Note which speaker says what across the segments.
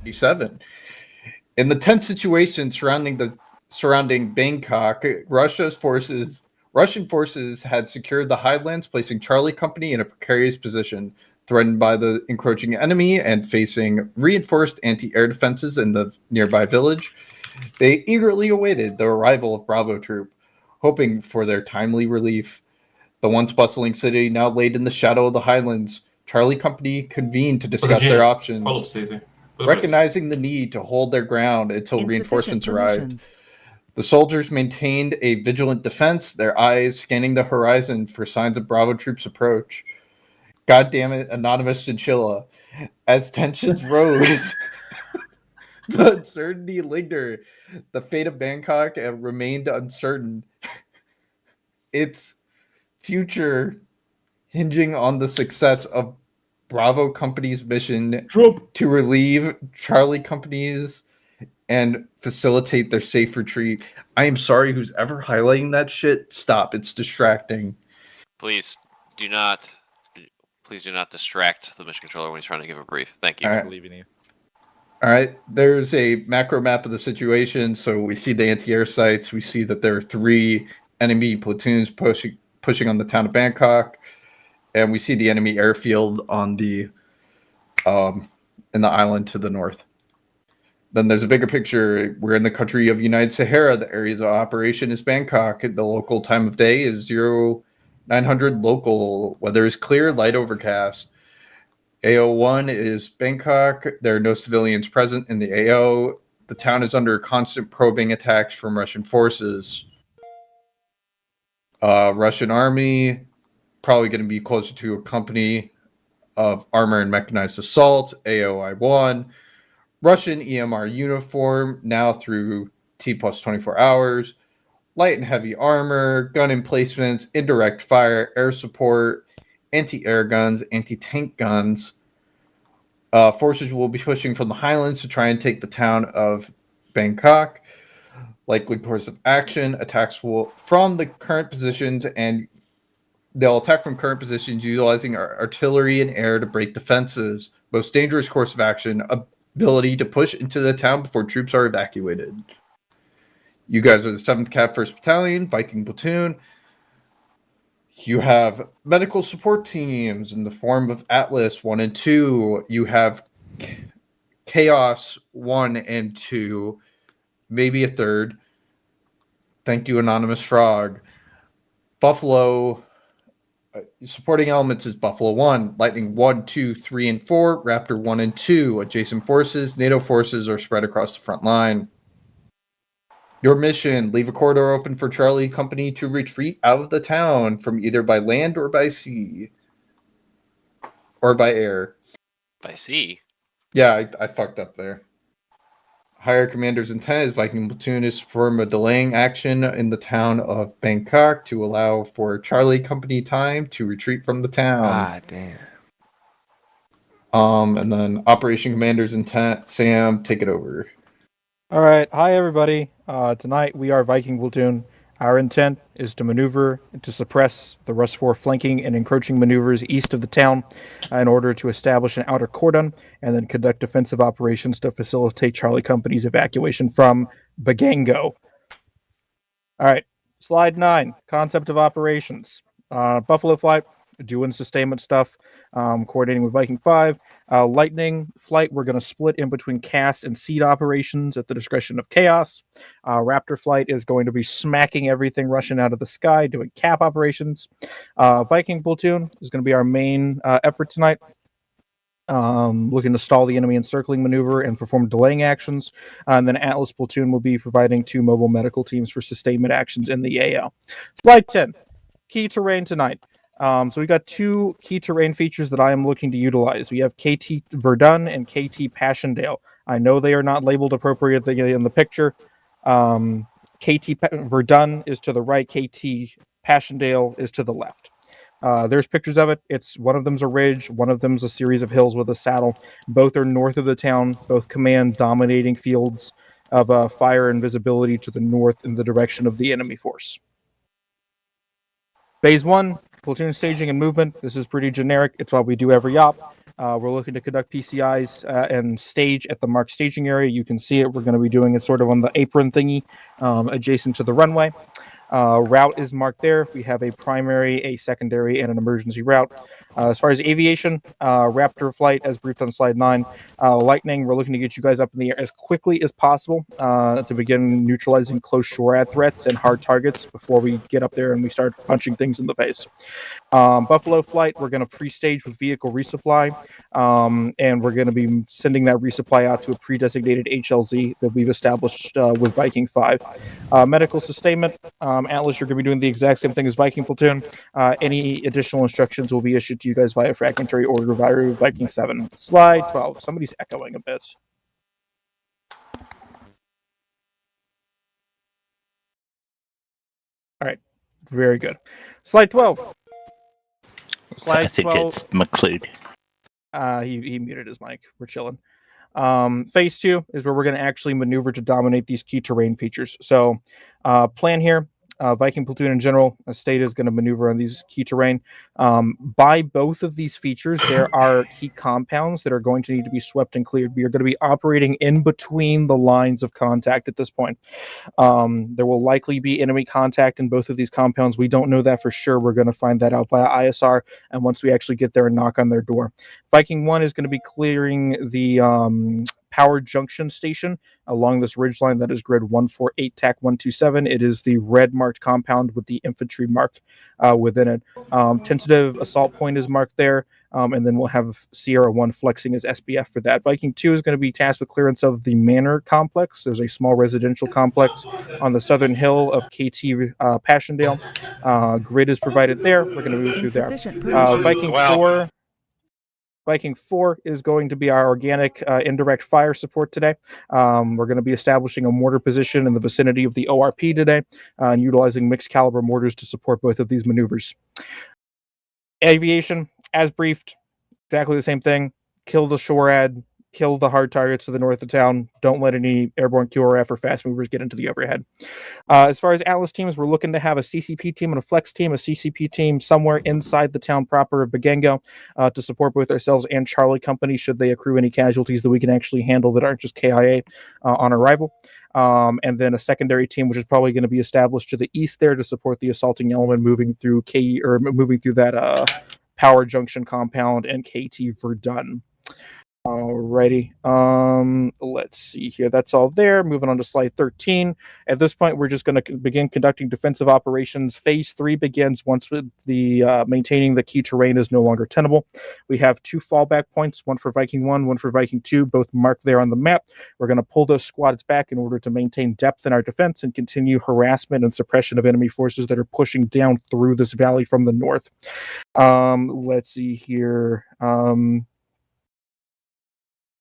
Speaker 1: 1997. In the tense situation surrounding Bangkok, Russian forces had secured the highlands, placing Charlie Company in a precarious position, threatened by the encroaching enemy and facing reinforced anti-air defenses in the nearby village. They eagerly awaited the arrival of Bravo Troop, hoping for their timely relief. The once bustling city now laid in the shadow of the highlands, Charlie Company convened to discuss their options, recognizing the need to hold their ground until reinforcements arrived. The soldiers maintained a vigilant defense, their eyes scanning the horizon for signs of Bravo troops' approach. God damn it, Anonymous Chinchilla. As tensions rose, the uncertainty lingered. The fate of Bangkok remained uncertain. Its future hinging on the success of Bravo Company's mission to relieve Charlie Company's and facilitate their safe retreat. I am sorry who's ever highlighting that shit. Stop. It's distracting.
Speaker 2: Please do not distract the mission controller when he's trying to give a brief. Thank you.
Speaker 1: All right.
Speaker 3: I believe in you.
Speaker 1: All right. There's a macro map of the situation. So we see the anti-air sites. We see that there are 3 enemy platoons pushing on the town of Bangkok. And we see the enemy airfield on the in the island to the north. Then there's a bigger picture. We're in the country of United Sahara. The areas of operation is Bangkok. The local time of day is 0900 local. Weather is clear, light overcast. AO1 is Bangkok. There are no civilians present in the AO. The town is under constant probing attacks from Russian forces. Russian army, probably going to be closer to a company of armor and mechanized assault, AOI1. Russian EMR uniform, now through T plus 24 hours. Light and heavy armor, gun emplacements, indirect fire, air support, anti-air guns, anti-tank guns. Forces will be pushing from the highlands to try and take the town of Bangkok. Likely course of action, attacks will from the current positions, and they'll attack from current positions utilizing artillery and air to break defenses. Most dangerous course of action, ability to push into the town before troops are evacuated. You guys are the 7th Cav 1st Battalion, Viking Platoon. You have medical support teams in the form of Atlas 1 and 2. You have Chaos 1 and 2. Maybe a 3rd. Thank you, Anonymous Frog. Buffalo... supporting elements is Buffalo 1, Lightning 1, 2, 3, and 4, Raptor 1 and 2. Adjacent forces, NATO forces are spread across the front line. Your mission, leave a corridor open for Charlie Company to retreat out of the town from either by land or by sea. Or by air.
Speaker 2: By sea?
Speaker 1: Yeah, I fucked up there. Higher commander's intent is Viking Platoon is to perform a delaying action in the town of Bangkok to allow for Charlie Company time to retreat from the town.
Speaker 4: God damn.
Speaker 1: And then Operation Commander's intent, Sam, take it over.
Speaker 3: All right. Hi, everybody. Tonight we are Viking Platoon. Our intent is to maneuver and to suppress the Rus 4 flanking and encroaching maneuvers east of the town in order to establish an outer cordon and then conduct defensive operations to facilitate Charlie Company's evacuation from Bagango. All right. Slide 9, concept of operations. Buffalo Flight, doing sustainment stuff, coordinating with Viking 5. Lightning Flight, we're going to split in between cast and seed operations at the discretion of Chaos. Raptor Flight is going to be smacking everything Russian out of the sky, doing cap operations. Viking Platoon is going to be our main effort tonight. Looking to stall the enemy encircling maneuver and perform delaying actions. And then Atlas Platoon will be providing 2 mobile medical teams for sustainment actions in the AO. Slide 10, key terrain tonight. So we got 2 key terrain features that I am looking to utilize. We have KT Verdun and KT Passchendaele. I know they are not labeled appropriately in the picture. KT Verdun is to the right, KT Passchendaele is to the left. There's pictures of it. It's one of them's a ridge, one of them's a series of hills with a saddle. Both are north of the town. Both command dominating fields of fire and visibility to the north in the direction of the enemy force. Phase 1, platoon staging and movement. This is pretty generic. It's what we do every op. We're looking to conduct PCIs and stage at the marked staging area. You can see it. We're going to be doing it sort of on the apron thingy adjacent to the runway. Route is marked there. We have a primary, a secondary, and an emergency route. As far as aviation, Raptor flight, as briefed on slide 9. Lightning, we're looking to get you guys up in the air as quickly as possible to begin neutralizing close shore threats and hard targets before we get up there and we start punching things in the face. Buffalo flight, we're going to pre-stage with vehicle resupply, and we're going to be sending that resupply out to a pre-designated HLZ that we've established with Viking 5. Medical sustainment, Atlas, you're going to be doing the exact same thing as Viking Platoon. Any additional instructions will be issued to you guys via fragmentary order via Viking 7. Slide 12. Somebody's echoing a bit. All right. Very good. Slide 12.
Speaker 4: I think it's McLeod.
Speaker 3: He muted his mic. We're chilling. Phase 2 is where we're going to actually maneuver to dominate these key terrain features. So plan here, Viking Platoon in general, a state is going to maneuver on these key terrain. By both of these features, there are key compounds that are going to need to be swept and cleared. We are going to be operating in between the lines of contact at this point. There will likely be enemy contact in both of these compounds. We don't know that for sure. We're going to find that out via ISR, and once we actually get there and knock on their door. Viking 1 is going to be clearing the power junction station along this ridgeline that is grid 148 TAC 127. It is the red marked compound with the infantry mark within it. Tentative assault point is marked there, and then we'll have Sierra 1 flexing as SBF for that. Viking 2 is going to be tasked with clearance of the Manor complex. There's a small residential complex on the southern hill of KT Passchendaele. Grid is provided there. We're going to move through there. Viking 4 is going to be our organic indirect fire support today. We're going to be establishing a mortar position in the vicinity of the ORP today and utilizing mixed caliber mortars to support both of these maneuvers. Aviation, as briefed, exactly the same thing. Kill the SHORAD, kill the hard targets to the north of town. Don't let any airborne QRF or fast movers get into the overhead. As far as Atlas teams, we're looking to have a CCP team and a flex team, a CCP team somewhere inside the town proper of Bagengo to support both ourselves and Charlie Company should they accrue any casualties that we can actually handle that aren't just KIA on arrival. And then a secondary team, which is probably going to be established to the east there to support the assaulting element moving through moving through that power junction compound and KT Verdun. Alrighty. Let's see here. That's all there. Moving on to slide 13. At this point, we're just going to begin conducting defensive operations. Phase 3 begins once the maintaining the key terrain is no longer tenable. We have 2 fallback points, one for Viking 1, one for Viking 2, both marked there on the map. We're going to pull those squads back in order to maintain depth in our defense and continue harassment and suppression of enemy forces that are pushing down through this valley from the north. Let's see here.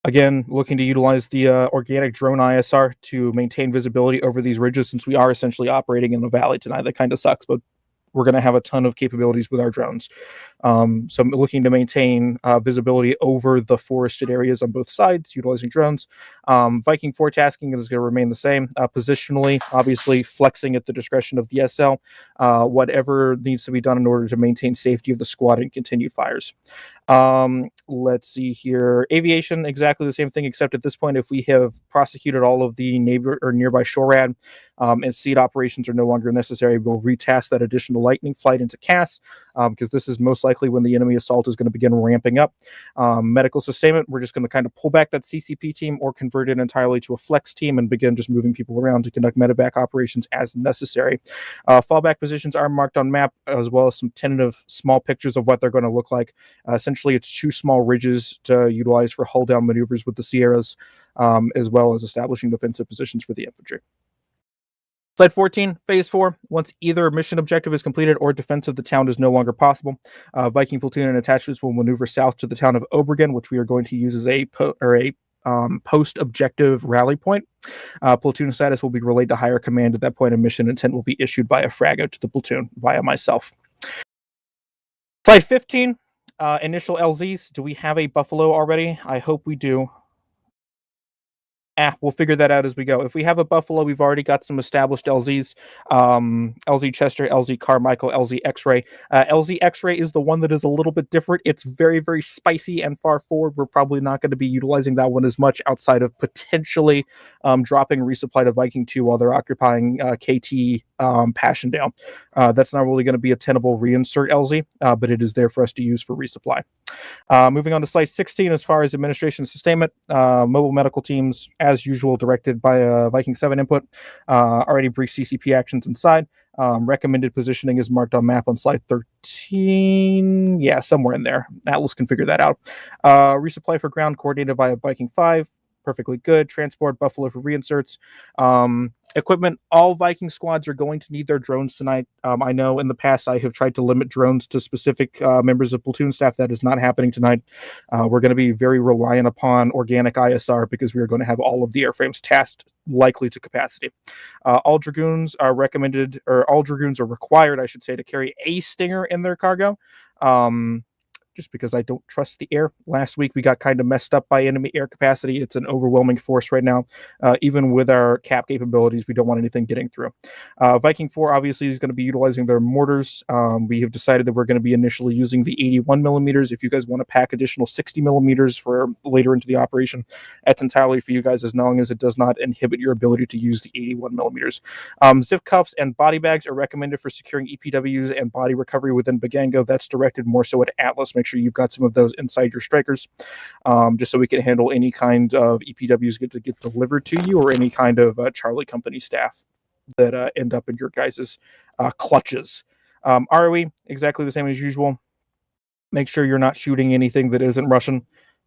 Speaker 3: Again, looking to utilize the organic drone ISR to maintain visibility over these ridges since we are essentially operating in the valley tonight. That kind of sucks, but we're going to have a ton of capabilities with our drones. So I'm looking to maintain visibility over the forested areas on both sides, utilizing drones. Viking 4 tasking is going to remain the same. Positionally, obviously, flexing at the discretion of the SL. Whatever needs to be done in order to maintain safety of the squad and continued fires. Let's see here. Aviation, exactly the same thing, except at this point, if we have prosecuted all of the neighbor or nearby SHORAD and seed operations are no longer necessary, we'll retask that additional lightning flight into CAS because this is most likely when the enemy assault is going to begin ramping up. Medical sustainment, we're just going to kind of pull back that CCP team or convert it entirely to a flex team and begin just moving people around to conduct medevac operations as necessary. Fallback positions are marked on map as well as some tentative small pictures of what they're going to look like. Essentially, it's 2 small ridges to utilize for hull down maneuvers with the Sierras, as well as establishing defensive positions for the infantry. Slide 14, Phase 4. Once either mission objective is completed or defense of the town is no longer possible, Viking platoon and attachments will maneuver south to the town of Obregon, which we are going to use as a post-objective rally point. Platoon status will be relayed to higher command at that point, and mission intent will be issued by a frago to the platoon via myself. Slide 15. Initial LZs. Do we have a Buffalo already? I hope we do. We'll figure that out as we go. If we have a Buffalo, we've already got some established LZs. LZ Chester, LZ Carmichael, LZ X-Ray. LZ X-Ray is the one that is a little bit different. It's very, very spicy and far forward. We're probably not going to be utilizing that one as much outside of potentially dropping resupply to Viking 2 while they're occupying KT Passchendaele. That's not really going to be a tenable reinsert LZ, but it is there for us to use for resupply. Moving on to slide 16, as far as administration sustainment, mobile medical teams, as usual, directed by Viking 7 input. Already brief CCP actions inside. Recommended positioning is marked on map on slide 13. Yeah, somewhere in there. Atlas can figure that out. Resupply for ground coordinated via Viking 5. Perfectly good. Transport Buffalo for reinserts. Equipment, all Viking squads are going to need their drones tonight. I know in the past I have tried to limit drones to specific members of platoon staff. That is not happening tonight. We're going to be very reliant upon organic ISR because we are going to have all of the airframes tasked likely to capacity. All Dragoons are recommended, or all Dragoons are required, I should say, to carry a Stinger in their cargo. Just because I don't trust the air. Last week we got kind of messed up by enemy air capacity. It's an overwhelming force right now. Even with our cap capabilities, we don't want anything getting through. Viking 4 obviously is going to be utilizing their mortars. We have decided that we're going to be initially using the 81 millimeters. If you guys want to pack additional 60 millimeters for later into the operation, that's entirely for you guys as long as it does not inhibit your ability to use the 81 millimeters. Zip cuffs and body bags are recommended for securing EPWs and body recovery within Bagango. That's directed more so at Atlas. Make sure you've got some of those inside your strikers, just so we can handle any kind of EPWs get delivered to you, or any kind of Charlie Company staff that end up in your guys' clutches. ROE, exactly the same as usual. Make sure you're not shooting anything that isn't Russian.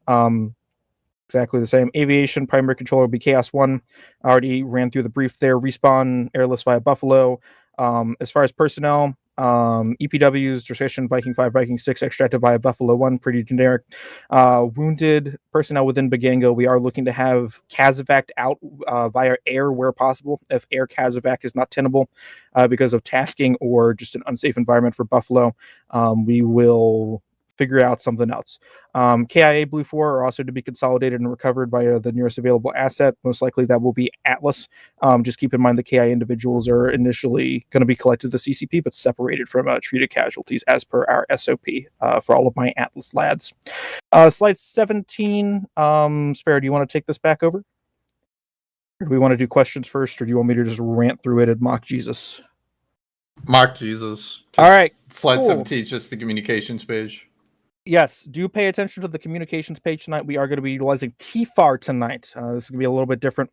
Speaker 3: Exactly the same. Aviation, primary controller will be Chaos 1. I already ran through the brief there. Respawn, airless via Buffalo. As far as personnel, EPWs, discretion, Viking 5, Viking 6, extracted via Buffalo 1, pretty generic. Wounded personnel within Bagango, we are looking to have Kazovac out via air where possible. If air Kazovac is not tenable because of tasking or just an unsafe environment for Buffalo, we will figure out something else. KIA Blue 4 are also to be consolidated and recovered via the nearest available asset. Most likely that will be Atlas. Just keep in mind the KIA individuals are initially going to be collected to CCP, but separated from treated casualties as per our SOP for all of my Atlas lads. Slide 17. Spare, do you want to take this back over? Or do we want to do questions first, or do you want me to just rant through it and mock Jesus?
Speaker 1: Mock Jesus.
Speaker 3: All right.
Speaker 1: Slide
Speaker 3: cool.
Speaker 1: 17 is just the communications page.
Speaker 3: Yes, do pay attention to the communications page tonight. We are going to be utilizing TFAR tonight. This is going to be a little bit different.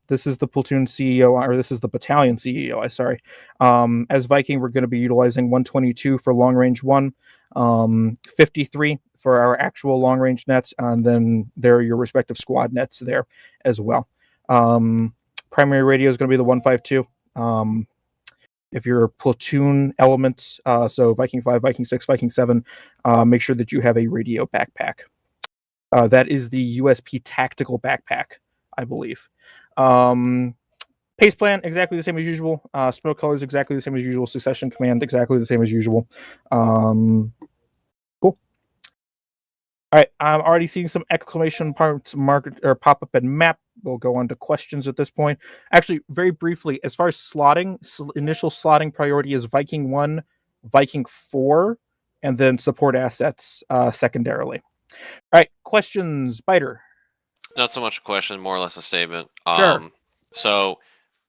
Speaker 3: This is the platoon CEO, or this is the battalion CEO, sorry. As Viking, we're going to be utilizing 122 for long range 1, 53 for our actual long range nets, and then there are your respective squad nets there as well. Primary radio is going to be the 152. If you're platoon elements, so Viking 5, Viking 6, Viking 7, make sure that you have a radio backpack. That is the USP tactical backpack, I believe. Pace plan, exactly the same as usual. Smoke colors, exactly the same as usual. Succession command, exactly the same as usual. Cool. All right, I'm already seeing some exclamation marks pop up in map. We'll go on to questions at this point. Actually, very briefly, as far as slotting, initial slotting priority is Viking 1, Viking 4, and then support assets secondarily. All right, questions, Biter.
Speaker 2: Not so much a question, more or less a statement.
Speaker 3: Sure.
Speaker 2: So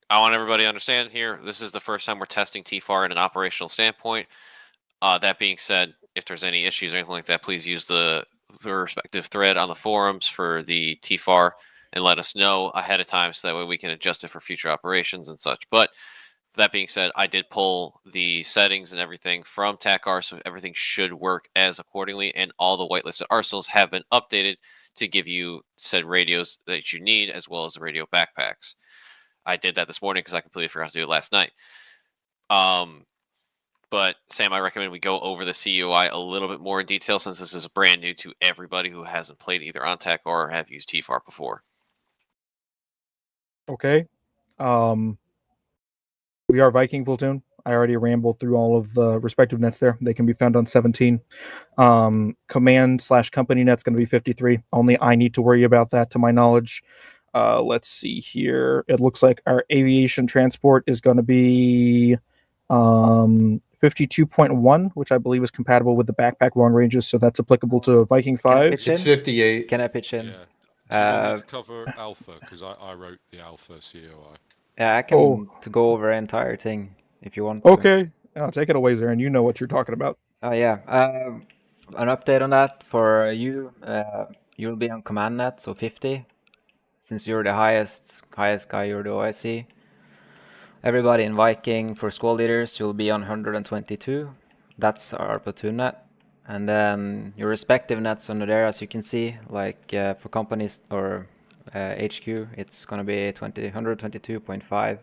Speaker 2: I want everybody to understand here, this is the first time we're testing TFAR in an operational standpoint. That being said, if there's any issues or anything like that, please use the respective thread on the forums for the TFAR and let us know ahead of time so that way we can adjust it for future operations and such. But that being said, I did pull the settings and everything from TACAR, so everything should work as accordingly, and all the whitelisted arsenals have been updated to give you said radios that you need, as well as the radio backpacks. I did that this morning because I completely forgot to do it last night. But Sam, I recommend we go over the CUI a little bit more in detail, since this is brand new to everybody who hasn't played either on TACAR or have used TFAR before.
Speaker 3: Okay. We are Viking platoon. I already rambled through all of the respective nets there. They can be found on 17. Command/company net's going to be 53. Only I need to worry about that, to my knowledge. Let's see here. It looks like our aviation transport is going to be 52.1, which I believe is compatible with the backpack long ranges, so that's applicable to Viking 5.
Speaker 1: It's 58.
Speaker 5: Can I pitch in?
Speaker 6: Yeah. Do you want me to cover Alpha? Because I wrote the Alpha COI.
Speaker 5: Yeah, I can to go over the entire thing if you want to.
Speaker 3: Okay. Take it away, Zarin. You know what you're talking about.
Speaker 5: Oh, yeah. An update on that for you. You'll be on command net, so 50. Since you're the highest guy, you're the OIC. Everybody in Viking, for squad leaders, you'll be on 122. That's our platoon net. And then your respective nets under there, as you can see, like for companies or HQ, it's going to be 122.5.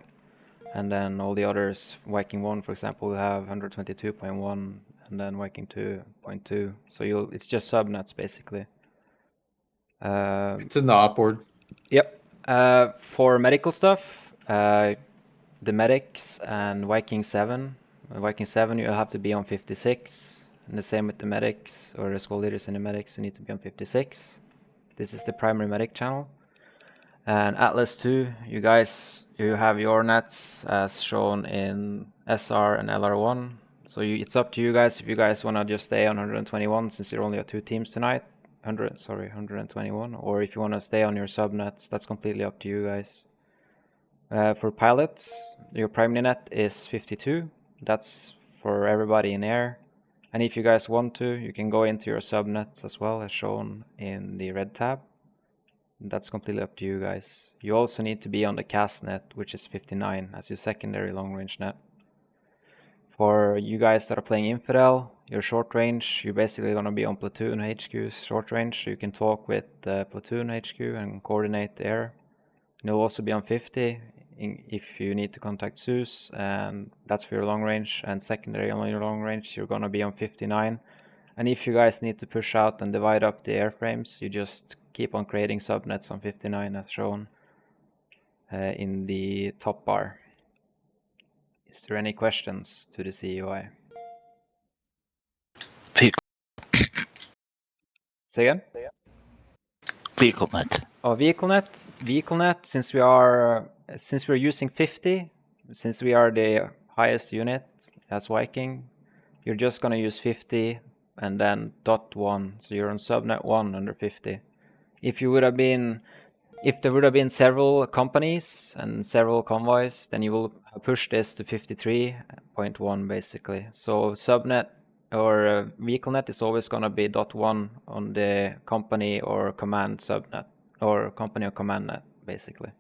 Speaker 5: And then all the others, Viking 1, for example, will have 122.1, and then Viking 2.2. So it's just subnets, basically.
Speaker 1: It's in the op board.
Speaker 5: Yep. For medical stuff, the medics and Viking 7. Viking 7, you'll have to be on 56. And the same with the medics, or the squad leaders and the medics, you need to be on 56. This is the primary medic channel. And Atlas 2, you have your nets as shown in SR and LR1. So it's up to you guys if you guys want to just stay on 121, since you're only at 2 teams tonight. 121, or if you want to stay on your subnets, that's completely up to you guys. For pilots, your primary net is 52. That's for everybody in air. And if you guys want to, you can go into your subnets as well, as shown in the red tab. That's completely up to you guys. You also need to be on the cast net, which is 59, as your secondary long range net. For you guys that are playing Infidel, your short range, you're basically going to be on Platoon HQ's short range, so you can talk with Platoon HQ and coordinate the air. And you'll also be on 50 if you need to contact Zeus, and that's for your long range. And secondary on your long range, you're going to be on 59. And if you guys need to push out and divide up the airframes, you just keep on creating subnets on 59 as shown in the top bar. Is there any questions to the CUI? Say again?
Speaker 4: Vehicle net.
Speaker 5: Oh, vehicle net. Since we're using 50, since we are the highest unit as Viking, you're just gonna use 50 and then .1. So you're on subnet 1 under 50. If there would have been several companies and several convoys, then you will push this to 53.1 basically. So subnet or vehicle net is always going to be .1 on the company or command subnet, or company or command net basically.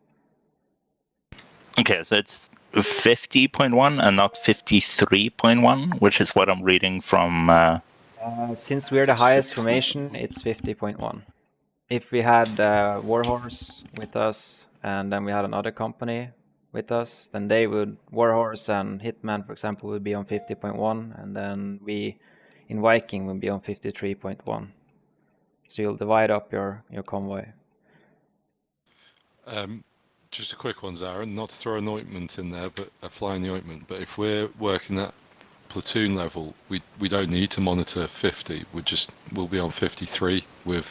Speaker 4: Okay, so it's 50.1 and not 53.1, which is what I'm reading from...
Speaker 5: Since we're the highest formation, it's 50.1. If we had Warhorse with us, and then we had another company with us, then Warhorse and Hitman, for example, would be on 50.1, and then we, in Viking, would be on 53.1. So you'll divide up your convoy.
Speaker 6: Just a quick one, Zarin, not to throw an ointment in there, but a fly in the ointment, but if we're working at platoon level, we don't need to monitor 50. We'll be on 53 with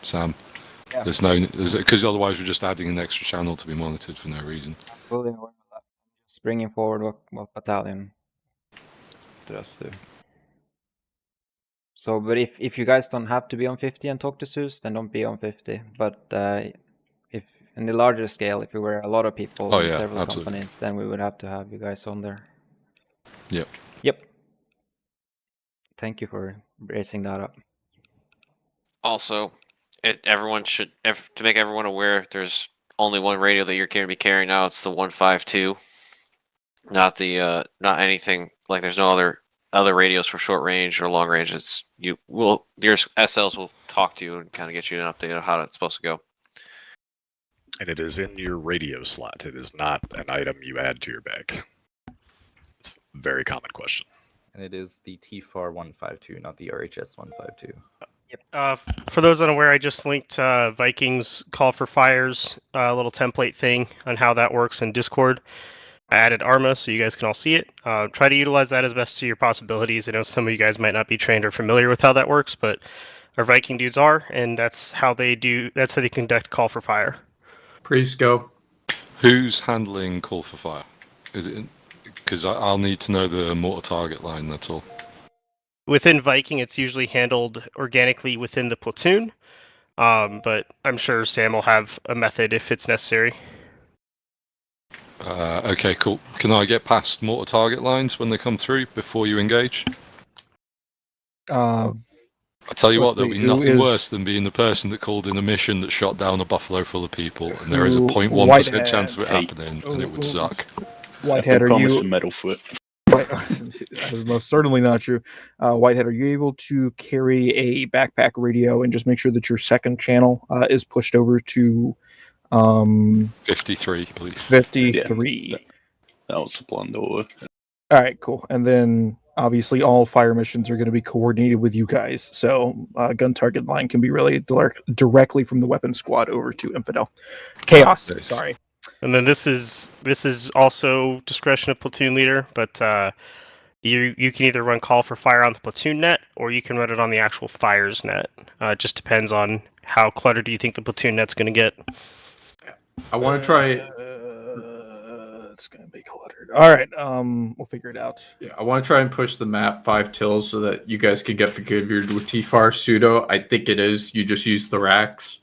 Speaker 6: Sam. Yeah. Because otherwise we're just adding an extra channel to be monitored for no reason.
Speaker 5: Fully aware of that. Just bringing forward what battalion does do. So, but if you guys don't have to be on 50 and talk to Zeus, then don't be on 50. But if in the larger scale, if we were a lot of people in several absolutely. Companies, then we would have to have you guys on there.
Speaker 6: Yep.
Speaker 5: Thank you for raising that up.
Speaker 2: Also, everyone should, to make everyone aware, there's only one radio that you're going to be carrying now. It's the 152, not anything like. There's no other radios for short range or long range. Your SLs will talk to you and kind of get you an update on how it's supposed to go.
Speaker 7: And it is in your radio slot. It is not an item you add to your bag. It's a very common question.
Speaker 8: And it is the TFAR 152, not the RHS 152.
Speaker 9: For those unaware, I just linked Vikings Call for Fire's little template thing on how that works in Discord. I added Arma so you guys can all see it. Try to utilize that as best to your possibilities. I know some of you guys might not be trained or familiar with how that works, but our Viking dudes are, and that's how they conduct Call for Fire.
Speaker 1: Priest, go.
Speaker 6: Who's handling call for fire? Is it because I'll need to know the mortar target line? That's all.
Speaker 9: Within Viking, it's usually handled organically within the platoon, but I'm sure Sam will have a method if it's necessary.
Speaker 6: Okay, cool. Can I get past mortar target lines when they come through before you engage? I tell you what, there'll be nothing worse than being the person that called in a mission that shot down a buffalo full of people, and there is a 0.1% chance of it happening, and it would suck.
Speaker 3: Whitehead, are you?
Speaker 10: Metalfoot.
Speaker 3: That is most certainly not true. Whitehead, are you able to carry a backpack radio and just make sure that your second channel is pushed over to
Speaker 6: 53, please.
Speaker 3: 53.
Speaker 10: Yeah, that was the plan, though.
Speaker 3: All right, cool. And then obviously all fire missions are going to be coordinated with you guys. So gun target line can be relayed directly from the weapons squad over to Infidel. Chaos, sorry.
Speaker 9: And then this is also discretion of platoon leader, but you can either run call for fire on the platoon net, or you can run it on the actual fires net. It just depends on how cluttered you think the platoon net's going to get.
Speaker 1: I want to try.
Speaker 3: It's going to be cluttered. All right, we'll figure it out.
Speaker 1: Yeah, I want to try and push the map 5 tills so that you guys can get configured with TFAR pseudo. I think it is. You just use the racks.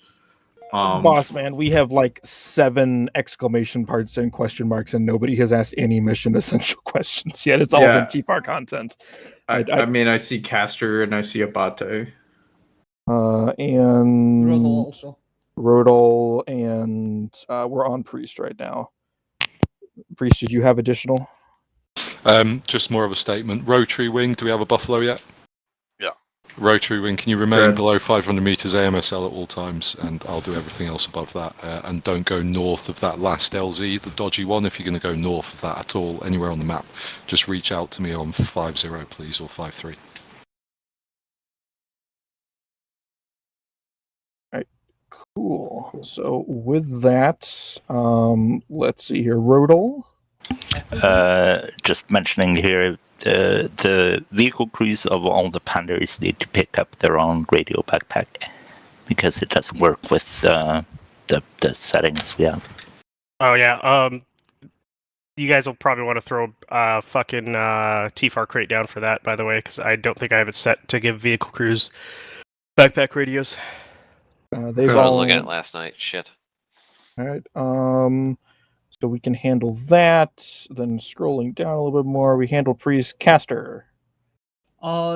Speaker 3: Boss man, we have like 7 exclamation parts and question marks, and nobody has asked any mission essential questions yet. It's all been TFAR content.
Speaker 1: I mean, I see Caster and I see Abate.
Speaker 3: And
Speaker 11: Rodol also.
Speaker 3: Rodol, and we're on Priest right now. Priest, did you have additional?
Speaker 6: Just more of a statement. Rotary wing, do we have a buffalo yet?
Speaker 7: Yeah.
Speaker 6: Rotary wing, can you remain below 500 meters AMSL at all times? And I'll do everything else above that. And don't go north of that last LZ, the dodgy one. If you're going to go north of that at all, anywhere on the map, just reach out to me on 50, please, or 53.
Speaker 3: Cool. So with that, let's see here. Rodol?
Speaker 4: Just mentioning here, the vehicle crews of all the Panthers need to pick up their own radio backpack because it doesn't work with the settings we have.
Speaker 9: Oh yeah. You guys will probably want to throw a fucking TFAR crate down for that, by the way, because I don't think I have it set to give vehicle crews backpack radios.
Speaker 2: I was looking at it last night. Shit.
Speaker 3: All right. So we can handle that. Then scrolling down a little bit more, we handle Priest Caster.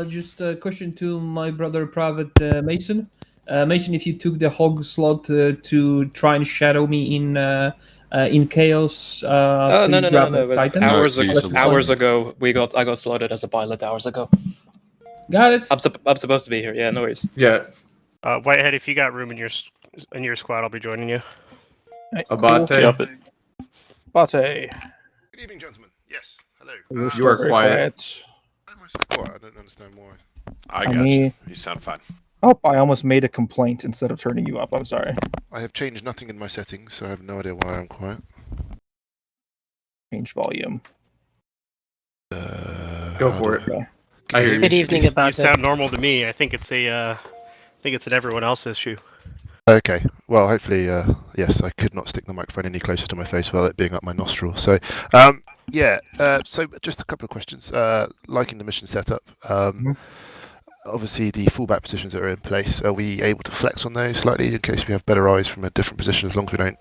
Speaker 11: Just a question to my brother, Private Mason. Mason, if you took the hog slot to try and shadow me in chaos.
Speaker 12: No. Hours ago, I got slotted as a pilot. Hours ago.
Speaker 11: Got it.
Speaker 12: I'm supposed to be here. Yeah, no worries.
Speaker 1: Yeah.
Speaker 9: Whitehead, if you got room in your squad, I'll be joining you.
Speaker 1: Abate.
Speaker 3: Abate.
Speaker 13: Good evening, gentlemen. Yes. Hello.
Speaker 1: You are quiet.
Speaker 13: Why am I so quiet? I don't understand why.
Speaker 2: I got you. You sound fine.
Speaker 3: Oh, I almost made a complaint instead of turning you up. I'm sorry.
Speaker 13: I have changed nothing in my settings, so I have no idea why I'm quiet.
Speaker 3: Change volume.
Speaker 1: Go for it.
Speaker 3: I hear you.
Speaker 14: Good evening, Abate.
Speaker 9: You sound normal to me. I think it's an everyone else issue.
Speaker 13: Okay. Well, hopefully, yes. I could not stick the microphone any closer to my face without it being up my nostril. So, yeah. So, just a couple of questions. Liking the mission setup. Obviously, the fallback positions that are in place. Are we able to flex on those slightly in case we have better eyes from a different position, as long as we don't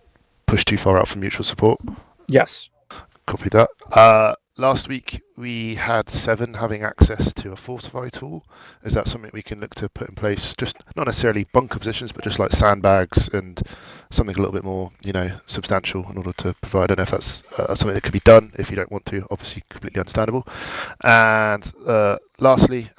Speaker 13: push too far out from mutual support?
Speaker 3: Yes.
Speaker 13: Copy that. Last week we had 7 having access to a fortify tool. Is that something we can look to put in place? Just not necessarily bunker positions, but just like sandbags and something a little bit more, substantial in order to provide. I don't know if that's something that could be done. If you don't want to, obviously completely understandable. And lastly,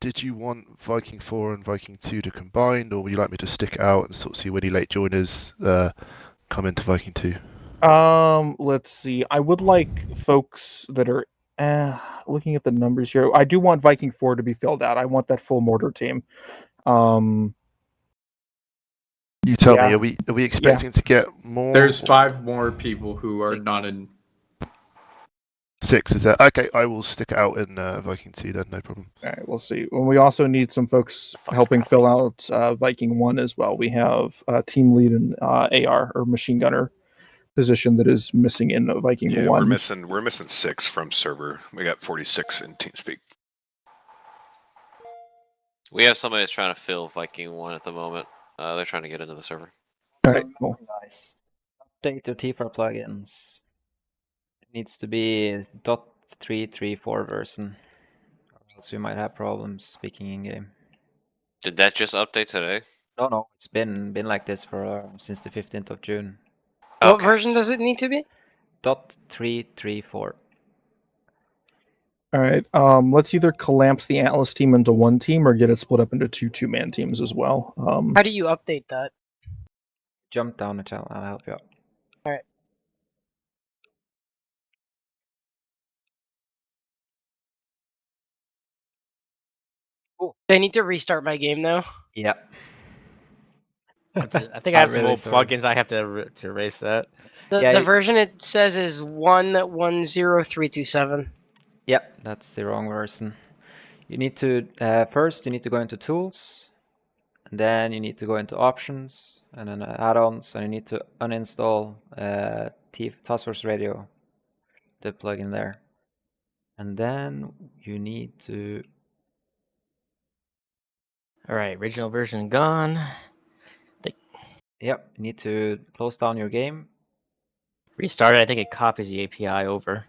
Speaker 13: did you want Viking 4 and Viking 2 to combine, or would you like me to stick it out and sort of see when any late joiners come into Viking 2?
Speaker 3: Let's see. I would like folks that are looking at the numbers here. I do want Viking 4 to be filled out. I want that full mortar team.
Speaker 13: You tell me. Are we expecting to get more?
Speaker 1: There's 5 more people who are not in.
Speaker 13: 6 is there? Okay, I will stick it out in Viking 2 then, no problem.
Speaker 3: All right, we'll see. And we also need some folks helping fill out Viking 1 as well. We have team lead and AR or machine gunner position that is missing in Viking 1.
Speaker 14: We're missing 6 from server. We got 46 in TeamSpeak.
Speaker 2: We have somebody that's trying to fill Viking 1 at the moment. They're trying to get into the server.
Speaker 3: All right, cool.
Speaker 5: Guys, update your T4 plugins. It needs to be .334 version, or else we might have problems speaking in game.
Speaker 2: Did that just update today?
Speaker 5: No, it's been like this for since the 15th of June.
Speaker 15: What version does it need to be?
Speaker 5: .334.
Speaker 3: All right, let's either collapse the Atlas team into one team or get it split up into two man teams as well.
Speaker 15: How do you update that?
Speaker 5: Jump down the channel, I'll help you out.
Speaker 15: All right.
Speaker 5: Cool.
Speaker 15: Do I need to restart my game now?
Speaker 5: Yep.
Speaker 16: I think I have some
Speaker 5: really
Speaker 16: old
Speaker 5: sorry.
Speaker 16: plugins. I have to erase that.
Speaker 15: The version it says is 1.10327.
Speaker 5: Yep, that's the wrong version. You need to first you need to go into tools, and then you need to go into options, and then add-ons, and you need to uninstall Task Force Radio, the plugin there, and then you need to.
Speaker 16: All right, original version gone.
Speaker 5: Yep, you need to close down your game.
Speaker 16: Restart it. I think it copies the API over.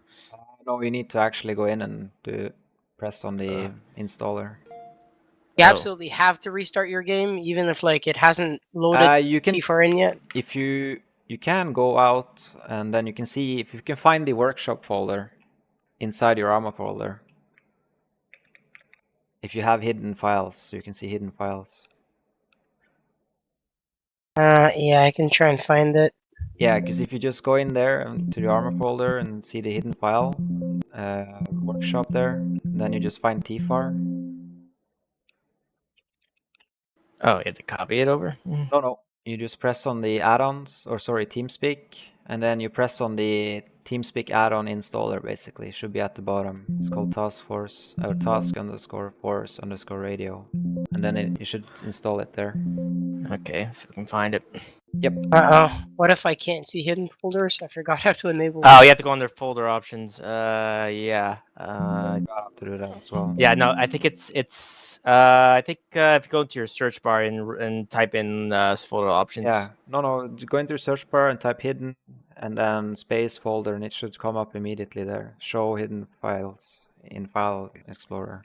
Speaker 5: No, you need to actually go in and press on the installer.
Speaker 15: You absolutely have to restart your game, even if like it hasn't loaded
Speaker 5: You can,
Speaker 15: T4 in yet.
Speaker 5: If you can go out and then you can see if you can find the workshop folder inside your Arma folder. If you have hidden files, you can see hidden files.
Speaker 15: Yeah, I can try and find it.
Speaker 5: Yeah, because if you just go in there to the Arma folder and see the hidden file workshop there, then you just find TFAR.
Speaker 16: Oh, you have to copy it over?
Speaker 5: No. You just press on the add-ons, or sorry, TeamSpeak, and then you press on the TeamSpeak add-on installer, basically. It should be at the bottom. It's called task_force_radio. And then you should install it there.
Speaker 16: Okay, so we can find it.
Speaker 5: Yep.
Speaker 15: What if I can't see hidden folders? I forgot how to enable
Speaker 16: Oh, you have to go under folder options. Yeah.
Speaker 5: To do that as well.
Speaker 16: Yeah, no, I think it's I think if you go into your search bar and type in folder options.
Speaker 5: Yeah. No. Go into your search bar and type hidden and then space folder, and it should come up immediately there. Show hidden files in File Explorer.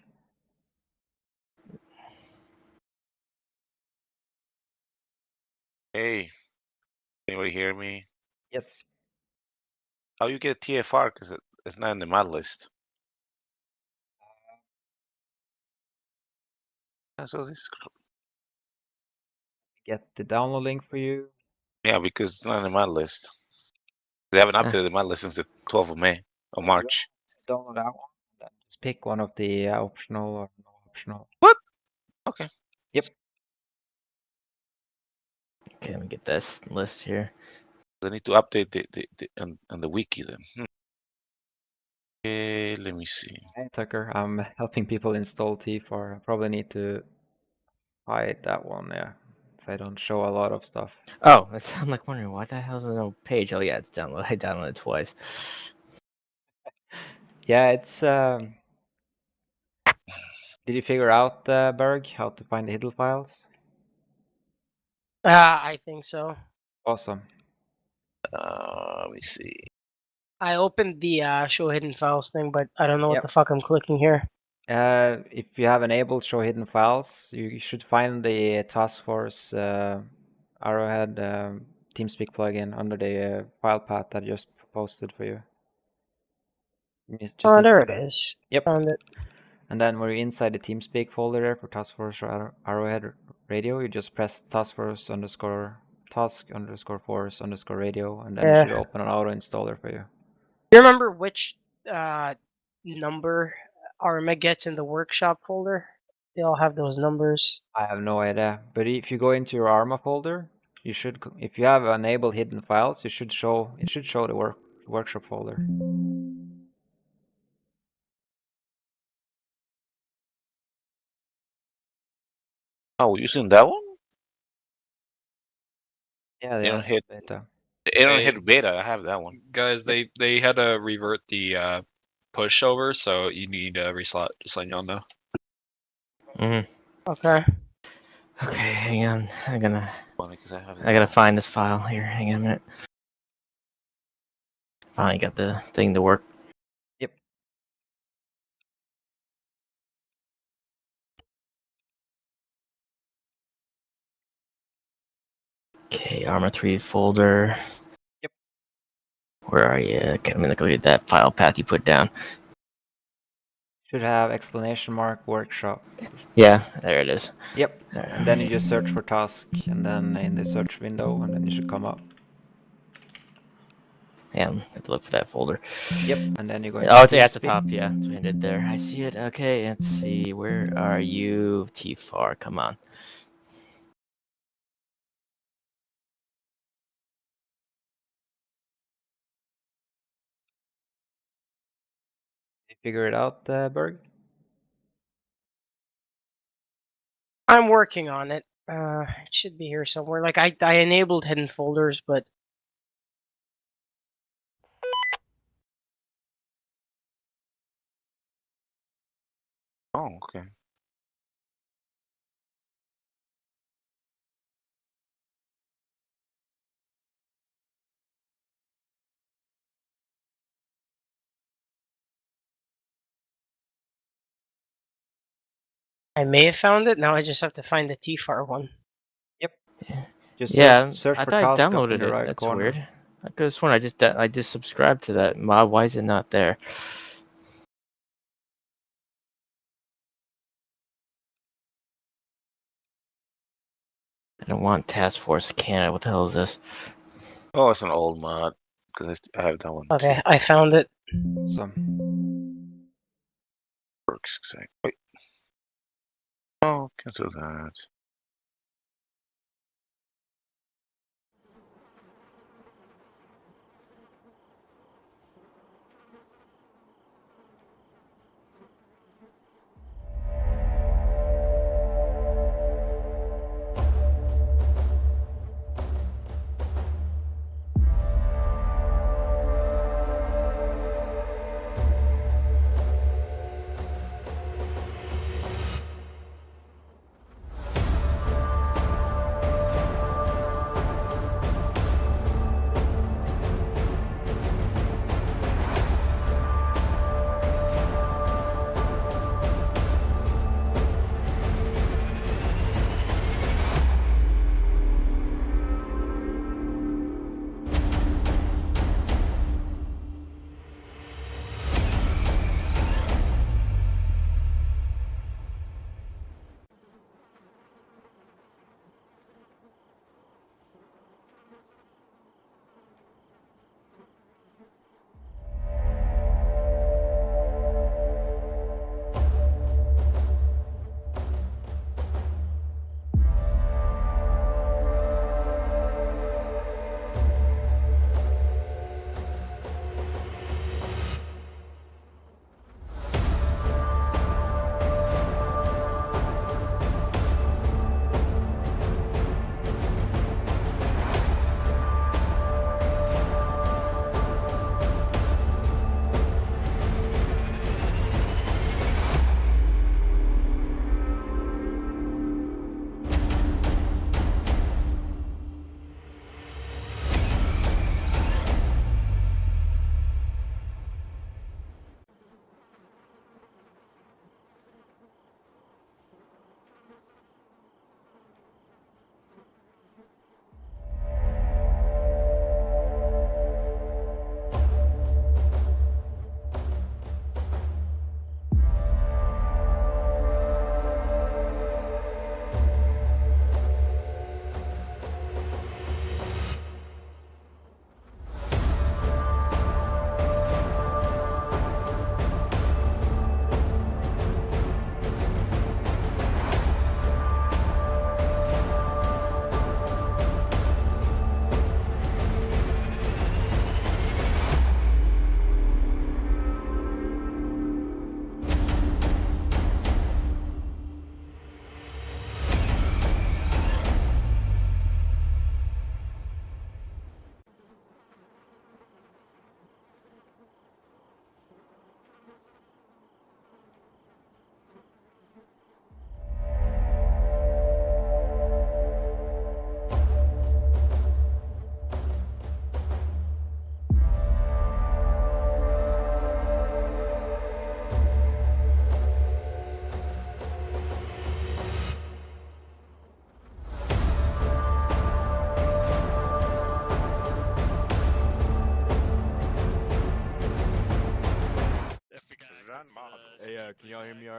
Speaker 17: Hey, anybody hear me?
Speaker 5: Yes.
Speaker 17: How you get TFR? Because it's not in the mod list. So this.
Speaker 5: Get the download link for you.
Speaker 17: Yeah, because it's not in the mod list. They haven't updated the mod list since the 12th of May or March.
Speaker 5: Download that one. Then just pick one of the optional or no optional.
Speaker 17: What? Okay.
Speaker 5: Yep.
Speaker 16: Okay, let me get this list here.
Speaker 17: They need to update the on the wiki then. Okay, let me see.
Speaker 5: Hey Tucker, I'm helping people install T4. I probably need to hide that one, yeah, so I don't show a lot of stuff.
Speaker 16: Oh, I'm like wondering why the hell's there no page? Oh yeah, it's downloaded. I downloaded it twice.
Speaker 5: Yeah, it's Did you figure out, Berg, how to find the hidden files?
Speaker 15: I think so.
Speaker 5: Awesome.
Speaker 17: Let me see.
Speaker 15: I opened the show hidden files thing, but I don't know what the fuck I'm clicking here.
Speaker 5: If you have enabled show hidden files, you should find the Task Force Arrowhead TeamSpeak plugin under the file path that I just posted for you.
Speaker 15: There it is.
Speaker 5: Yep.
Speaker 15: Found it.
Speaker 5: And then when you're inside the TeamSpeak folder there for Task Force Arrowhead Radio, you just press task_force_radio, and then it should open an auto installer for you.
Speaker 15: Do you remember which number Arma gets in the workshop folder? They all have those numbers.
Speaker 5: I have no idea, but if you go into your Arma folder, you should, if you have enabled hidden files, it should show the workshop folder.
Speaker 17: Oh, we're using that one?
Speaker 5: Yeah,
Speaker 17: They don't hit
Speaker 5: beta.
Speaker 17: They don't hit beta. I have that one.
Speaker 18: Guys, they had to revert the push over, so you need a reslot. Just letting y'all know.
Speaker 15: Okay.
Speaker 16: Okay, hang on. I
Speaker 17: have
Speaker 16: gotta find this file here. Hang on a minute. Finally got the thing to work.
Speaker 5: Yep.
Speaker 16: Okay, Arma 3 folder.
Speaker 5: Yep.
Speaker 16: Where are you? Okay, I'm gonna go get that file path you put down.
Speaker 5: Should have exclamation mark workshop.
Speaker 16: Yeah, there it is.
Speaker 5: Yep.
Speaker 16: There.
Speaker 5: And then you just search for task, and then in the search window, and then you should come up.
Speaker 16: Yeah, I have to look for that folder.
Speaker 5: Yep. And then you go.
Speaker 16: Oh, it's at the top. Yeah, it's ended there. I see it. Okay, let's see. Where are you, T-Far? Come on.
Speaker 5: You figure it out, Berg?
Speaker 15: I'm working on it. It should be here somewhere. Like I enabled hidden folders, but
Speaker 17: Oh, okay.
Speaker 15: I may have found it. Now I just have to find the TFAR one.
Speaker 5: Yep. Just
Speaker 16: Yeah,
Speaker 5: search
Speaker 16: I
Speaker 5: for
Speaker 16: thought I
Speaker 5: task up in
Speaker 16: downloaded
Speaker 5: the
Speaker 16: it.
Speaker 5: right
Speaker 16: That's
Speaker 5: corner.
Speaker 16: weird. I could have sworn I just subscribed to that. Why is it not there? I don't want Task Force Canada. What the hell is this?
Speaker 17: Oh, it's an old mod because I have that one.
Speaker 15: Okay, I found it.
Speaker 5: So.
Speaker 17: Works exactly. Wait. Oh, cancel that.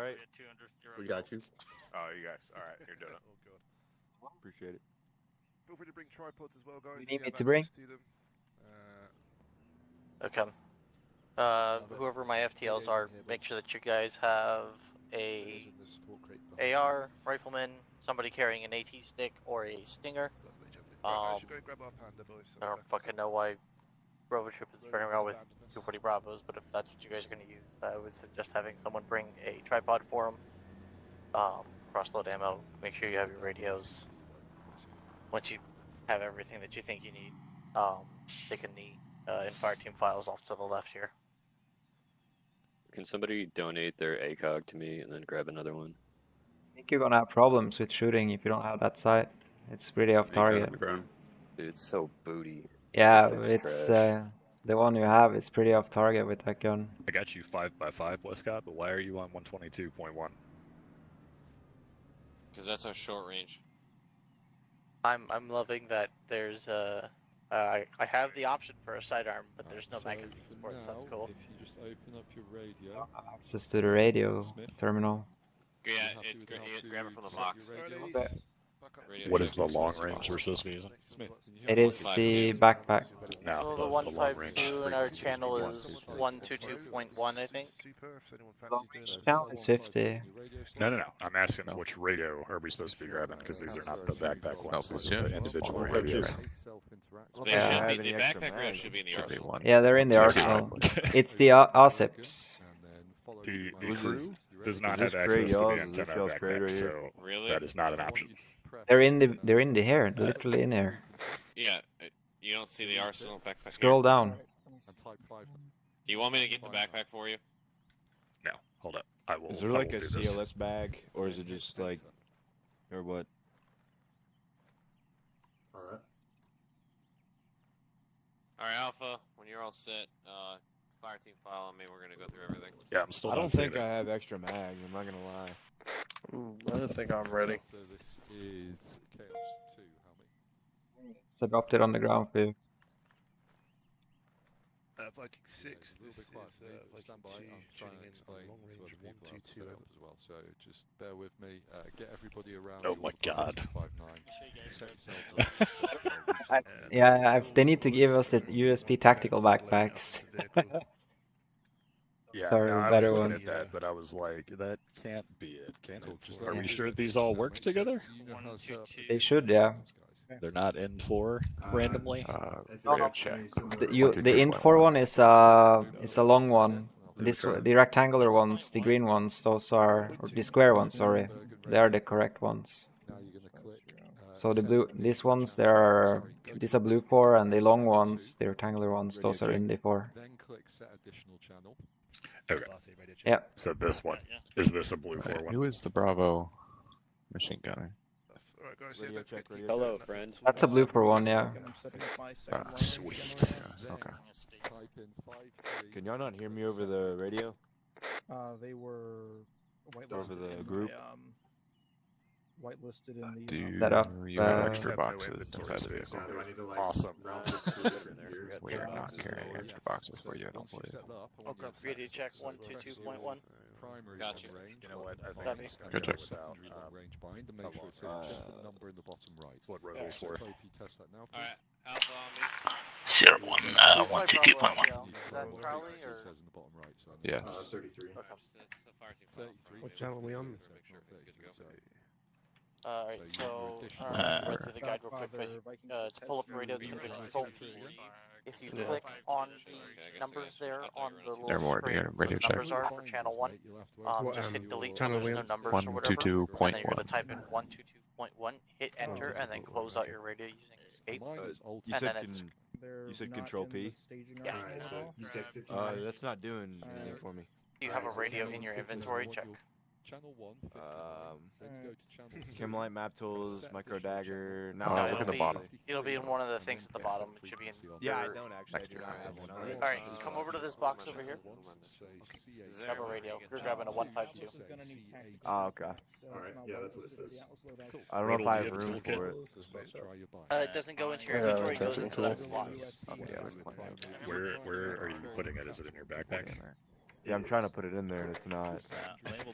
Speaker 19: right?
Speaker 20: We got you.
Speaker 14: Oh, you guys. All right, you're doing it.
Speaker 13: Oh god.
Speaker 19: Appreciate it.
Speaker 13: Feel free to bring tripods as well, guys.
Speaker 5: You
Speaker 13: if
Speaker 5: need me
Speaker 13: have
Speaker 5: to bring?
Speaker 13: access to them.
Speaker 21: Okay. Whoever my FTLs are, make sure that you guys have a AR, rifleman, somebody carrying an AT stick or a stinger.
Speaker 13: Right, I should go grab our panda, boys.
Speaker 21: I don't fucking know why Robo Troop is running around with 240 Bravos, but if that's what you guys are going to use, I would suggest having someone bring a tripod for them. Cross-load ammo, make sure you have your radios. Once you have everything that you think you need, taking the Infire Team files off to the left here.
Speaker 22: Can somebody donate their ACOG to me and then grab another one?
Speaker 5: I think you're gonna have problems with shooting if you don't have that sight. It's pretty off target.
Speaker 22: Dude, it's so booty.
Speaker 5: Yeah,
Speaker 22: It's
Speaker 5: it's the one you have is pretty off target with that gun.
Speaker 7: I got you 5x5, Westcott, but why are you on 122.1?
Speaker 2: Because that's our short range.
Speaker 21: I'm loving that there's I have the option for a sidearm, but there's no magazine support, so that's cool.
Speaker 6: If you just open up your radio,
Speaker 5: Access to the radio terminal.
Speaker 2: Yeah, grab it from the box.
Speaker 7: What is the long range we're supposed to be using?
Speaker 5: It is the backpack.
Speaker 7: No,
Speaker 21: So the
Speaker 7: long range.
Speaker 21: 152 in our channel is 122.1, I think.
Speaker 5: Channel is 50.
Speaker 7: No. I'm asking which radio are we supposed to be grabbing, because these are not the backpack ones. These are the individual radios.
Speaker 2: They should be, the backpack radio should be in the arsenal.
Speaker 5: Yeah, they're in the arsenal. It's the OSIPs.
Speaker 7: The crew does not have access to the antenna backpack, so
Speaker 2: Really?
Speaker 7: that is not an option.
Speaker 5: They're in the here, literally in here.
Speaker 2: Yeah, you don't see the arsenal backpack.
Speaker 5: Scroll
Speaker 2: here?
Speaker 5: down.
Speaker 2: Do you want me to get the backpack for you?
Speaker 7: No, hold up. I will.
Speaker 19: Is there like a CLS bag, or is it just like, or what?
Speaker 20: Alright.
Speaker 2: Alright, Alpha, when you're all set, fire team file on me, we're gonna go through everything.
Speaker 7: Yeah, I'm still
Speaker 19: I don't think I have extra mag, I'm not gonna lie.
Speaker 20: I don't think I'm ready.
Speaker 6: So this is Chaos 2, how many?
Speaker 5: So dropped it on the ground for you.
Speaker 13: Viking 6, this is Viking 2, tuning in on long range 122.
Speaker 6: As well, so just bear with me. Get everybody around.
Speaker 7: Oh my god.
Speaker 5: Yeah, they need to give us the USP tactical backpacks.
Speaker 7: Yeah,
Speaker 5: Sorry,
Speaker 7: no, I was
Speaker 5: better
Speaker 7: looking
Speaker 5: ones.
Speaker 7: at that, but I was like, that can't be it, can it? Are we sure these all work together?
Speaker 5: They should, yeah.
Speaker 7: They're not N4 randomly?
Speaker 5: The Int4 one is a long one. The rectangular ones, the green ones, those are, or the square ones, sorry, they are the correct ones. So the blue, these ones, these are blue core, and the long ones, the rectangular ones, those are Indy 4.
Speaker 6: Then click set additional channel.
Speaker 7: Okay.
Speaker 5: Yeah.
Speaker 7: So this one, is this a blue 4 one?
Speaker 23: Who is the Bravo machine gunner?
Speaker 22: Hello, friends.
Speaker 5: That's a blue for one, yeah.
Speaker 23: Sweet. Okay.
Speaker 19: Can y'all not hear me over the radio?
Speaker 3: They were
Speaker 19: Over the group?
Speaker 3: whitelisted in the.
Speaker 23: Do you
Speaker 5: Set up,
Speaker 23: have extra boxes inside the vehicle?
Speaker 20: Do I need to like
Speaker 7: Awesome.
Speaker 20: route this to a different gear?
Speaker 23: We are not carrying extra boxes for you, I don't believe.
Speaker 21: Radio check 122.1.
Speaker 2: Gotcha.
Speaker 7: You know what? I think
Speaker 21: Copy.
Speaker 7: it's gonna
Speaker 23: Good check.
Speaker 7: work out.
Speaker 6: Range bind and make sure it says just the number in the bottom right.
Speaker 7: That's what Robo's for.
Speaker 6: So if you test that now, please.
Speaker 2: Alright, Alpha on me.
Speaker 4: 122.1.
Speaker 21: Is that Crowley
Speaker 6: It
Speaker 21: or?
Speaker 6: says in the bottom right. So
Speaker 23: Yes.
Speaker 20: 33.
Speaker 2: So fire team file.
Speaker 6: 33.
Speaker 20: What channel are we on?
Speaker 2: Make sure everything's good to go.
Speaker 21: Alright, so run through the guide real quick, but to pull up your radio, it's gonna be Control P. If you
Speaker 23: Yeah.
Speaker 21: click on the numbers there on the little
Speaker 23: They're more
Speaker 21: screen,
Speaker 23: radio
Speaker 21: where the
Speaker 23: check.
Speaker 21: numbers are for channel 1, just hit delete so there's no numbers or whatever, and then you're gonna
Speaker 23: 122.1.
Speaker 21: type in 122.1, hit enter, and then close out your radio using escape.
Speaker 19: You
Speaker 21: And
Speaker 19: said
Speaker 21: then it's
Speaker 19: you said Control P?
Speaker 21: Yeah.
Speaker 20: Alright, so you said 59.
Speaker 19: That's not doing anything for me.
Speaker 21: Do you have a radio in your inventory? Check.
Speaker 6: Channel 1, 59. Then go to channel 2.
Speaker 19: Camelite map tools, micro dagger.
Speaker 21: No,
Speaker 23: look
Speaker 21: it'll
Speaker 23: at the
Speaker 21: be,
Speaker 23: bottom.
Speaker 21: It'll be in one of the things at the bottom. It should be in.
Speaker 19: Yeah, I
Speaker 21: your-
Speaker 19: don't actually. I do
Speaker 23: Extra.
Speaker 19: not have one.
Speaker 21: Alright, come over to this box over here. Grab a radio. You're grabbing a 152.
Speaker 19: Oh, okay.
Speaker 20: Alright, yeah, that's what it says.
Speaker 19: I don't know if I have room for it.
Speaker 21: It doesn't go into your inventory, it goes into that slot.
Speaker 23: Okay, yeah, there's plenty of.
Speaker 7: Where are you putting it? Is it in your backpack?
Speaker 19: Yeah, I'm trying to put it in there and it's not.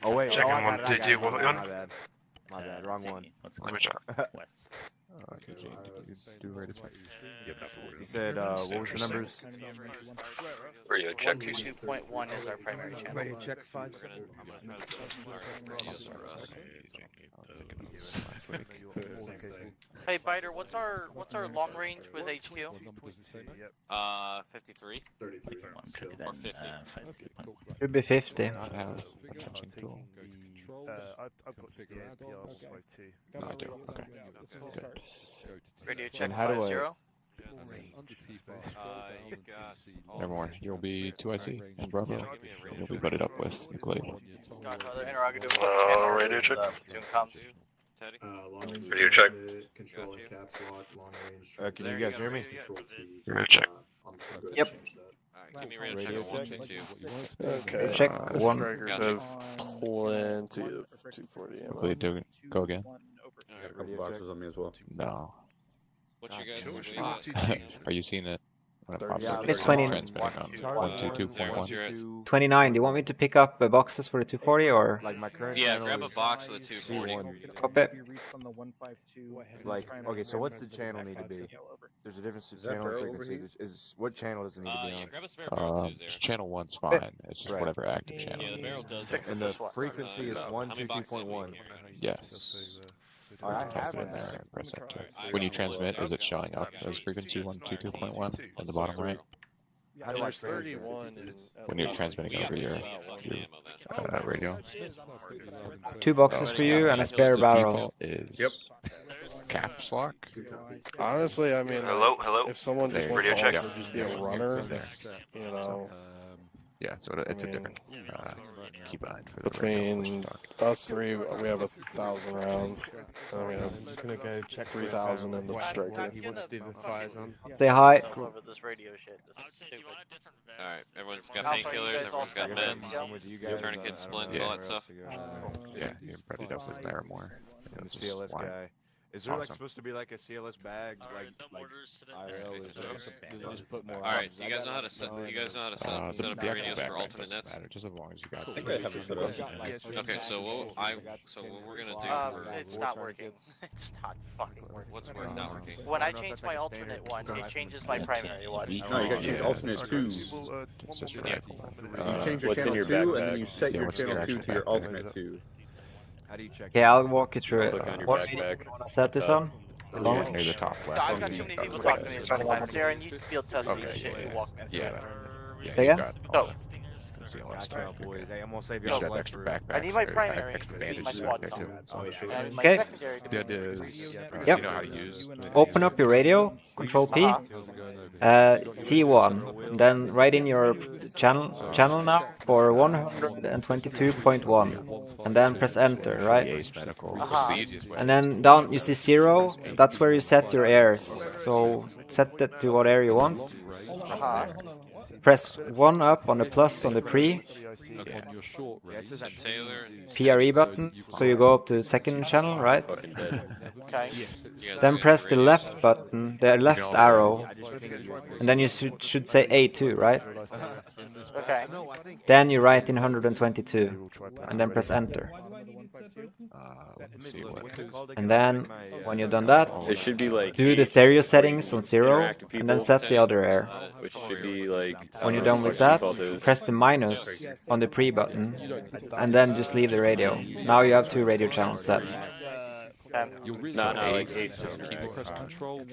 Speaker 19: Oh wait,
Speaker 8: Checking
Speaker 19: I
Speaker 8: one,
Speaker 19: got
Speaker 8: two,
Speaker 19: it.
Speaker 8: two, one.
Speaker 19: My bad. My bad. Wrong one.
Speaker 8: Let me check.
Speaker 23: Do radio check.
Speaker 19: He said, what was the numbers?
Speaker 8: Radio check.
Speaker 21: 122.1 is our primary channel.
Speaker 23: Radio check 5.
Speaker 21: Hey Biter, what's our long range with HQ?
Speaker 2: 53.
Speaker 20: 33.
Speaker 2: Or 50.
Speaker 5: Should be 50.
Speaker 13: I've got the APRs by 2.
Speaker 23: No, I do. Okay. Good.
Speaker 21: Radio check
Speaker 19: And how do I-
Speaker 21: 50.
Speaker 23: Never mind. You'll be 2IC and Bravo. You'll be butted up with Nuclear.
Speaker 21: Godfather, interrogative. What channel
Speaker 8: radio
Speaker 21: is,
Speaker 8: check.
Speaker 21: Platoon comms?
Speaker 2: Teddy?
Speaker 20: Long range
Speaker 8: Radio check.
Speaker 20: control and caps lock, long range.
Speaker 19: Can you guys hear me?
Speaker 20: Control T.
Speaker 8: Radio check.
Speaker 20: I'm just gonna go ahead
Speaker 5: Yep.
Speaker 20: and change that.
Speaker 2: Alright, give me radio check
Speaker 19: Radio
Speaker 2: on 1,
Speaker 19: check.
Speaker 2: 2, 2.
Speaker 20: Okay.
Speaker 5: Check
Speaker 20: the
Speaker 5: one.
Speaker 20: Strikers
Speaker 2: Gotcha.
Speaker 20: have plenty of 240 ammo.
Speaker 23: Nuclear, go again.
Speaker 2: Alright,
Speaker 19: Radio check.
Speaker 20: on me as well.
Speaker 23: No.
Speaker 2: what's your guys'
Speaker 19: Sure.
Speaker 2: what do you got?
Speaker 23: Are you seeing it? When it pops
Speaker 19: Yeah,
Speaker 23: up?
Speaker 5: It's 20.
Speaker 23: Transmitting on
Speaker 21: Charlie,
Speaker 23: 122.1.
Speaker 5: 29. Do you want me to pick up boxes for the 240 or?
Speaker 19: Like my current
Speaker 2: Yeah,
Speaker 19: channel
Speaker 2: grab a
Speaker 19: is
Speaker 2: box for the 240.
Speaker 19: C1.
Speaker 5: Copy.
Speaker 19: Like, okay, so what's the channel need to be? There's a difference in
Speaker 20: Is that
Speaker 19: channel
Speaker 20: barrel
Speaker 19: frequency.
Speaker 20: over
Speaker 19: Is what channel does it need to be
Speaker 2: Yeah,
Speaker 19: on?
Speaker 2: grab a spare barrel too, there.
Speaker 23: Channel 1's fine. It's just
Speaker 19: Right.
Speaker 23: whatever active channel.
Speaker 2: Yeah, the barrel does.
Speaker 21: Six
Speaker 19: And
Speaker 21: is
Speaker 19: the
Speaker 21: this one.
Speaker 19: frequency is
Speaker 2: How many boxes did we
Speaker 19: 122.1.
Speaker 2: carry?
Speaker 23: Yes.
Speaker 19: I
Speaker 23: Type
Speaker 19: have
Speaker 23: it in
Speaker 19: it.
Speaker 23: there and press enter.
Speaker 2: Alright,
Speaker 23: When you
Speaker 2: I-
Speaker 23: transmit, is it showing up as frequency 122.1 in the bottom right?
Speaker 19: How do I
Speaker 20: There's
Speaker 19: transfer?
Speaker 20: 31 and
Speaker 23: When you're transmitting over your radio.
Speaker 5: 2 boxes for you and a spare
Speaker 23: The
Speaker 5: barrel.
Speaker 23: default is
Speaker 20: Yep.
Speaker 23: caps lock.
Speaker 20: Honestly, I mean,
Speaker 8: Hello.
Speaker 20: if someone just
Speaker 23: There
Speaker 20: wants
Speaker 23: you
Speaker 20: to
Speaker 23: go.
Speaker 20: also just be a runner,
Speaker 23: There.
Speaker 20: you know,
Speaker 23: Yeah, so it's a
Speaker 20: I
Speaker 23: different keybind for the
Speaker 20: between
Speaker 23: radio stock.
Speaker 20: us three, we have 1,000 rounds. And we have
Speaker 12: gonna go check
Speaker 20: 3,000 in the striker.
Speaker 12: He wants to do the fires on.
Speaker 5: Say hi.
Speaker 21: All over this radio shit. This is stupid.
Speaker 2: Alright, everyone's got
Speaker 21: Alpha, you
Speaker 2: painkillers,
Speaker 21: guys all
Speaker 2: everyone's got
Speaker 21: set with
Speaker 2: meds,
Speaker 21: everything?
Speaker 19: with you guys,
Speaker 2: tourniquets, splints,
Speaker 23: yeah.
Speaker 2: all that stuff.
Speaker 23: Yeah, you're ready up with Naramore.
Speaker 19: And the CLS guy. Is there like
Speaker 23: Awesome.
Speaker 19: supposed to be like a CLS bag, like IRL? Is there, do they just put more
Speaker 2: Alright,
Speaker 19: options?
Speaker 2: do you guys know how to set? You guys know how to set
Speaker 23: The
Speaker 2: up your
Speaker 23: actual
Speaker 2: radios for
Speaker 23: backpack
Speaker 2: alternate
Speaker 23: doesn't
Speaker 2: nets?
Speaker 23: matter, just as long as you got.
Speaker 20: I think I have it set up.
Speaker 2: Okay, so what we're gonna do for
Speaker 21: It's not working. It's not fucking working.
Speaker 2: what's not working?
Speaker 21: When I change my alternate one, it changes my primary one.
Speaker 23: No, you got to
Speaker 20: change alternate
Speaker 23: two.
Speaker 20: two.
Speaker 23: It's just
Speaker 20: You
Speaker 23: rifle.
Speaker 20: change your
Speaker 22: what's in
Speaker 20: channel
Speaker 22: your
Speaker 20: 2 and then
Speaker 22: backpack?
Speaker 20: you set
Speaker 23: Yeah,
Speaker 20: your
Speaker 23: what's your
Speaker 20: channel 2
Speaker 23: actual
Speaker 20: to your
Speaker 23: backpack?
Speaker 20: alternate 2.
Speaker 19: How do you check?
Speaker 5: Okay, I'll walk you through it.
Speaker 22: Click on your
Speaker 5: What
Speaker 22: backpack.
Speaker 5: video do you want to set this on? The long
Speaker 23: Near
Speaker 5: range?
Speaker 23: the top
Speaker 21: No,
Speaker 23: left.
Speaker 21: I've got too many people talking to me at the same time. Sarah, you field test
Speaker 23: Okay,
Speaker 21: these shit. You
Speaker 23: yeah.
Speaker 21: walk me through
Speaker 23: Yeah.
Speaker 21: it.
Speaker 23: Yeah,
Speaker 5: Say
Speaker 23: you
Speaker 5: again?
Speaker 23: got all
Speaker 21: So,
Speaker 23: the CLS
Speaker 19: Gotcha,
Speaker 23: stuff.
Speaker 19: boys. Hey, I'm gonna save
Speaker 23: You
Speaker 19: your
Speaker 23: should have
Speaker 19: life
Speaker 23: extra
Speaker 19: for-
Speaker 23: backpacks.
Speaker 21: I need my
Speaker 23: or
Speaker 21: primary
Speaker 23: extra
Speaker 21: to feed my
Speaker 23: bandages
Speaker 21: squad
Speaker 23: back there too.
Speaker 21: comp.
Speaker 23: So
Speaker 21: And I need my
Speaker 23: the
Speaker 21: secondary to
Speaker 23: idea is,
Speaker 5: Yep.
Speaker 23: you know how to use.
Speaker 5: Open up your radio, Control P, C1, and then write in your channel now for 122.1, and then press enter, right?
Speaker 23: Ace medical.
Speaker 21: Uh-huh.
Speaker 23: It's the easiest way.
Speaker 5: And then down you see 0, that's where you set your airs. So set that to what air you want.
Speaker 21: Uh-huh.
Speaker 5: Press 1 up on the plus on the pre,
Speaker 2: Taylor,
Speaker 5: PRE button, so you go up to second channel, right?
Speaker 22: Fucking dead.
Speaker 21: Okay.
Speaker 5: Then press the left button, the left arrow, and then you should say A2, right?
Speaker 21: Okay.
Speaker 5: Then you write in 122, and then press enter.
Speaker 23: Let's see what.
Speaker 5: And then, when you've done that,
Speaker 22: It should be like
Speaker 5: do the stereo settings on 0,
Speaker 22: interactive
Speaker 5: and then
Speaker 22: people,
Speaker 5: set the other air.
Speaker 22: which should be like.
Speaker 5: When you're
Speaker 22: I don't
Speaker 5: done
Speaker 22: know
Speaker 5: with
Speaker 22: what
Speaker 5: that,
Speaker 22: default is.
Speaker 5: press the minus on the pre button, and then just leave the radio. Now you have 2 radio channels set.
Speaker 22: No, like Ace.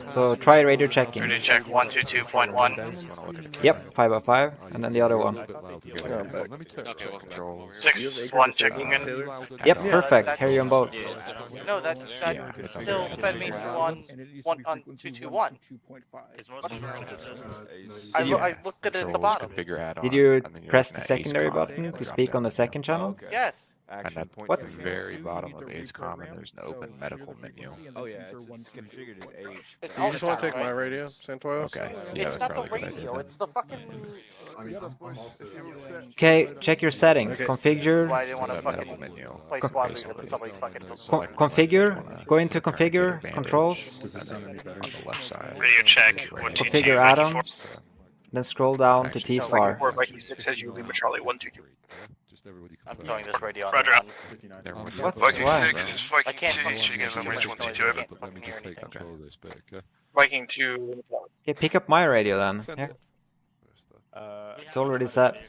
Speaker 5: So try radio checking.
Speaker 21: Radio check 122.1.
Speaker 5: Yep, 5x5, and then the other one.
Speaker 2: Okay, well,
Speaker 21: 6-1 checking in.
Speaker 5: Yep, perfect. Carry on both.
Speaker 21: No, that still fed me to on 221. I looked at it at the bottom.
Speaker 5: Did you press the secondary button to speak on the second channel?
Speaker 21: Yes.
Speaker 23: And at
Speaker 5: What?
Speaker 23: the very bottom of Ace Common, there's an open medical menu.
Speaker 19: Oh yeah, it's configured as H.
Speaker 21: It's
Speaker 20: Do
Speaker 21: all
Speaker 20: you
Speaker 21: the
Speaker 20: just want to
Speaker 21: time,
Speaker 20: take my
Speaker 21: right?
Speaker 20: radio, Santoyo?
Speaker 23: Okay. Yeah,
Speaker 21: It's
Speaker 23: that's
Speaker 21: not the
Speaker 23: probably a good idea
Speaker 21: radio,
Speaker 23: then.
Speaker 21: it's the fucking.
Speaker 20: I mean, I'm also.
Speaker 5: Okay, check your settings.
Speaker 20: Okay.
Speaker 5: Configure.
Speaker 21: Why I didn't want to
Speaker 23: That
Speaker 21: fucking
Speaker 23: medical menu.
Speaker 21: play squad leader with somebody fucking.
Speaker 5: Configure. Go into configure, controls.
Speaker 23: And then on the left side.
Speaker 8: Radio check.
Speaker 5: Configure add-ons. Then scroll down to
Speaker 17: Actually,
Speaker 5: T-far.
Speaker 8: Viking 4, Viking 6 has you, Lima Charlie 122.
Speaker 21: I'm throwing this radio on
Speaker 8: Roger.
Speaker 21: the one.
Speaker 5: What's
Speaker 7: Viking
Speaker 5: why?
Speaker 7: 6 is Viking 2,
Speaker 21: fucking
Speaker 7: so you get
Speaker 21: hear
Speaker 7: range
Speaker 21: much
Speaker 7: 1
Speaker 21: noise,
Speaker 7: to
Speaker 21: I
Speaker 7: 2.
Speaker 21: can't
Speaker 6: But let me
Speaker 21: fucking hear
Speaker 6: just take
Speaker 21: anything.
Speaker 6: control of this bit, okay?
Speaker 8: Viking 2.
Speaker 5: Okay, pick up my radio then. Here. It's already set.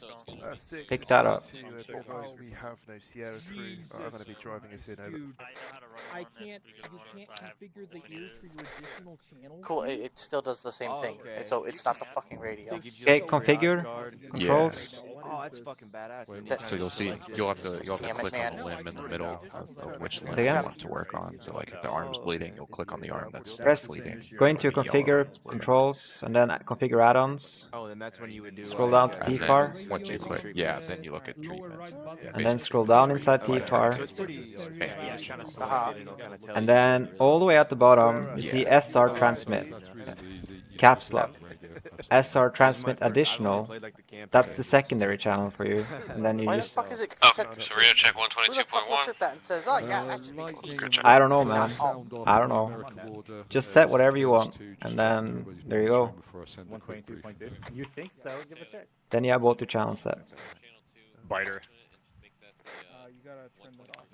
Speaker 5: Pick that up.
Speaker 13: To be advised, we have no Sierra crew. I'm going to be driving us in over.
Speaker 3: I can't. You can't configure the ears for your additional channels.
Speaker 21: Cool, it still does the same thing. So it's not the fucking radio.
Speaker 5: Okay, configure. Controls.
Speaker 19: Oh, that's fucking badass.
Speaker 23: So you'll see, you'll have to
Speaker 21: Damn it,
Speaker 23: click
Speaker 21: man.
Speaker 23: on the limb in the middle of which limb
Speaker 5: Say
Speaker 23: you
Speaker 5: again?
Speaker 23: want it to work on. So like if the arm's bleeding, you'll click on the arm that's
Speaker 5: Press.
Speaker 23: bleeding.
Speaker 5: Go into
Speaker 23: Yellow
Speaker 5: configure
Speaker 23: that's bleeding.
Speaker 5: controls and then configure add-ons.
Speaker 19: Oh, then that's when you would do.
Speaker 5: Scroll down to
Speaker 23: And then
Speaker 5: T-far.
Speaker 23: once you click, yeah, then you look at treatments.
Speaker 5: And then scroll down inside T-far. And then all the way at the bottom, you see SR transmit. Caps lock. SR transmit additional. That's the secondary channel for you. And then you
Speaker 21: Why the
Speaker 5: just.
Speaker 21: fuck is it?
Speaker 2: Oh,
Speaker 21: set-
Speaker 2: so radio check
Speaker 21: Who the fuck looks
Speaker 2: 122.1.
Speaker 21: at that and says, oh yeah, actually.
Speaker 5: I don't know, man. I don't know. Just set whatever you want, and then there you go.
Speaker 23: 122.2. You think so? Give a check.
Speaker 5: Then you have both your channels set.
Speaker 7: Biter.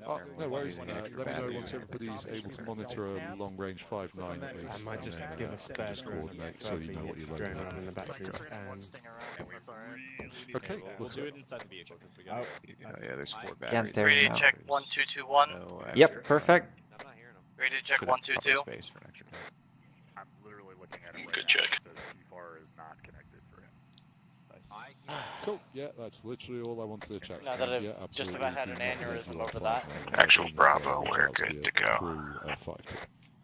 Speaker 6: Oh, no worries. Let me know once everybody's able to monitor a long range 5.9 at least.
Speaker 23: I might just
Speaker 6: and then,
Speaker 23: give a spare
Speaker 6: just coordinate so you know what you're
Speaker 23: going
Speaker 6: loading
Speaker 23: on in the
Speaker 6: up.
Speaker 23: background.
Speaker 6: Okay,
Speaker 23: We'll do it inside the vehicle because we got. Yeah, there's 4 batteries.
Speaker 5: Can't tear
Speaker 21: Radio
Speaker 5: now.
Speaker 21: check 1221.
Speaker 23: No
Speaker 5: Yep,
Speaker 23: extra
Speaker 5: perfect.
Speaker 21: Radio check
Speaker 23: Should have cover
Speaker 21: 122.
Speaker 23: space for an extra tank.
Speaker 7: I'm literally looking at it right
Speaker 8: Good
Speaker 7: now.
Speaker 8: check.
Speaker 7: It says T-Far is not connected for him.
Speaker 6: Cool. Yeah, that's literally all I wanted to check.
Speaker 21: Now that I've
Speaker 6: yeah,
Speaker 21: just
Speaker 6: absolutely.
Speaker 21: about had
Speaker 6: Do
Speaker 21: an
Speaker 6: not
Speaker 21: aneurysm
Speaker 6: let your
Speaker 21: over that.
Speaker 6: 5.9
Speaker 7: Actual
Speaker 6: reach
Speaker 7: Bravo,
Speaker 6: out
Speaker 7: we're
Speaker 6: to
Speaker 7: good
Speaker 6: your
Speaker 7: to go.
Speaker 6: crew, 5.2.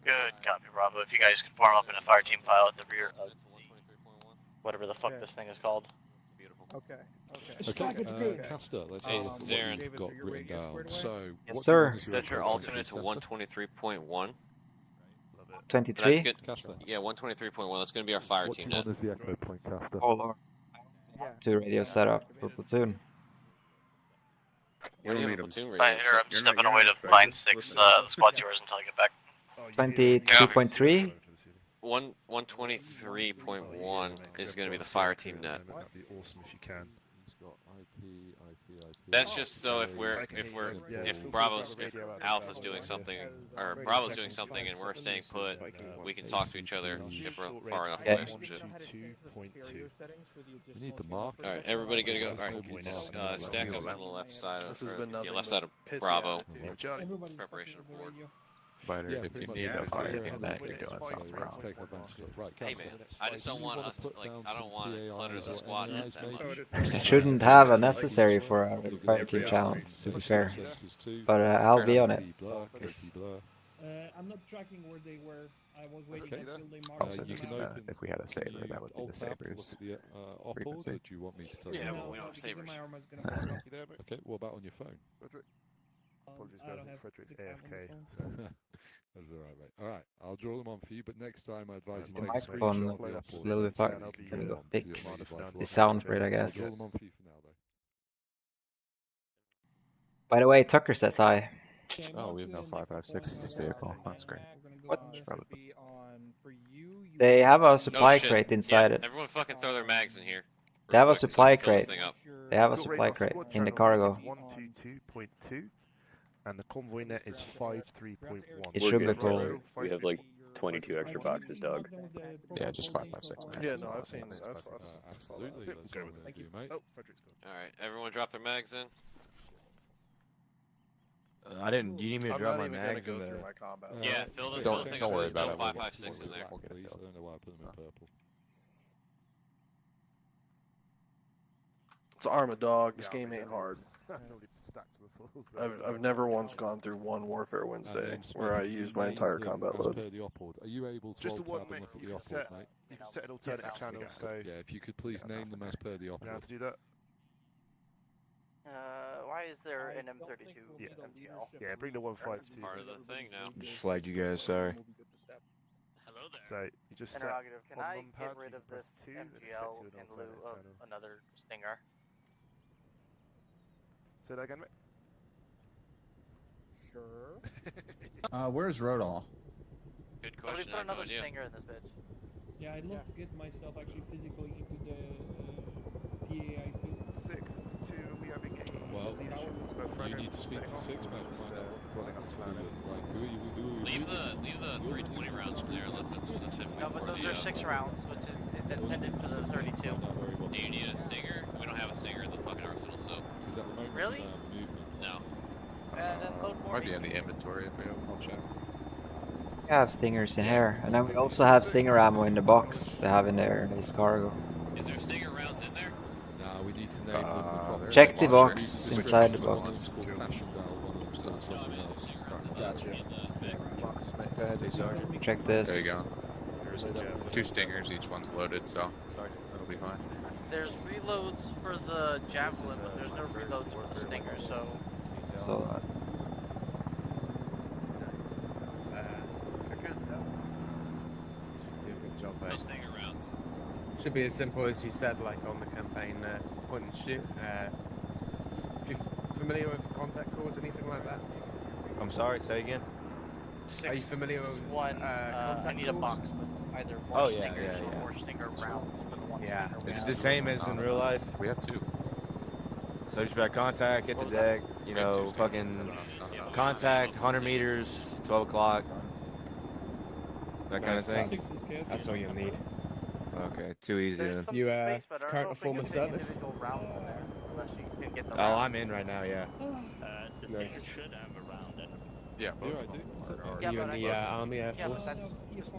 Speaker 21: Good copy, Bravo. If you guys can farm up in a fire team pile at the rear of whatever the fuck this thing is called.
Speaker 3: Okay.
Speaker 6: Okay, Castor, let's
Speaker 2: Hey,
Speaker 6: have a look at what
Speaker 2: Zarin.
Speaker 6: you've got written down. So,
Speaker 5: Yes,
Speaker 6: what
Speaker 5: sir.
Speaker 6: do you want
Speaker 2: Set your alternate to 123.1. That's
Speaker 5: 23.
Speaker 2: good. Yeah, 123.1. That's going to be our fire team net.
Speaker 6: What is the echo point, Castor?
Speaker 5: Oh lord. To radio setup for platoon.
Speaker 2: We don't have a platoon radio.
Speaker 21: Fine, here, I'm stepping away to line 6. The squad's yours until I get back.
Speaker 5: 22.3.
Speaker 2: 123.1 is going to be the fire team net.
Speaker 13: That'd be awesome if you can.
Speaker 2: That's just so if Alpha's doing something or Bravo's doing something and we're staying put, we can talk to each other if we're far enough away from shit.
Speaker 6: We need the mark.
Speaker 2: All right, everybody good to go. All right, stack up on the left side of left side of Bravo. Preparation of board.
Speaker 23: Biter, if you need a fire team net, you're doing something wrong.
Speaker 2: Hey man, I just don't want us to I don't want to clutter the squad net that much.
Speaker 5: It shouldn't have a necessary for our fire team challenge, to be fair. But I'll be on it.
Speaker 3: I'm not tracking where they were. I was waiting until they marked.
Speaker 23: Also, just, if we had a saber, that would be the saber's frequency.
Speaker 6: Do you want me to tell you?
Speaker 2: Yeah, well, we don't have sabers.
Speaker 6: Okay, what about on your phone?
Speaker 13: Apologies, guys. Frederick's AFK.
Speaker 6: That's alright, mate. Alright, I'll draw them on for you, but next time I advise you
Speaker 5: The
Speaker 6: take a
Speaker 5: microphone
Speaker 6: screenshot of the
Speaker 5: looks a
Speaker 6: upload
Speaker 5: little bit
Speaker 6: and
Speaker 5: far.
Speaker 6: send it to
Speaker 5: Can
Speaker 6: me
Speaker 5: we go
Speaker 6: on
Speaker 5: fix
Speaker 6: your
Speaker 5: the sound for it, I
Speaker 6: I'll
Speaker 5: guess.
Speaker 6: draw them on for you for now, though.
Speaker 5: By the way, Tucker says hi.
Speaker 23: Oh, we have no 5.56 in this vehicle. That's great.
Speaker 5: What?
Speaker 23: Probably.
Speaker 5: They have a supply
Speaker 2: No shit.
Speaker 5: crate inside it.
Speaker 2: Everyone fucking throw their mags in here.
Speaker 5: They have a
Speaker 2: Real quick, so
Speaker 5: supply
Speaker 2: we fill this
Speaker 5: crate.
Speaker 2: thing up.
Speaker 5: They have a supply crate in the cargo.
Speaker 13: 122.2, and the convoy net is 53.1.
Speaker 5: It
Speaker 22: We're
Speaker 5: should be
Speaker 22: good,
Speaker 5: full.
Speaker 22: brother. We have like 22 extra boxes, dog.
Speaker 23: Yeah, just 5.56.
Speaker 20: Yeah, no, I've seen that.
Speaker 6: Absolutely, that's what I'm gonna do, mate.
Speaker 13: Oh, Frederick's gone.
Speaker 2: All right, everyone drop their mags in.
Speaker 19: I didn't. You need me to
Speaker 20: I'm
Speaker 19: drop
Speaker 20: not
Speaker 19: my
Speaker 20: even gonna
Speaker 19: mags
Speaker 20: go
Speaker 19: in
Speaker 20: through
Speaker 19: there?
Speaker 20: my combat.
Speaker 2: Yeah, fill the
Speaker 23: Don't
Speaker 2: thing
Speaker 23: don't
Speaker 2: up
Speaker 23: worry
Speaker 2: with
Speaker 23: about it.
Speaker 2: 5.56 in there.
Speaker 23: We'll get it
Speaker 6: Please, I
Speaker 23: filled.
Speaker 6: don't know why I put them in purple.
Speaker 20: It's Arma, dog. This game ain't hard.
Speaker 13: Nobody stacked to the full.
Speaker 20: I've never once gone through one Warfare Wednesday
Speaker 6: And then
Speaker 20: where I
Speaker 6: Smith,
Speaker 20: used
Speaker 6: you
Speaker 20: my
Speaker 6: may
Speaker 20: entire
Speaker 6: think
Speaker 20: combat
Speaker 6: as
Speaker 20: load.
Speaker 6: per the op-ord. Are you able to
Speaker 13: Just the
Speaker 6: alt
Speaker 13: one,
Speaker 6: tab and
Speaker 13: mate.
Speaker 6: look at
Speaker 13: You
Speaker 6: the
Speaker 13: can set,
Speaker 6: op-ord, mate?
Speaker 13: you can set an alternate channel, so
Speaker 6: Yeah, if you could please name them as per the
Speaker 13: you know how
Speaker 6: op-ord.
Speaker 13: to do that.
Speaker 21: Why is there an M32
Speaker 13: Yeah.
Speaker 21: MTL?
Speaker 13: Yeah, bring the 152.
Speaker 2: Part of the thing now.
Speaker 19: Just flagged you guys. Sorry.
Speaker 13: So you just set
Speaker 21: Interrogative, can
Speaker 13: on
Speaker 21: I
Speaker 13: num pad,
Speaker 21: get rid
Speaker 13: you
Speaker 21: of
Speaker 13: can
Speaker 21: this
Speaker 13: press 2, and it sets
Speaker 21: MGL
Speaker 13: you an
Speaker 21: in lieu
Speaker 13: alternate
Speaker 21: of
Speaker 13: channel.
Speaker 21: another Stinger?
Speaker 13: Say that again, mate.
Speaker 3: Sure.
Speaker 9: Where's Rodall?
Speaker 2: Good
Speaker 21: Somebody
Speaker 2: question.
Speaker 21: put
Speaker 2: I have no
Speaker 21: another
Speaker 2: idea.
Speaker 21: Stinger in this bitch.
Speaker 9: Yeah, I'd love to get myself actually physically into the TAI too.
Speaker 19: 6 to we are beginning.
Speaker 6: Well, you need to speak to 6, mate, and find out what the plan is for you. Like, who are you
Speaker 2: Leave the 320 rounds from there unless it's specifically
Speaker 21: No, but
Speaker 2: for
Speaker 21: those
Speaker 2: the,
Speaker 21: are 6 rounds, which is it's intended for the 32.
Speaker 2: Do you need a stinger? We don't have a stinger in the fucking arsenal, so.
Speaker 6: Because at the moment,
Speaker 21: Really?
Speaker 6: movement.
Speaker 2: No.
Speaker 21: Then load more.
Speaker 23: Might be in the inventory if we have. I'll check.
Speaker 5: We have stingers in here, and then we also have stinger ammo in the box they have in their base cargo.
Speaker 2: Is there stinger rounds in there?
Speaker 6: Nah, we need to name them the proper.
Speaker 5: Check the box inside the box.
Speaker 23: Gotcha.
Speaker 19: Go ahead, Sergeant.
Speaker 5: Check this.
Speaker 23: There you go. There's 2 stingers, each one's loaded, so that'll be fine.
Speaker 21: There's reloads for the javelin, but there's no reloads for the stinger, so.
Speaker 5: So
Speaker 10: Do a good job,
Speaker 2: No stinger rounds.
Speaker 10: Should be as simple as you said, like on the campaign, point and shoot. If you're familiar with contact cords, anything like that?
Speaker 19: I'm sorry, say again.
Speaker 10: Are you familiar with
Speaker 21: one? I need a box with either more stingers or more stinger rounds for the one stinger.
Speaker 19: Is it the same as in real life?
Speaker 23: We have 2.
Speaker 19: So just about contact, hit the deck, you know, fucking contact, 100 meters, 12 o'clock. That kind of thing?
Speaker 10: That's all you'll need.
Speaker 19: Okay, too easy then.
Speaker 10: You current form of service?
Speaker 19: Oh, I'm in right now, yeah.
Speaker 10: Nice.
Speaker 23: Yeah, both
Speaker 6: Yeah, I
Speaker 23: of
Speaker 6: do.
Speaker 23: them.
Speaker 10: Are you in the Army, Air Force?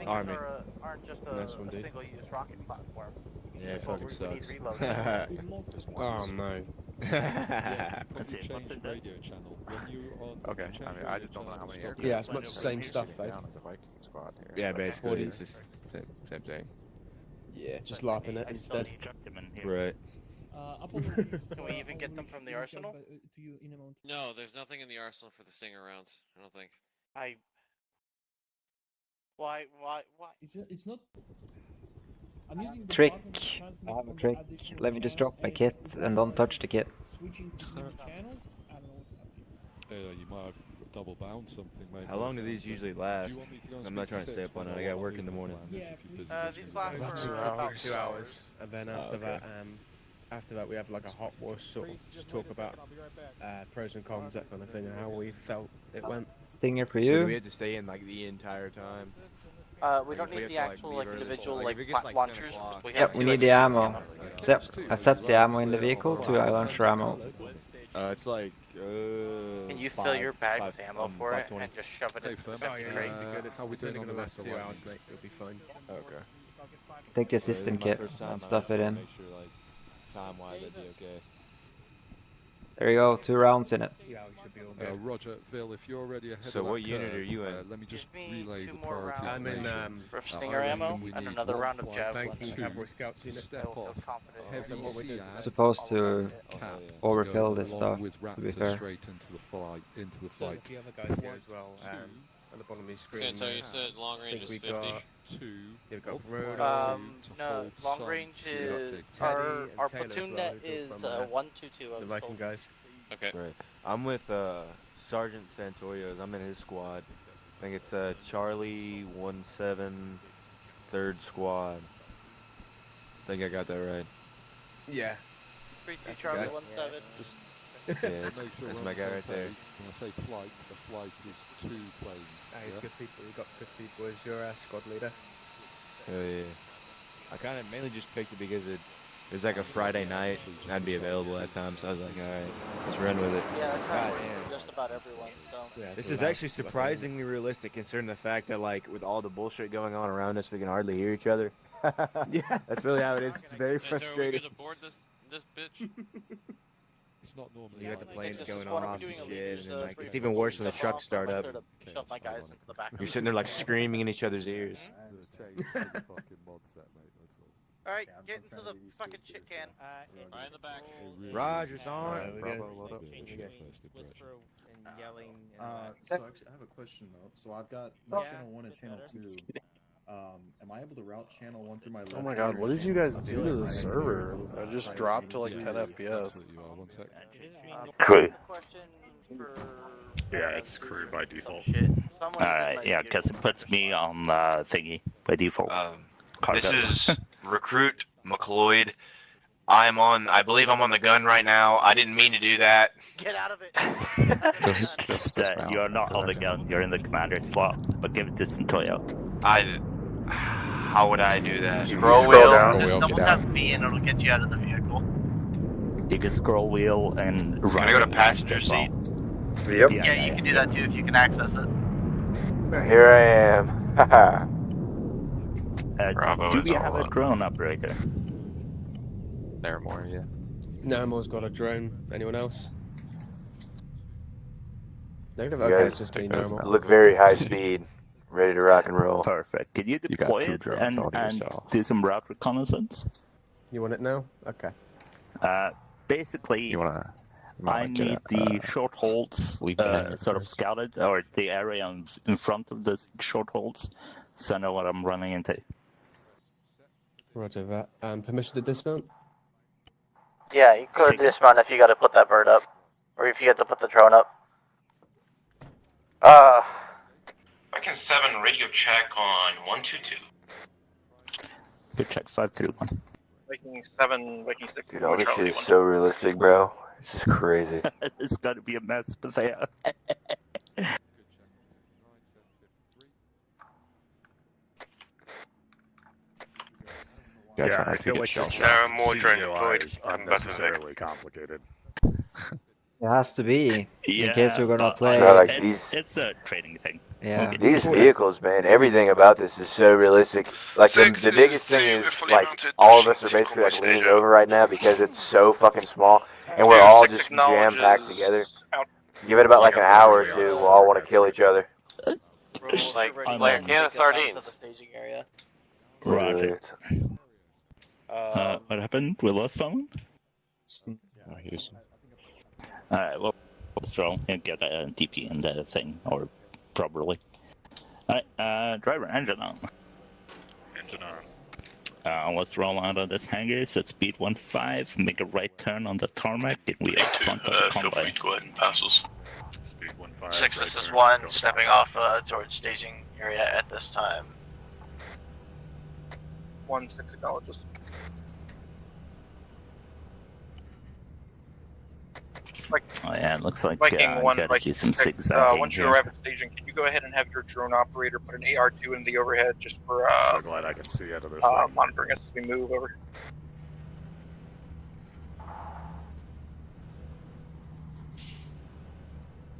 Speaker 19: Army.
Speaker 21: Aren't just
Speaker 10: Nice one,
Speaker 21: a
Speaker 10: dude.
Speaker 21: single-use rocket platform.
Speaker 19: Yeah, it fucking sucks.
Speaker 10: Oh no.
Speaker 6: That's it. What's in radio channel? When you on,
Speaker 23: Okay, I mean, I just don't know how many aircraft.
Speaker 10: Yeah, it's much the same stuff though.
Speaker 23: Down as a Viking squad here.
Speaker 19: Yeah, basically, it's just same thing.
Speaker 10: Yeah, just laughing at it instead.
Speaker 19: Right.
Speaker 21: Can we even get them from the arsenal?
Speaker 2: No, there's nothing in the arsenal for the stinger rounds. I don't think.
Speaker 21: Why?
Speaker 9: It's not. I'm using the
Speaker 5: trick.
Speaker 9: button that has
Speaker 5: I have a
Speaker 9: the
Speaker 5: trick.
Speaker 9: additional
Speaker 5: Let me just
Speaker 9: channel
Speaker 5: drop my
Speaker 9: and
Speaker 5: kit and don't touch the kit.
Speaker 9: Switching between channels. I don't know what's happening.
Speaker 6: you might have double bound something, maybe.
Speaker 19: How long do these usually last?
Speaker 6: Do you want me to go and
Speaker 19: I'm not
Speaker 6: speak
Speaker 19: trying to stay up all
Speaker 6: Six,
Speaker 19: night. I
Speaker 6: or
Speaker 19: got work
Speaker 6: I'll
Speaker 19: in the
Speaker 6: leave
Speaker 19: morning.
Speaker 6: on this if you're busy this
Speaker 21: These
Speaker 6: week.
Speaker 21: last for
Speaker 10: About 2
Speaker 21: about
Speaker 10: hours, and then after that, after that we have like a hot wash sort of just talk about pros and cons, that kind of thing, and how we felt it went.
Speaker 5: Stinger for
Speaker 19: So do
Speaker 5: you.
Speaker 19: we have to stay in like the entire time?
Speaker 21: We don't
Speaker 19: if we
Speaker 21: need the
Speaker 19: have to,
Speaker 21: actual
Speaker 19: leave
Speaker 21: like
Speaker 19: early,
Speaker 21: individual
Speaker 19: like,
Speaker 21: like
Speaker 19: if it gets, like, 10
Speaker 21: launchers.
Speaker 19: o'clock.
Speaker 21: We
Speaker 5: Yep,
Speaker 21: have
Speaker 5: we
Speaker 21: two
Speaker 5: need the
Speaker 21: extra
Speaker 5: ammo. I set the ammo in the vehicle to I launch ammo.
Speaker 19: It's like
Speaker 21: Can you fill your bag with ammo for it and just shove it into the
Speaker 10: Oh
Speaker 21: second
Speaker 10: yeah,
Speaker 21: crate?
Speaker 10: how we doing on the last 2 hours, mate? It'll be fine.
Speaker 19: Okay.
Speaker 5: Take the assistant kit and stuff it in.
Speaker 19: Make sure like time-wise that'd be okay.
Speaker 5: There you go, 2 rounds in it.
Speaker 10: Yeah, we should be all good.
Speaker 6: Roger, Phil, if you're already ahead
Speaker 19: So
Speaker 6: of that
Speaker 19: what unit
Speaker 6: curve,
Speaker 19: are you in?
Speaker 6: let me just
Speaker 21: Give me
Speaker 6: relay
Speaker 21: 2
Speaker 6: the
Speaker 21: more
Speaker 6: priority
Speaker 21: rounds
Speaker 10: I'm in
Speaker 6: information.
Speaker 21: for
Speaker 6: I
Speaker 21: stinger
Speaker 6: reckon
Speaker 21: ammo
Speaker 6: we
Speaker 21: and
Speaker 6: need
Speaker 21: another
Speaker 6: one
Speaker 21: round of
Speaker 6: flight,
Speaker 21: javelin.
Speaker 10: Thank you,
Speaker 6: two
Speaker 10: Cavalry Scouts
Speaker 6: to
Speaker 10: unit.
Speaker 6: step
Speaker 21: I will feel
Speaker 6: off
Speaker 21: confident in
Speaker 6: heavy
Speaker 21: what we do.
Speaker 6: SEAD
Speaker 5: Supposed to
Speaker 6: cap
Speaker 5: overfill
Speaker 6: to
Speaker 5: this
Speaker 6: go
Speaker 5: stuff,
Speaker 6: along with
Speaker 5: to be
Speaker 6: Raptor
Speaker 5: fair.
Speaker 6: straight into the flight.
Speaker 10: So the other guys here as well, at the bottom of your screen.
Speaker 2: So you said long range is
Speaker 10: we
Speaker 2: 50.
Speaker 10: got You've got Road,
Speaker 21: No, long range is
Speaker 10: Teddy
Speaker 21: our
Speaker 10: and
Speaker 21: our
Speaker 10: Taylor
Speaker 21: platoon
Speaker 10: as well,
Speaker 21: net
Speaker 10: who's
Speaker 21: is
Speaker 10: all from,
Speaker 21: 122. I
Speaker 10: the
Speaker 21: was
Speaker 10: Viking
Speaker 21: told.
Speaker 10: guys.
Speaker 2: Okay.
Speaker 19: Right. I'm with Sergeant Santorios. I'm in his squad. I think it's Charlie 17 3rd Squad. I think I got that right.
Speaker 10: Yeah.
Speaker 21: 3-2 Charlie 17.
Speaker 6: Just
Speaker 19: Yeah, that's
Speaker 6: make sure
Speaker 19: my
Speaker 6: we're on
Speaker 19: guy
Speaker 6: the
Speaker 19: right
Speaker 6: same
Speaker 19: there.
Speaker 6: page. When I say flight, a flight is 2 planes.
Speaker 10: He's
Speaker 6: yeah?
Speaker 10: good people. We've got good people as your squad leader.
Speaker 19: Oh yeah. I kind of mainly just picked it because it was like a Friday night and I'd be available that time, so I was like, alright, let's run with it.
Speaker 21: Yeah, that kind
Speaker 19: God
Speaker 21: of
Speaker 19: damn.
Speaker 21: for just about everyone. So.
Speaker 10: Yeah,
Speaker 19: This
Speaker 10: so
Speaker 19: is
Speaker 10: that's
Speaker 19: actually
Speaker 10: what I think.
Speaker 19: surprisingly realistic considering the fact that like with all the bullshit going on around us we can hardly hear each other.
Speaker 10: Yeah.
Speaker 19: That's really how it is. It's very
Speaker 2: So are we
Speaker 19: frustrating.
Speaker 2: gonna board this bitch?
Speaker 6: It's not normally.
Speaker 19: You got the planes
Speaker 21: This is
Speaker 19: going
Speaker 21: what I'm
Speaker 19: off and
Speaker 21: doing,
Speaker 19: shit, and then, like
Speaker 21: for
Speaker 19: it's even worse when the
Speaker 21: stuff
Speaker 19: trucks
Speaker 21: off.
Speaker 19: start
Speaker 21: I'm
Speaker 19: up.
Speaker 21: there to shove my guys into the back.
Speaker 19: You're sitting there like screaming in each other's ears.
Speaker 21: Alright, get into the fucking shit can.
Speaker 2: Right in the back.
Speaker 19: Roger's on.
Speaker 10: Alright,
Speaker 23: Bravo, load up.
Speaker 16: Yelling.
Speaker 11: So actually, I have a question though. So I've got my channel 1 and channel 2. Am I able to route channel 1 through my left?
Speaker 20: Oh my god, what did you guys do to the server? I just dropped to like 10 FPS.
Speaker 4: Crew.
Speaker 7: Yeah, it's crew by default.
Speaker 4: Alright, yeah, because it puts me on thingy by default.
Speaker 1: This is Recruit McLeod. I believe I'm on the gun right now. I didn't mean to do that.
Speaker 21: Get out of it.
Speaker 4: You're not on the gun. You're in the commander slot. But give it to Centoyo.
Speaker 1: How would I do that?
Speaker 21: Scroll wheel. Just double tap B and it'll get you out of the vehicle.
Speaker 4: You can scroll wheel and run.
Speaker 1: Can I go to passenger seat?
Speaker 21: Yep. Yeah, you can do that too if you can access it.
Speaker 15: Here I am.
Speaker 4: Bravo do we have a drone operator?
Speaker 23: Naramore, yeah.
Speaker 10: Naramore's got a drone. Anyone else? Negative.
Speaker 15: You
Speaker 10: Okay,
Speaker 15: guys
Speaker 10: it's just me, Naramore.
Speaker 15: look very high speed, ready to rock and roll.
Speaker 4: Perfect. Can you deploy it and do some route reconnaissance?
Speaker 10: You want it now? Okay.
Speaker 4: Basically, I need the short holds sort of scouted, or the area in front of the short holds, so I know what I'm running into.
Speaker 10: Roger that. Permission to dismount?
Speaker 21: Yeah, you go to dismount if you got to put that bird up, or if you have to put the drone up.
Speaker 18: Viking 7 radio check on 122.
Speaker 4: Good check 531.
Speaker 8: Viking 7, Viking 6.
Speaker 15: Dude, all this shit is so realistic, bro. This is crazy.
Speaker 4: It's gotta be a mess, but yeah.
Speaker 7: Yeah, I feel like this
Speaker 21: more drone
Speaker 7: COI is unnecessarily complicated.
Speaker 5: It has to be, in case we're gonna play.
Speaker 15: Bro, like
Speaker 4: it's a trading thing.
Speaker 5: Yeah.
Speaker 15: These vehicles, man, everything about this is so realistic. Like the biggest thing is like all of us are basically like leaning over right now because it's so fucking small, and we're all just jam packed together. Give it about like an hour or two, we'll all want to kill each other.
Speaker 2: Like a can of sardines.
Speaker 4: Roger. What happened? We lost someone? Alright, well, let's roll and get a DP in the thing, or properly. Alright, driver, engine on.
Speaker 7: Engine on.
Speaker 4: Let's roll out of this hangar, set speed 15, make a right turn on the tarmac, and we are front of the convoy.
Speaker 21: Feel free to go ahead and pass us.
Speaker 7: Speed 15.
Speaker 21: 6, this is 1, stepping off towards staging area at this time.
Speaker 8: 1, 6 acknowledges.
Speaker 4: Oh yeah, it looks like
Speaker 8: Viking 1,
Speaker 4: gotta
Speaker 8: Viking
Speaker 4: do some
Speaker 8: 6.
Speaker 4: zigzagging
Speaker 8: Once you
Speaker 4: here.
Speaker 8: arrive at staging, can you go ahead and have your drone operator put an AR2 in the overhead just for
Speaker 7: So glad I can see out of this thing.
Speaker 8: monitoring us as we move over?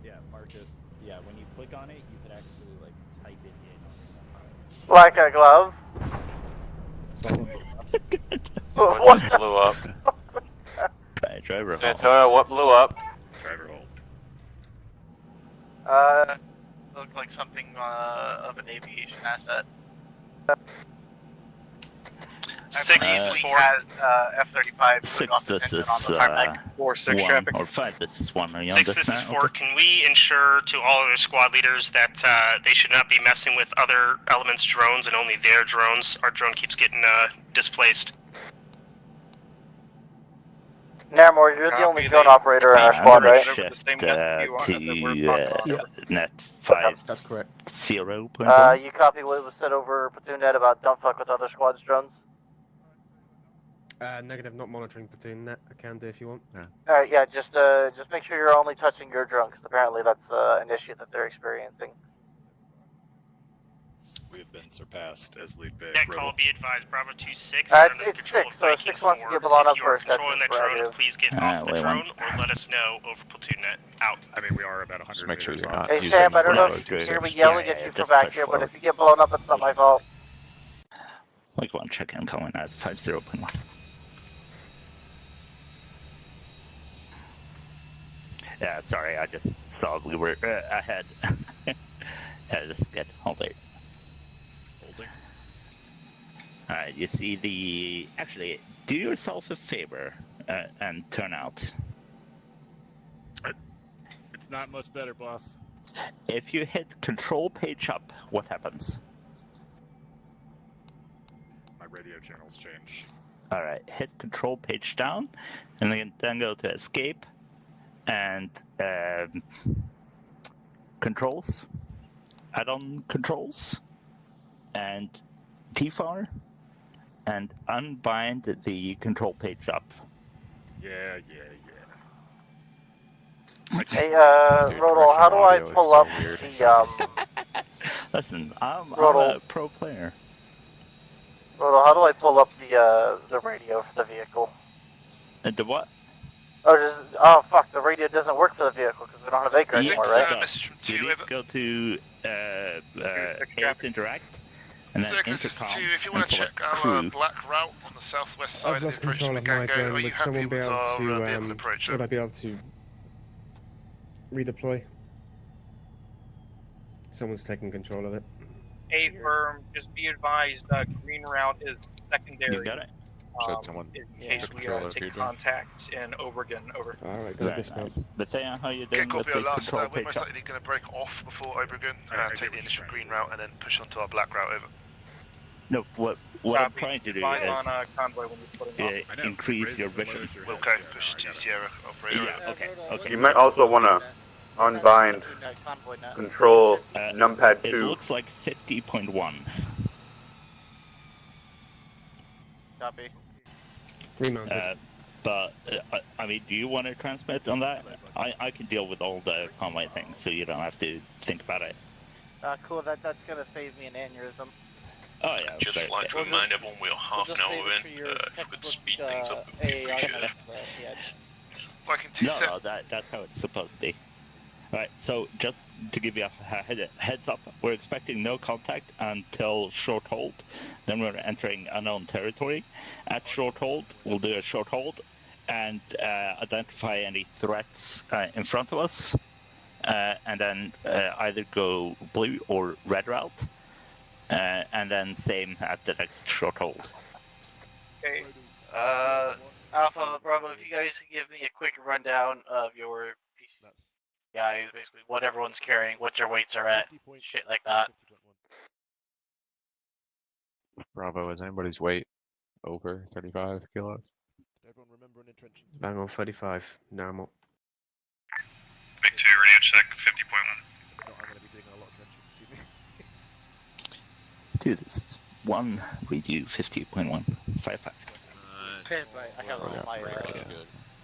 Speaker 24: Yeah, Marcus. Yeah, when you click on it, you can actually like type it in.
Speaker 21: Like a glove.
Speaker 2: What just blew up?
Speaker 4: Right, driver hold.
Speaker 2: Santoyo, what blew up?
Speaker 7: Driver hold.
Speaker 21: Looked like something of an aviation asset. 6 has F-35
Speaker 4: 6, this is
Speaker 21: 4, 6
Speaker 4: 1,
Speaker 21: traffic.
Speaker 4: or 5, this is 1. Are you on
Speaker 25: 6,
Speaker 4: this
Speaker 25: this is
Speaker 4: now?
Speaker 25: 4. Can we ensure to all other squad leaders that they should not be messing with other elements' drones and only their drones? Our drone keeps getting displaced.
Speaker 21: Naramore, you're the only drone operator in our squad, right?
Speaker 4: Shift to net 5.
Speaker 10: That's correct.
Speaker 4: 0.
Speaker 21: You copy what was said over platoon net about don't fuck with other squad's drones?
Speaker 10: Negative, not monitoring platoon net. I can do if you want.
Speaker 21: Alright, yeah, just make sure you're only touching your drone, because apparently that's an issue that they're experiencing.
Speaker 7: We have been surpassed as lead base.
Speaker 25: That call be advised, Bravo 2-6.
Speaker 21: It's 6, so 6 wants to get blown up first. That's
Speaker 25: Controlling that drone, please get off the
Speaker 4: wait
Speaker 25: drone or let us know over platoon net. Out.
Speaker 7: I mean, we are about 100
Speaker 23: Just make sure
Speaker 7: meters
Speaker 23: you're
Speaker 7: off.
Speaker 23: not
Speaker 21: Hey Sam, I don't know if you hear me yelling at you from back here, but if you get blown up, it's not my fault.
Speaker 4: Like 1 check-in coming at 50.1. Yeah, sorry, I just saw we were ahead. Yeah, just get hold it.
Speaker 7: Holding.
Speaker 4: Alright, you see the... Actually, do yourself a favor and turn out.
Speaker 7: It's not much better, boss.
Speaker 4: If you hit control page up, what happens?
Speaker 7: My radio channels change.
Speaker 4: Alright, hit control page down, and then go to escape, and controls, add-on controls, and TFAR, and unbind the control page up.
Speaker 7: Yeah.
Speaker 21: Hey, Rodol, how do I pull up the,
Speaker 4: Listen, I'm
Speaker 21: Rodol.
Speaker 4: a pro player.
Speaker 21: Rodol, how do I pull up the radio for the vehicle?
Speaker 4: The what?
Speaker 21: Oh, fuck, the radio doesn't work for the vehicle because we don't have Acre anymore, right?
Speaker 4: You need to go to AS Interact, and then intercom,
Speaker 12: if you
Speaker 4: and
Speaker 12: want to
Speaker 4: select
Speaker 12: check our
Speaker 4: crew.
Speaker 12: black route on the southwest side
Speaker 10: I've
Speaker 12: of
Speaker 10: lost
Speaker 12: the approach
Speaker 10: control
Speaker 12: to
Speaker 10: of my
Speaker 12: Magango,
Speaker 10: drone.
Speaker 12: are you
Speaker 10: Would
Speaker 12: happy
Speaker 10: someone be
Speaker 12: with
Speaker 10: able
Speaker 12: our
Speaker 10: to,
Speaker 12: vehicle approach?
Speaker 10: would I be able to redeploy? Someone's taking control of it.
Speaker 8: A firm, just be advised, green route is secondary.
Speaker 4: You got it.
Speaker 7: Said someone
Speaker 8: In case
Speaker 7: took
Speaker 8: we
Speaker 7: control of
Speaker 8: take
Speaker 7: your drone.
Speaker 8: contact in Obergen, over.
Speaker 10: Alright, go
Speaker 4: Very
Speaker 10: dismount.
Speaker 4: nice. Bethea, how you
Speaker 12: Okay,
Speaker 4: doing with
Speaker 12: copy
Speaker 4: the
Speaker 12: our last.
Speaker 4: control
Speaker 12: We're
Speaker 4: page
Speaker 12: most
Speaker 4: up?
Speaker 12: likely going to break off before Obergun, take the initial green route, and then push onto our black route over.
Speaker 4: No, what I'm
Speaker 8: Copy.
Speaker 4: trying to do
Speaker 8: Advise
Speaker 4: is
Speaker 8: on convoy when you're putting off.
Speaker 4: increase your vision.
Speaker 12: Okay, push to Sierra operator.
Speaker 4: Yeah, okay.
Speaker 13: You might also want to unbind control numpad 2.
Speaker 4: It looks like 50.1.
Speaker 21: Copy.
Speaker 4: But I mean, do you want to transmit on that? I can deal with all the convoy things, so you don't have to think about it.
Speaker 21: Cool, that's gonna save me an aneurysm.
Speaker 4: Oh yeah.
Speaker 18: Just
Speaker 4: great.
Speaker 18: like to remind everyone we're half an hour in. If we could speed things up, we appreciate it.
Speaker 4: No, that's how it's supposed to be. Right, so just to give you a heads up, we're expecting no contact until short hold. Then we're entering unknown territory. At short hold, we'll do a short hold and identify any threats in front of us, and then either go blue or red route, and then same at the next short hold.
Speaker 21: Okay. Alpha, Bravo, if you guys can give me a quick rundown of your guys, basically what everyone's carrying, what your weights are at, shit like that.
Speaker 7: Bravo, is anybody's weight over 35 kilos?
Speaker 10: Everyone remember an entrenchment. Bang on 35, normal.
Speaker 18: Big 2, radio check 50.1.
Speaker 10: I'm going to be doing a lot of entrenchments,
Speaker 4: Do this. 1 radio 50.1 55.
Speaker 21: Okay, but I have all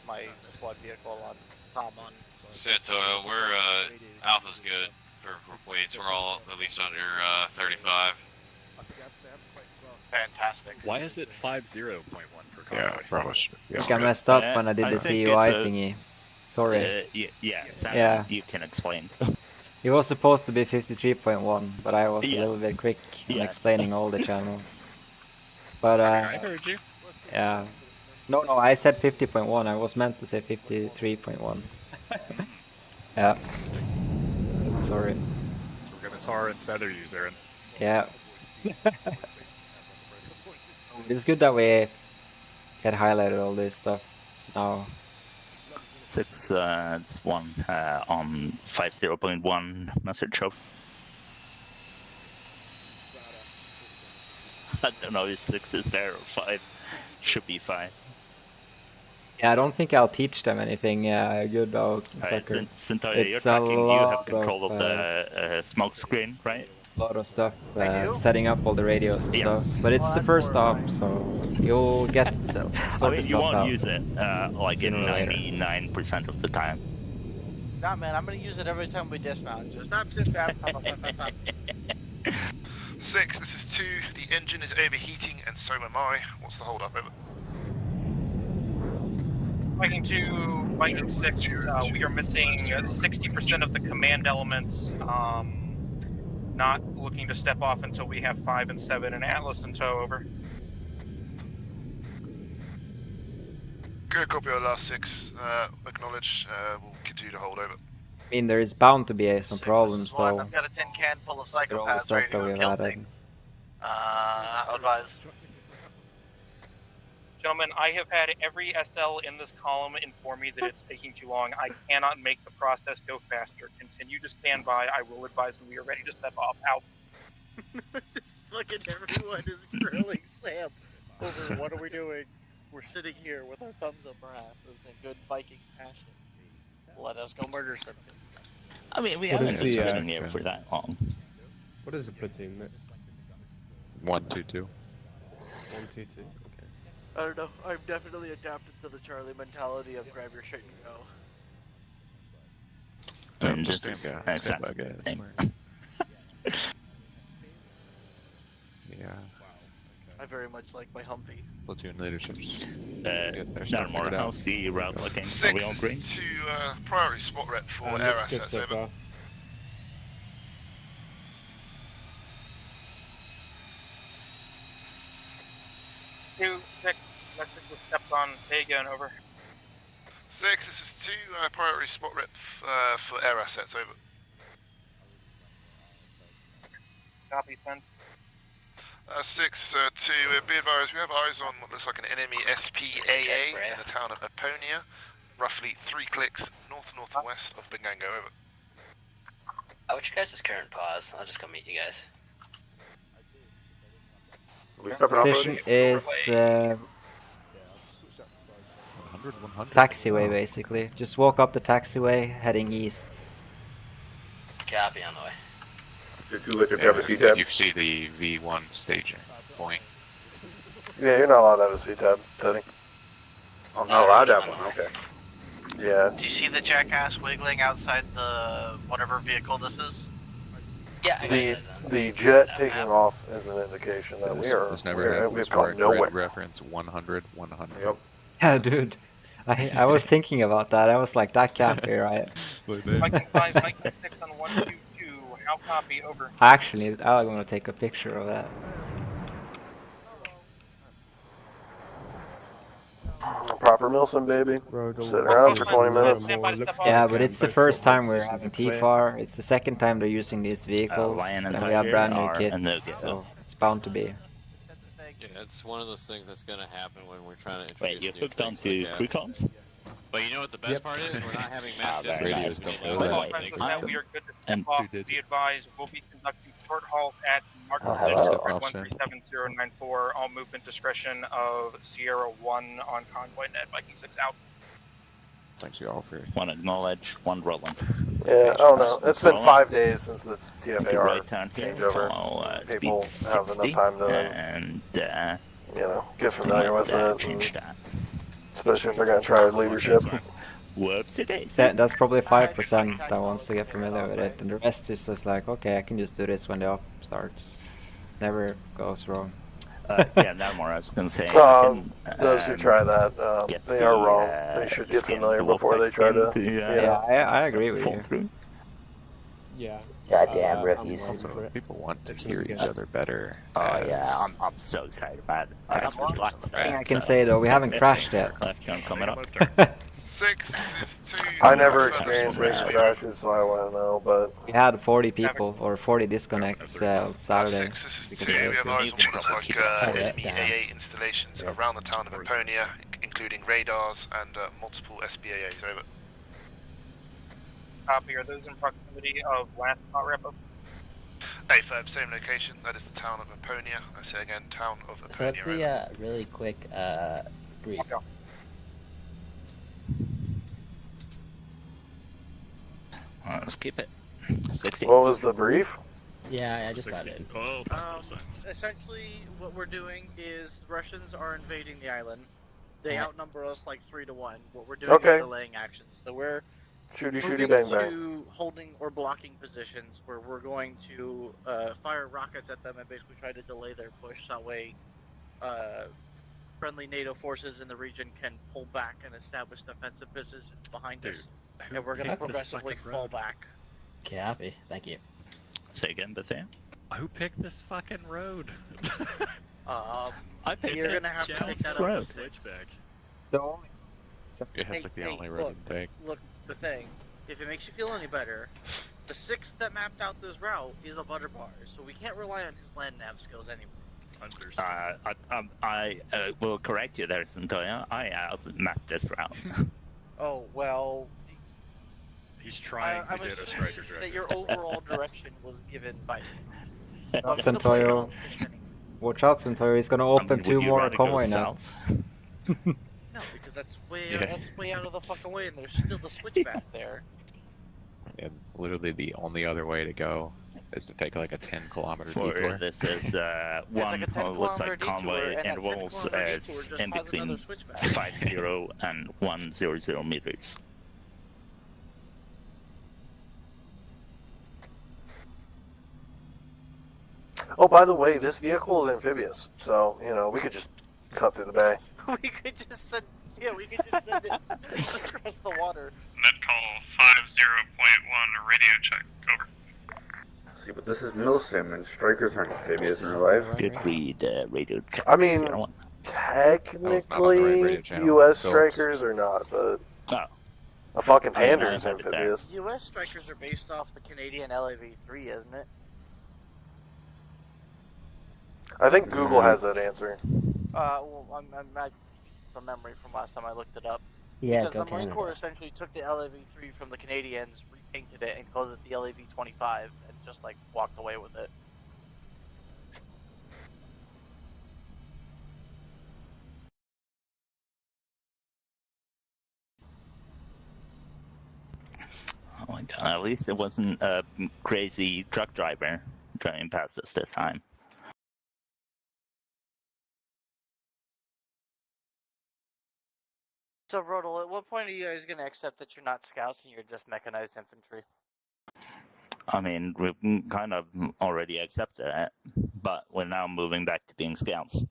Speaker 21: my squad vehicle on Tom on.
Speaker 2: Santo, we're Alpha's good for weights. We're all at least under 35.
Speaker 21: Fantastic.
Speaker 7: Why is it 50.1 for convoy? Yeah, Bravo's.
Speaker 5: I think I messed up when I did the CUI thingy. Sorry.
Speaker 4: Sam,
Speaker 5: Yeah.
Speaker 4: you can explain.
Speaker 5: It was supposed to be 53.1, but I was a little
Speaker 4: Yes.
Speaker 5: bit quick in
Speaker 4: Yes.
Speaker 5: explaining all the channels. But
Speaker 7: I heard you.
Speaker 5: yeah. No, I said 50.1. I was meant to say 53.1. Yeah. Sorry.
Speaker 7: We're gonna tar and feather you, Zarin.
Speaker 5: Yeah. It's good that we get highlighted all this stuff now.
Speaker 4: 6, it's 1 on 50.1 message hub. I don't know if 6 is there or 5. Should be 5.
Speaker 5: Yeah, I don't think I'll teach them anything good about
Speaker 4: Alright,
Speaker 5: Tucker.
Speaker 4: Centauria, you're
Speaker 5: It's a
Speaker 4: tracking, you have
Speaker 5: lot
Speaker 4: control of the smoke screen, right?
Speaker 5: A lot of stuff, setting up all the radios and
Speaker 4: Yes.
Speaker 5: stuff. But it's the first stop, so you'll get sort
Speaker 4: I
Speaker 5: of
Speaker 4: mean, you
Speaker 5: stuff
Speaker 4: won't
Speaker 5: out.
Speaker 4: use it like
Speaker 5: Sooner
Speaker 4: in
Speaker 5: or later.
Speaker 4: 99% of the time.
Speaker 21: Nah, man, I'm gonna use it every time we dismount. Just not dismount.
Speaker 12: 6, this is 2. The engine is overheating, and so am I. What's the hold up? Over.
Speaker 8: Viking 2, Viking 6, we are missing 60% of the command elements. Not looking to step off until we have 5 and 7 and Atlas in tow, over.
Speaker 12: Good copy our last 6. Acknowledge. We'll continue to hold over.
Speaker 5: I mean, there is bound to be some problems
Speaker 21: One,
Speaker 5: though.
Speaker 21: I've got a tin can full of
Speaker 5: with all the
Speaker 21: psychopaths
Speaker 5: stuff
Speaker 21: ready to
Speaker 5: that
Speaker 21: go
Speaker 5: we've
Speaker 21: kill
Speaker 5: added.
Speaker 21: things. Advise.
Speaker 8: Gentlemen, I have had every SL in this column inform me that it's taking too long. I cannot make the process go faster. Continue to stand by. I will advise when we are ready to step off. Out.
Speaker 21: Just fucking everyone is grilling Sam over what are we doing? We're sitting here with our thumbs up our asses in good Viking fashion. Let us go murder something.
Speaker 4: I mean, we
Speaker 10: What
Speaker 4: haven't
Speaker 10: is
Speaker 4: been
Speaker 10: the,
Speaker 4: sitting here for that long.
Speaker 10: What is a platoon?
Speaker 7: 122.
Speaker 10: 122. Okay.
Speaker 21: I don't know. I've definitely adapted to the Charlie mentality of grab your shit and go.
Speaker 4: And
Speaker 23: Just
Speaker 4: this is
Speaker 23: stand by,
Speaker 4: exactly
Speaker 23: guys.
Speaker 4: the same.
Speaker 23: Yeah.
Speaker 21: I very much like my Humvee.
Speaker 23: Platoon leaderships.
Speaker 4: No more. How's the route looking? Are we all green?
Speaker 12: To priority spot rep for air
Speaker 10: Looks good
Speaker 12: assets,
Speaker 10: so
Speaker 12: over.
Speaker 10: far.
Speaker 8: Two, 6, message was stepped on, say again, over.
Speaker 12: 6, this is 2, priority spot rep for air assets, over.
Speaker 8: Copy, send.
Speaker 12: 6, 2, be advised, we have eyes on what looks like an enemy SPAA in the town of Aponia, roughly 3 clicks north-northwest of Bangango, over.
Speaker 3: What's your guys' current pause? I'll just go meet you guys.
Speaker 5: Position is taxiway basically. Just walk up the taxiway heading east.
Speaker 3: Copy, on the way.
Speaker 23: If you see the V1 staging point.
Speaker 20: Yeah, you're not allowed to have a C-tab, Teddy.
Speaker 13: I'm not allowed to have one, okay.
Speaker 20: Yeah.
Speaker 21: Do you see the jackass wiggling outside the whatever vehicle this is?
Speaker 3: Yeah,
Speaker 20: the jet taking off is an indication that
Speaker 23: This never happens.
Speaker 20: we've gone
Speaker 23: Red
Speaker 20: nowhere.
Speaker 23: reference 100, 100.
Speaker 13: Yep.
Speaker 5: Yeah, dude. I was thinking about that. I was like, that can't be right.
Speaker 8: Viking 5, Viking 6 on 122, how copy, over.
Speaker 5: Actually, I'm gonna take a picture of that.
Speaker 20: Proper Milsim, baby. Sitting around for 20 minutes.
Speaker 5: Yeah, but it's the first time we're having TFAR. It's the second time they're using these vehicles,
Speaker 4: Lion and
Speaker 5: and we have
Speaker 4: Tiger
Speaker 5: brand new
Speaker 4: are a
Speaker 5: kits,
Speaker 4: no-go.
Speaker 5: so it's bound to be.
Speaker 2: Yeah, it's one of those things that's gonna happen when we're trying to introduce
Speaker 4: Wait, you
Speaker 2: new
Speaker 4: hooked
Speaker 2: things
Speaker 4: onto
Speaker 2: like that.
Speaker 4: crew comms?
Speaker 2: But you know what the best part is? We're not having mass
Speaker 4: very
Speaker 2: dispatches.
Speaker 4: nice.
Speaker 2: We know
Speaker 4: By the
Speaker 2: that.
Speaker 4: way,
Speaker 2: They-
Speaker 8: We are good to step off. Be advised, we'll be conducting short hauls at Mark
Speaker 4: Oh,
Speaker 8: 6,
Speaker 4: hello.
Speaker 8: Red 137094, all movement discretion of Sierra 1 on convoy net, Viking 6 out.
Speaker 23: Thanks you all for.
Speaker 4: One acknowledge, one rolling.
Speaker 20: Yeah, I don't know. It's been
Speaker 4: Rolling.
Speaker 20: 5 days since the
Speaker 4: Take a
Speaker 20: TFAR
Speaker 4: right turn here,
Speaker 20: changeover.
Speaker 4: follow
Speaker 20: People
Speaker 4: speed
Speaker 20: have
Speaker 4: 60,
Speaker 20: enough time to,
Speaker 4: and
Speaker 20: get familiar with it.
Speaker 4: change
Speaker 20: and
Speaker 4: that.
Speaker 20: especially if they're going to try leadership.
Speaker 4: Whoopsie daisy.
Speaker 5: That's probably 5% that wants to get familiar with it, and the rest is just like, okay, I can just do this when the op starts. Never goes wrong.
Speaker 4: Yeah, no more. I was going to say.
Speaker 20: Those who try that, they are wrong. They should get familiar before they try to.
Speaker 5: Yeah, I agree with you.
Speaker 4: Through.
Speaker 10: Yeah.
Speaker 4: Goddamn
Speaker 23: rookies. Also, if people want to hear each other better.
Speaker 4: Oh yeah, I'm so excited about it. That's the last
Speaker 5: thing I can say though, we haven't crashed yet.
Speaker 4: Left turn coming up.
Speaker 12: 6, this is 2.
Speaker 20: I never experienced any crashes, so I wouldn't know, but.
Speaker 5: We had 40 people, or 40 disconnects Saturday. Because of
Speaker 12: We
Speaker 5: it.
Speaker 12: have eyes on what looks like enemy AA installations around the town of Aponia, including radars and multiple SBAAs, over.
Speaker 8: Copy, are those in proximity of last spot rep?
Speaker 12: Hey, Ferb, same location. That is the town of Aponia. I say again, town of Aponia.
Speaker 3: So what's the really quick brief?
Speaker 4: Let's keep it. 60.
Speaker 20: What was the brief?
Speaker 3: Yeah, I just got it.
Speaker 21: Essentially, what we're doing is Russians are invading the island. They outnumber us like 3 to 1. What we're doing
Speaker 20: Okay.
Speaker 21: is delaying actions. So we're
Speaker 20: Shooty,
Speaker 21: moving
Speaker 20: bang, bang.
Speaker 21: to holding or blocking positions where we're going to fire rockets at them and basically try to delay their push. That way, friendly NATO forces in the region can pull back and establish defensive positions behind us. And we're going to progressively fall back.
Speaker 3: Copy. Thank you.
Speaker 4: Say again, Bethany.
Speaker 7: Who picked this fucking road?
Speaker 4: I picked
Speaker 21: You're
Speaker 4: it.
Speaker 21: going to have to take that
Speaker 4: Road.
Speaker 21: up to 6.
Speaker 5: So,
Speaker 23: Yeah, that's like the only road to take.
Speaker 21: Look, the thing, if it makes you feel any better, the 6th that mapped out this route is a butterbar, so we can't rely on his land nav skills anymore.
Speaker 4: I will correct you there, Centoya. I mapped this route.
Speaker 21: Oh, well,
Speaker 7: He's trying
Speaker 21: I'm
Speaker 7: to get a
Speaker 21: assuming
Speaker 7: striker driver.
Speaker 21: that your overall direction was given by
Speaker 5: Centoyo. Watch out, Centoyo. He's gonna open
Speaker 4: would
Speaker 5: 2
Speaker 4: you
Speaker 5: more
Speaker 4: rather go
Speaker 5: convoy
Speaker 4: south?
Speaker 5: nets.
Speaker 21: No, because that's way out of the fucking way, and there's still the switchback there.
Speaker 23: And literally the only other way to go is to take like a 10-kilometer
Speaker 4: For
Speaker 23: detour.
Speaker 4: this is one
Speaker 21: like a 10
Speaker 4: looks
Speaker 21: kilometer
Speaker 4: like
Speaker 21: detour,
Speaker 4: convoy
Speaker 21: and a 10
Speaker 4: intervals
Speaker 21: kilometer
Speaker 4: as
Speaker 21: detour just
Speaker 4: in
Speaker 21: has
Speaker 4: between
Speaker 21: another switchback.
Speaker 4: 50 and 100 meters.
Speaker 20: Oh, by the way, this vehicle is amphibious, so you know we could just cut through the bay.
Speaker 21: We could just send, we could just send it across the water.
Speaker 6: Net call 50.1, radio check, over.
Speaker 13: See, but this is Milsim, and strikers aren't amphibious in real life.
Speaker 4: Good read, radio check.
Speaker 20: I mean, technically, U.S. strikers are not, but a fucking Pander is amphibious.
Speaker 21: U.S. strikers are based off the Canadian LAV-3, isn't it?
Speaker 20: I think Google has that answer.
Speaker 21: Well, I'm from memory from last time I looked it up.
Speaker 5: Yeah,
Speaker 21: because
Speaker 5: go
Speaker 21: the Marine
Speaker 5: Canada.
Speaker 21: Corps essentially took the LAV-3 from the Canadians, repainted it, and called it the LAV-25, and just like walked away with it.
Speaker 4: Oh my god, at least it wasn't a crazy truck driver driving past us this time.
Speaker 21: So, Rodel, at what point are you guys going to accept that you're not scouts and you're just mechanized infantry?
Speaker 4: I mean, we've kind of already accepted it, but we're now moving back to being scouts.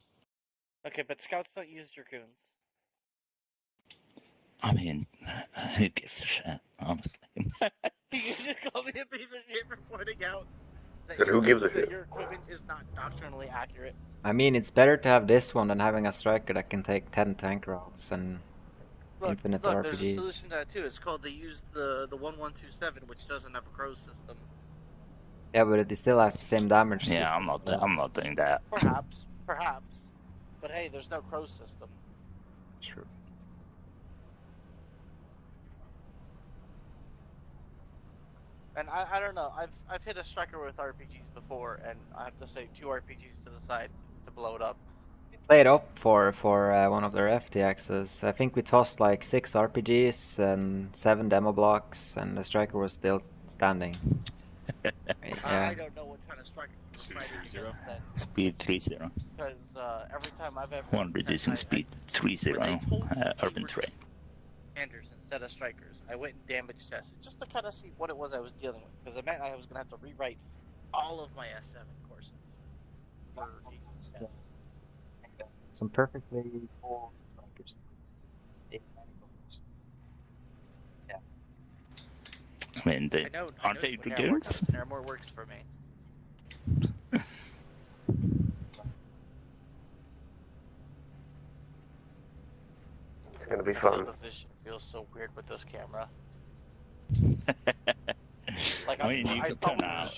Speaker 21: Okay, but scouts don't use dragoons.
Speaker 4: I mean, who gives a shit, honestly?
Speaker 21: You just call me a piece of shit for pointing out that,
Speaker 13: Said who gives a
Speaker 21: that
Speaker 13: shit?
Speaker 21: your equipment is not doctrinally accurate.
Speaker 5: I mean, it's better to have this one than having a striker that can take 10 tank rounds and infinite
Speaker 21: Look, there's a
Speaker 5: RPGs.
Speaker 21: solution to that too. It's called they use the 1127, which doesn't have a crow system.
Speaker 5: Yeah, but it still has the same damage
Speaker 4: Yeah,
Speaker 5: system.
Speaker 4: I'm not doing that.
Speaker 21: Perhaps. But hey, there's no crow system.
Speaker 5: True.
Speaker 21: And I don't know. I've hit a striker with RPGs before, and I have to say 2 RPGs to the side to blow it up.
Speaker 5: Played up for one of their FTXs. I think we tossed like 6 RPGs and 7 demo blocks, and the striker was still standing.
Speaker 21: I don't know what kind of striker you were fighting against then.
Speaker 4: Speed 30.
Speaker 21: Because every time I've ever
Speaker 4: One reducing speed 30, urban terrain.
Speaker 21: commanders instead of strikers, I went and damage tested just to kind of see what it was I was dealing with. Because it meant I was going to have to rewrite all of my S7 courses for HS.
Speaker 5: Some perfectly cool strikers. Yeah.
Speaker 4: I mean, aren't they dragoons?
Speaker 21: More works for me.
Speaker 13: It's gonna be fun.
Speaker 21: The vision feels so weird with this camera. Like
Speaker 4: I mean, you can turn out.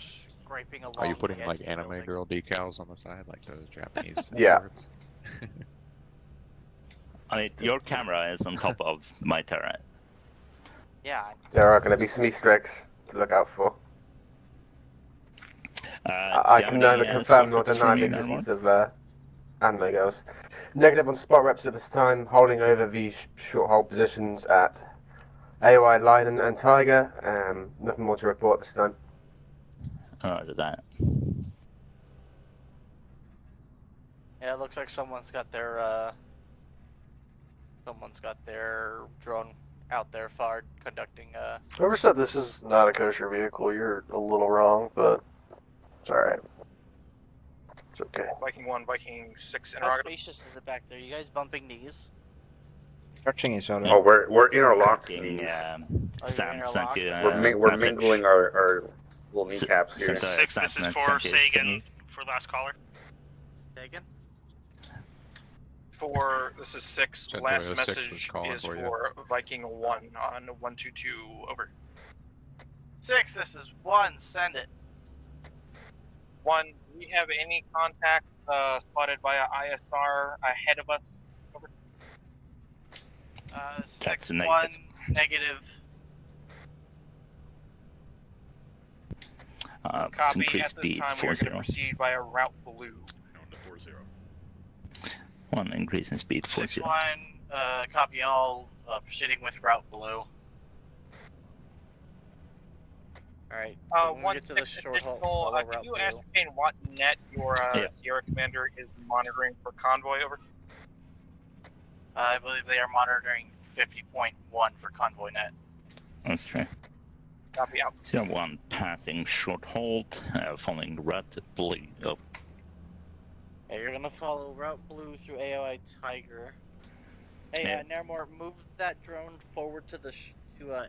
Speaker 23: Are you putting like anime girl decals on the side, like those Japanese?
Speaker 13: Yeah.
Speaker 23: words?
Speaker 4: I mean, your camera is on top of my turret.
Speaker 21: Yeah.
Speaker 13: There are gonna be some Easter eggs to look out for. I can neither confirm nor deny the existence of anime girls. Negative on spot reps at this time, holding over the short hold positions at AOI, Leiden and Tiger. Nothing more to report this time.
Speaker 4: Roger that.
Speaker 21: Yeah, it looks like someone's got their drone out there far conducting
Speaker 20: Whoever said this is not a kosher vehicle, you're a little wrong, but it's alright. It's okay.
Speaker 8: Viking 1, Viking 6,
Speaker 21: How
Speaker 8: interrogative.
Speaker 21: spacious is it back there? You guys bumping knees?
Speaker 5: Touching each other.
Speaker 13: Oh, we're interlocked.
Speaker 4: Sam sent you.
Speaker 13: We're mingling our little kneecaps here.
Speaker 25: 6, this is for Sagan, for last caller.
Speaker 21: Sagan?
Speaker 8: This is 6.
Speaker 23: Centurion
Speaker 8: Last
Speaker 23: 6
Speaker 8: message
Speaker 23: was calling
Speaker 8: is
Speaker 23: for you.
Speaker 8: for Viking 1 on 122, over.
Speaker 21: 6, this is 1, send it.
Speaker 8: 1, do we have any contact spotted via ISR ahead of us? Over.
Speaker 21: 6,
Speaker 4: negative.
Speaker 21: 1, negative.
Speaker 8: Copy,
Speaker 4: increase
Speaker 8: at this
Speaker 4: speed
Speaker 8: time we are
Speaker 4: 40.
Speaker 8: going to proceed via route blue.
Speaker 4: 1 increase in speed 40.
Speaker 21: 6, 1, copy all, proceeding with route blue. Alright, so when we
Speaker 8: One
Speaker 21: get to the short haul,
Speaker 8: additional,
Speaker 21: follow
Speaker 8: can
Speaker 21: route
Speaker 8: you
Speaker 21: blue.
Speaker 8: ascertain what net your
Speaker 4: Yeah.
Speaker 8: Sierra Commander is monitoring for convoy over?
Speaker 21: I believe they are monitoring 50.1 for convoy net.
Speaker 4: That's true.
Speaker 8: Copy out.
Speaker 4: 01 passing short hold, following red blue. Oh,
Speaker 21: Hey, you're gonna follow route blue through AOI Tiger. Hey,
Speaker 4: Yeah.
Speaker 21: Nairmore, move that drone forward to the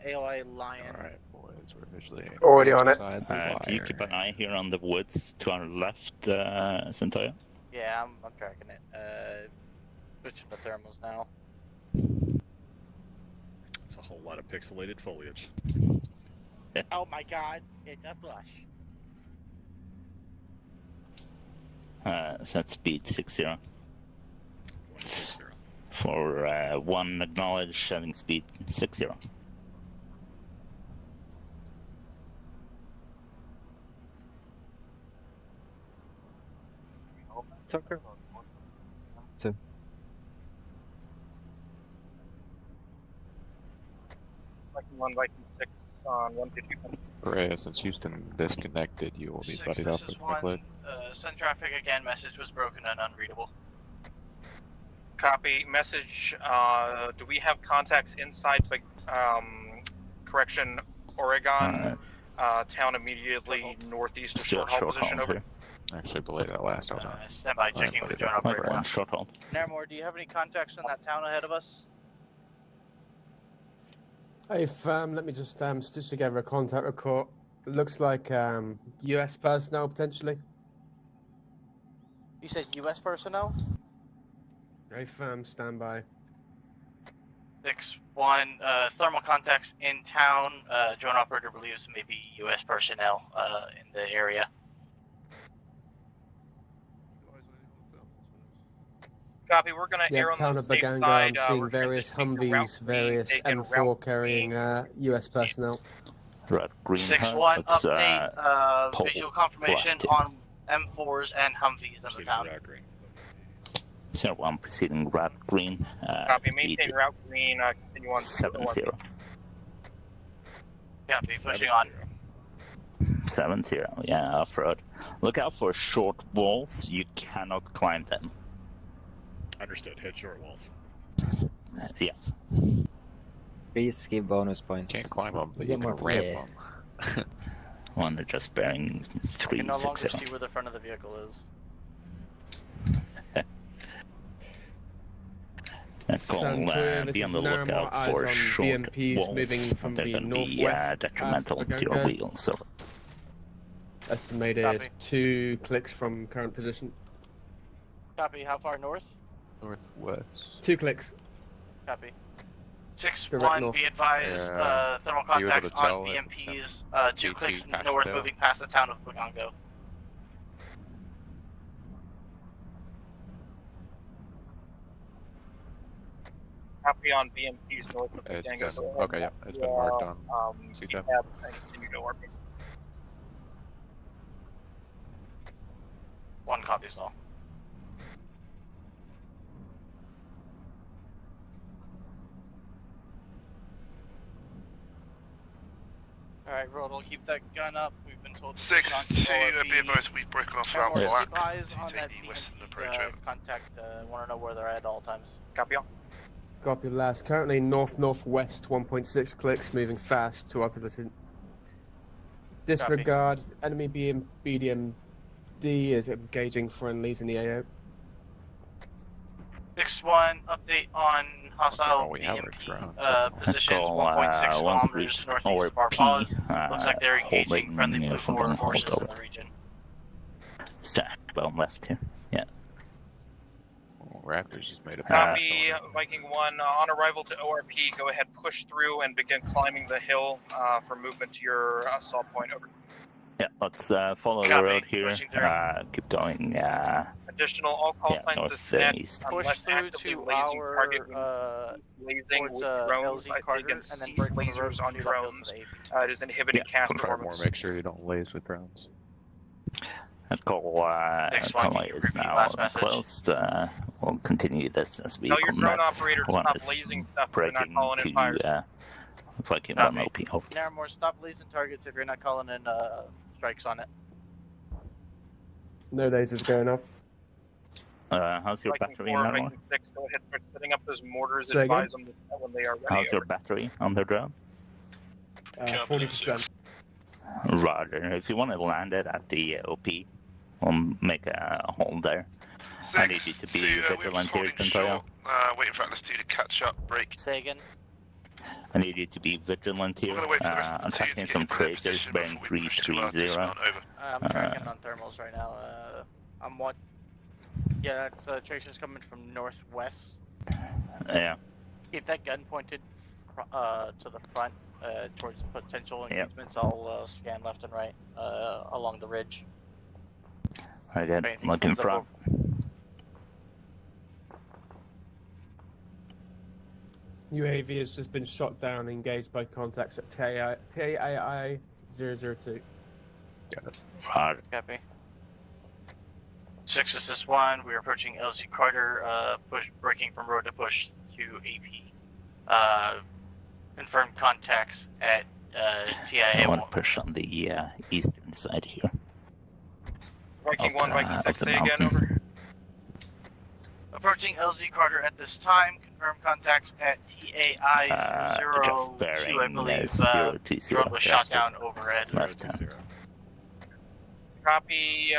Speaker 21: AOI Lion.
Speaker 23: Alright, boys, we're visually
Speaker 13: Already on it.
Speaker 23: inside the
Speaker 4: can you keep an eye here on the woods to our left, Centoya?
Speaker 21: Yeah, I'm tracking it. Switching to thermals now.
Speaker 7: It's a whole lot of pixelated foliage.
Speaker 21: Oh my god, it's a blush.
Speaker 4: Set speed 60. For 1 acknowledge, setting speed 60.
Speaker 5: Tucker? 2.
Speaker 8: Viking 1, Viking 6 on 150.
Speaker 23: Rhea, since Houston disconnected, you will be buddied up with McLeod.
Speaker 21: Send traffic again, message was broken and unreadable.
Speaker 8: Copy. Message, do we have contacts inside, correction, Oregon, town immediately northeast of
Speaker 4: Still
Speaker 8: short haul
Speaker 4: short
Speaker 8: position,
Speaker 4: hold
Speaker 8: over?
Speaker 4: here.
Speaker 23: Actually, belay that last one.
Speaker 21: Stand by, checking with the drone operator.
Speaker 4: One short hold.
Speaker 21: Nairmore, do you have any contacts in that town ahead of us?
Speaker 10: Hey, let me just stitch together a contact report. It looks like US personnel potentially.
Speaker 21: You said US personnel?
Speaker 10: Hey, stand by.
Speaker 21: 6-1, thermal contacts in town. Drone operator believes maybe US personnel in the area.
Speaker 8: Copy, we're gonna
Speaker 10: Yeah,
Speaker 8: err on
Speaker 10: town
Speaker 8: the
Speaker 10: of
Speaker 8: safe
Speaker 10: Baganga,
Speaker 8: side.
Speaker 10: I'm seeing
Speaker 8: We're
Speaker 10: various
Speaker 8: transitioning to route
Speaker 10: Humvees,
Speaker 8: B,
Speaker 10: various
Speaker 8: taking
Speaker 10: M4
Speaker 8: route
Speaker 10: carrying US personnel.
Speaker 4: Red, green,
Speaker 21: 6-1,
Speaker 4: let's,
Speaker 21: update,
Speaker 4: pull
Speaker 21: visual confirmation
Speaker 4: left.
Speaker 21: on M4s and Humvees in the town.
Speaker 4: 01 proceeding red, green,
Speaker 8: Copy,
Speaker 4: speed
Speaker 8: maintain route green, continue on.
Speaker 4: 70.
Speaker 21: Copy, pushing on.
Speaker 4: 70, yeah, off-road. Look out for short walls, you cannot climb them.
Speaker 7: Understood, hit short walls.
Speaker 4: Yes.
Speaker 5: Please give bonus points.
Speaker 23: Can't climb them, but
Speaker 5: We
Speaker 23: you
Speaker 5: get
Speaker 23: can
Speaker 5: more
Speaker 23: ramp
Speaker 5: play.
Speaker 23: them.
Speaker 4: One that just bearing
Speaker 21: We
Speaker 4: 360.
Speaker 21: can no longer see where the front of the vehicle is.
Speaker 10: Santoya,
Speaker 4: be
Speaker 10: this
Speaker 4: on the
Speaker 10: is Nairmore,
Speaker 4: lookout
Speaker 10: eyes
Speaker 4: for
Speaker 10: on
Speaker 4: short
Speaker 10: BMPs
Speaker 4: walls.
Speaker 10: moving from
Speaker 4: They're
Speaker 10: the
Speaker 4: going to be
Speaker 10: northwest
Speaker 4: detrimental
Speaker 10: past
Speaker 4: to your
Speaker 10: Baganga.
Speaker 4: wheels. So
Speaker 10: Estimated
Speaker 21: Copy.
Speaker 10: 2 clicks from current position.
Speaker 21: Copy, how far north?
Speaker 23: Northwest.
Speaker 10: 2 clicks.
Speaker 21: Copy.
Speaker 10: Direct
Speaker 21: 6-1,
Speaker 10: north.
Speaker 21: be advised,
Speaker 23: Yeah.
Speaker 21: thermal
Speaker 23: Are you able
Speaker 21: contacts
Speaker 23: to tell
Speaker 21: on
Speaker 23: if
Speaker 21: BMPs,
Speaker 23: it's
Speaker 21: 2 clicks
Speaker 23: GT
Speaker 21: north,
Speaker 23: Pastel?
Speaker 21: moving past the town of Bagongo.
Speaker 8: Copy on BMPs north of
Speaker 23: It's
Speaker 8: Django.
Speaker 23: been, okay, yeah, it's been marked on
Speaker 8: CTAB
Speaker 23: CTAB.
Speaker 8: and continue to work.
Speaker 21: 1 copy, Saul. Alright, Road, we'll keep that gun up. We've been told to push on to
Speaker 12: 6-2,
Speaker 21: ORB.
Speaker 12: be advised we've broken off
Speaker 21: Nairmore,
Speaker 12: route
Speaker 21: keep
Speaker 12: black.
Speaker 21: eyes on that
Speaker 12: Take the western
Speaker 21: BMP,
Speaker 12: approach over.
Speaker 21: contact, wanna know where they're at all times.
Speaker 8: Copy on.
Speaker 10: Copy last. Currently north-northwest, 1.6 clicks, moving fast to our position. Disregard. Enemy BDMD is engaging friendlies in the AO.
Speaker 21: 6-1, update on hostile
Speaker 23: we have our
Speaker 21: BMP
Speaker 23: drones.
Speaker 21: positions
Speaker 4: Call,
Speaker 21: 1.6
Speaker 4: once
Speaker 21: kilometers
Speaker 4: reached
Speaker 21: northeast of our
Speaker 4: ORP,
Speaker 21: pause. Looks like they're engaging
Speaker 4: holding
Speaker 21: friendly blue
Speaker 4: from
Speaker 21: forward
Speaker 4: the hold
Speaker 21: forces in
Speaker 4: over.
Speaker 21: the region.
Speaker 4: Stack well left here. Yeah.
Speaker 23: Raptors just made a
Speaker 8: Copy, Viking 1. On arrival to ORP, go ahead, push through and begin climbing the hill for movement to your assault point. Over.
Speaker 4: Yeah, let's follow the
Speaker 21: Copy,
Speaker 4: road here.
Speaker 21: pushing through.
Speaker 4: Keep going.
Speaker 8: Additional, all call
Speaker 4: Yeah,
Speaker 8: signs
Speaker 4: north
Speaker 8: is
Speaker 4: and
Speaker 8: net
Speaker 4: east.
Speaker 21: Push
Speaker 8: unless
Speaker 21: through
Speaker 8: actively
Speaker 21: to
Speaker 8: lasing
Speaker 21: our,
Speaker 8: target when lasing
Speaker 21: towards,
Speaker 8: with drones.
Speaker 21: LZ
Speaker 8: I
Speaker 21: Carter,
Speaker 8: think
Speaker 21: and then
Speaker 8: cease
Speaker 21: break from the road
Speaker 8: lasers on
Speaker 21: to the hills
Speaker 8: drones.
Speaker 21: of the AP.
Speaker 8: It is inhibited
Speaker 4: Yeah,
Speaker 8: cast
Speaker 23: Furthermore,
Speaker 8: performance.
Speaker 23: make sure you don't laze with drones.
Speaker 4: That call
Speaker 21: Next one,
Speaker 4: convoy
Speaker 21: can you
Speaker 4: is
Speaker 21: repeat
Speaker 4: now
Speaker 21: last message?
Speaker 4: closed. We'll continue this as we
Speaker 8: Tell your drone
Speaker 4: net.
Speaker 8: operator to
Speaker 4: One
Speaker 8: stop
Speaker 4: is
Speaker 8: lasing stuff if they're not
Speaker 4: breaking
Speaker 8: calling in fires.
Speaker 4: to Looks like you want OP. Oh,
Speaker 21: Naramore, stop leasing targets if you're not calling in strikes on it.
Speaker 13: No lasers going off.
Speaker 4: how's your
Speaker 8: Viking
Speaker 4: battery
Speaker 8: 4,
Speaker 4: now?
Speaker 8: Viking 6, go ahead and start setting up those mortars.
Speaker 13: Say again?
Speaker 8: Advise them when they are ready.
Speaker 4: How's your battery on the drone?
Speaker 13: 40%.
Speaker 4: Roger. If you want to land it at the OP, we'll make a hold there. I need you to be vigilant here, Centurion.
Speaker 12: Waiting for Atlas 2 to catch up, break.
Speaker 21: Say again?
Speaker 4: I need you to be vigilant here. I'm tracking some tracers bearing 330.
Speaker 21: I'm tracking on thermals right now. I'm what? Yeah, that's tracers coming from northwest.
Speaker 4: Yeah.
Speaker 21: Keep that gun pointed to the front, towards potential engagements. I'll scan left and right along the ridge.
Speaker 4: I get look in front.
Speaker 13: UAV has just been shot down and engaged by contacts at TAI 002.
Speaker 4: Roger.
Speaker 21: Copy. 6 this is 1. We're approaching LZ Carter, breaking from road to push to AP. Confirmed contacts at TIA
Speaker 4: I want to push on the eastern side here.
Speaker 8: Viking 1, Viking 6, say again, over.
Speaker 21: Approaching LZ Carter at this time. Confirmed contacts at TAI 002, I believe. Drone was shot down overhead.
Speaker 8: Copy.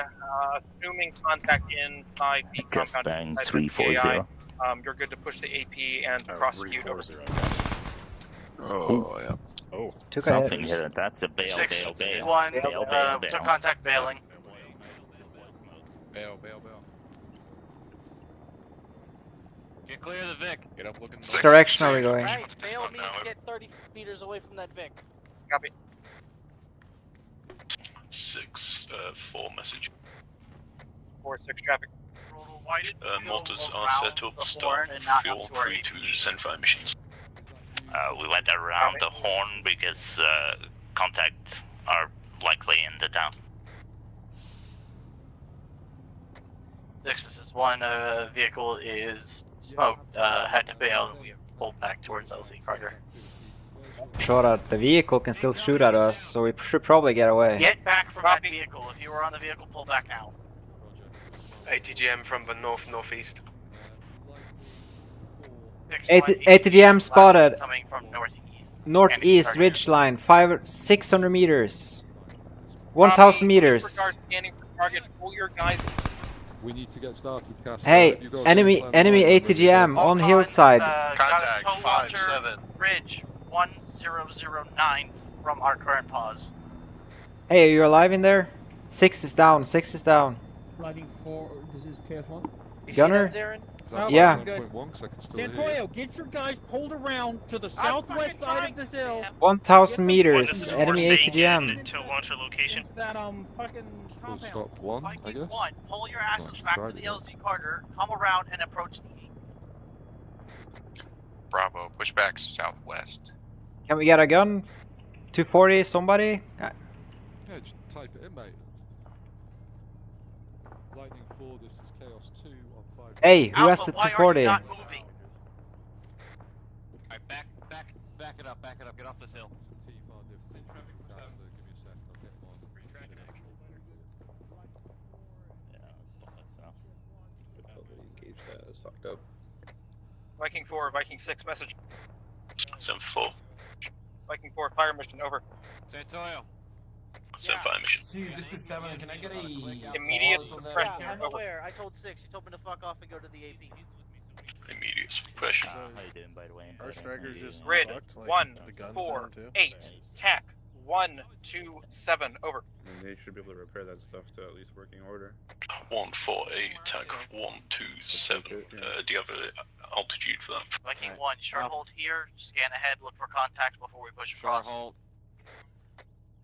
Speaker 8: Assuming contact inside the compound.
Speaker 4: Just 340.
Speaker 8: You're good to push the AP and prosecute over.
Speaker 23: Oh, yeah.
Speaker 4: Oh, something here. That's a bail, bail.
Speaker 21: 1,
Speaker 4: Bail.
Speaker 21: took contact bailing.
Speaker 23: Bail. Get clear of the Vic. Get up looking.
Speaker 5: Which direction are we going?
Speaker 21: Right, bail means get 30 meters away from that Vic.
Speaker 8: Copy.
Speaker 9: 4 message.
Speaker 8: 4-6 traffic.
Speaker 9: Mortars are set up, start fuel 3 to send 5 missions.
Speaker 4: We went around the horn because contact are likely in the town.
Speaker 21: 6 this is 1. Vehicle is smoked. Had to bail and we pulled back towards LZ Carter.
Speaker 5: Sure that the vehicle can still shoot at us, so we should probably get away.
Speaker 21: Get back from that vehicle. If you were on the vehicle, pull back now.
Speaker 14: ATGM from the northeast.
Speaker 5: ATGM spotted.
Speaker 21: Coming from northeast.
Speaker 5: Northeast ridge line, 600 meters. 1,000 meters.
Speaker 8: Scanning for target. Pull your guys.
Speaker 23: We need to get started, Casper.
Speaker 5: Hey, enemy ATGM on hillside.
Speaker 21: Contact 5-7. Ridge 1009 from our current pause.
Speaker 5: Hey, are you alive in there? 6 is down. 6 is down.
Speaker 17: Riding 4. This is KS1.
Speaker 5: Gunner?
Speaker 17: Oh,
Speaker 5: yeah.
Speaker 17: Santoyo, get your guys pulled around to the southwest side of this hill.
Speaker 5: 1,000 meters. Enemy ATGM.
Speaker 17: To launch a location. It's that fucking
Speaker 23: Full stop 1, I guess.
Speaker 21: 1, pull your asses back to the LZ Carter, come around and approach the gate.
Speaker 19: Bravo, push back southwest.
Speaker 5: Can we get a gun? 240, somebody?
Speaker 23: Yeah, just type it in, mate. Lightning 4, this is Chaos 2 on 5.
Speaker 5: Hey, who has the 240?
Speaker 2: Alright, back it up, get off this hill.
Speaker 23: That's fucked up.
Speaker 8: Viking 4, Viking 6 message.
Speaker 9: 7-4.
Speaker 8: Viking 4, fire mission, over.
Speaker 2: Santoyo.
Speaker 9: 7-5 mission.
Speaker 17: Dude, this is 7. Can I get a
Speaker 8: immediate suppression?
Speaker 21: Yeah, I'm aware. I told 6. He told me to fuck off and go to the AP.
Speaker 9: Immediate suppression.
Speaker 4: How you doing, by the way?
Speaker 11: Our strikers just
Speaker 8: Grid
Speaker 11: fucked, like,
Speaker 8: 1,
Speaker 11: the guns
Speaker 8: 4,
Speaker 11: down, too.
Speaker 8: 8, TAC 1, 2, 7, over.
Speaker 22: And they should be able to repair that stuff to at least working order.
Speaker 9: 148, TAC 127. Do you have an altitude for that?
Speaker 21: Viking 1, short hold here. Scan ahead, look for contact before we push across.
Speaker 2: Hold.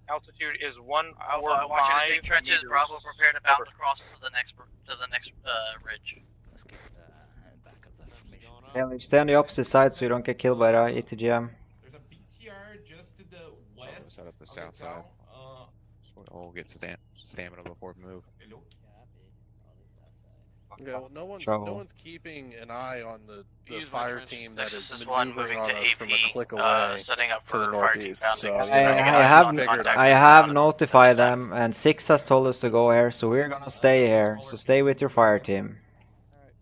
Speaker 8: Altitude is 145
Speaker 21: I want you to dig trenches.
Speaker 8: meters.
Speaker 21: Bravo, prepare to bound across to the next ridge.
Speaker 5: Yeah, stay on the opposite side so you don't get killed by the ATGM.
Speaker 17: There's a BTR just to the west.
Speaker 23: Set up the south side. So we all get stamina before we move.
Speaker 20: Yeah, well, no
Speaker 5: Trouble.
Speaker 20: one's keeping an eye on the
Speaker 2: Use my
Speaker 20: fire
Speaker 2: trench.
Speaker 20: team that is
Speaker 21: This is one
Speaker 20: maneuvering
Speaker 21: moving
Speaker 20: on
Speaker 21: to
Speaker 20: us from a
Speaker 21: AP,
Speaker 20: click away
Speaker 21: setting up
Speaker 20: to the
Speaker 21: for fire team
Speaker 20: northeast.
Speaker 21: grounding.
Speaker 20: So
Speaker 21: I
Speaker 20: you know,
Speaker 5: I have notified them, and 6 has told us to go here, so we're gonna stay here. So stay with your fire team.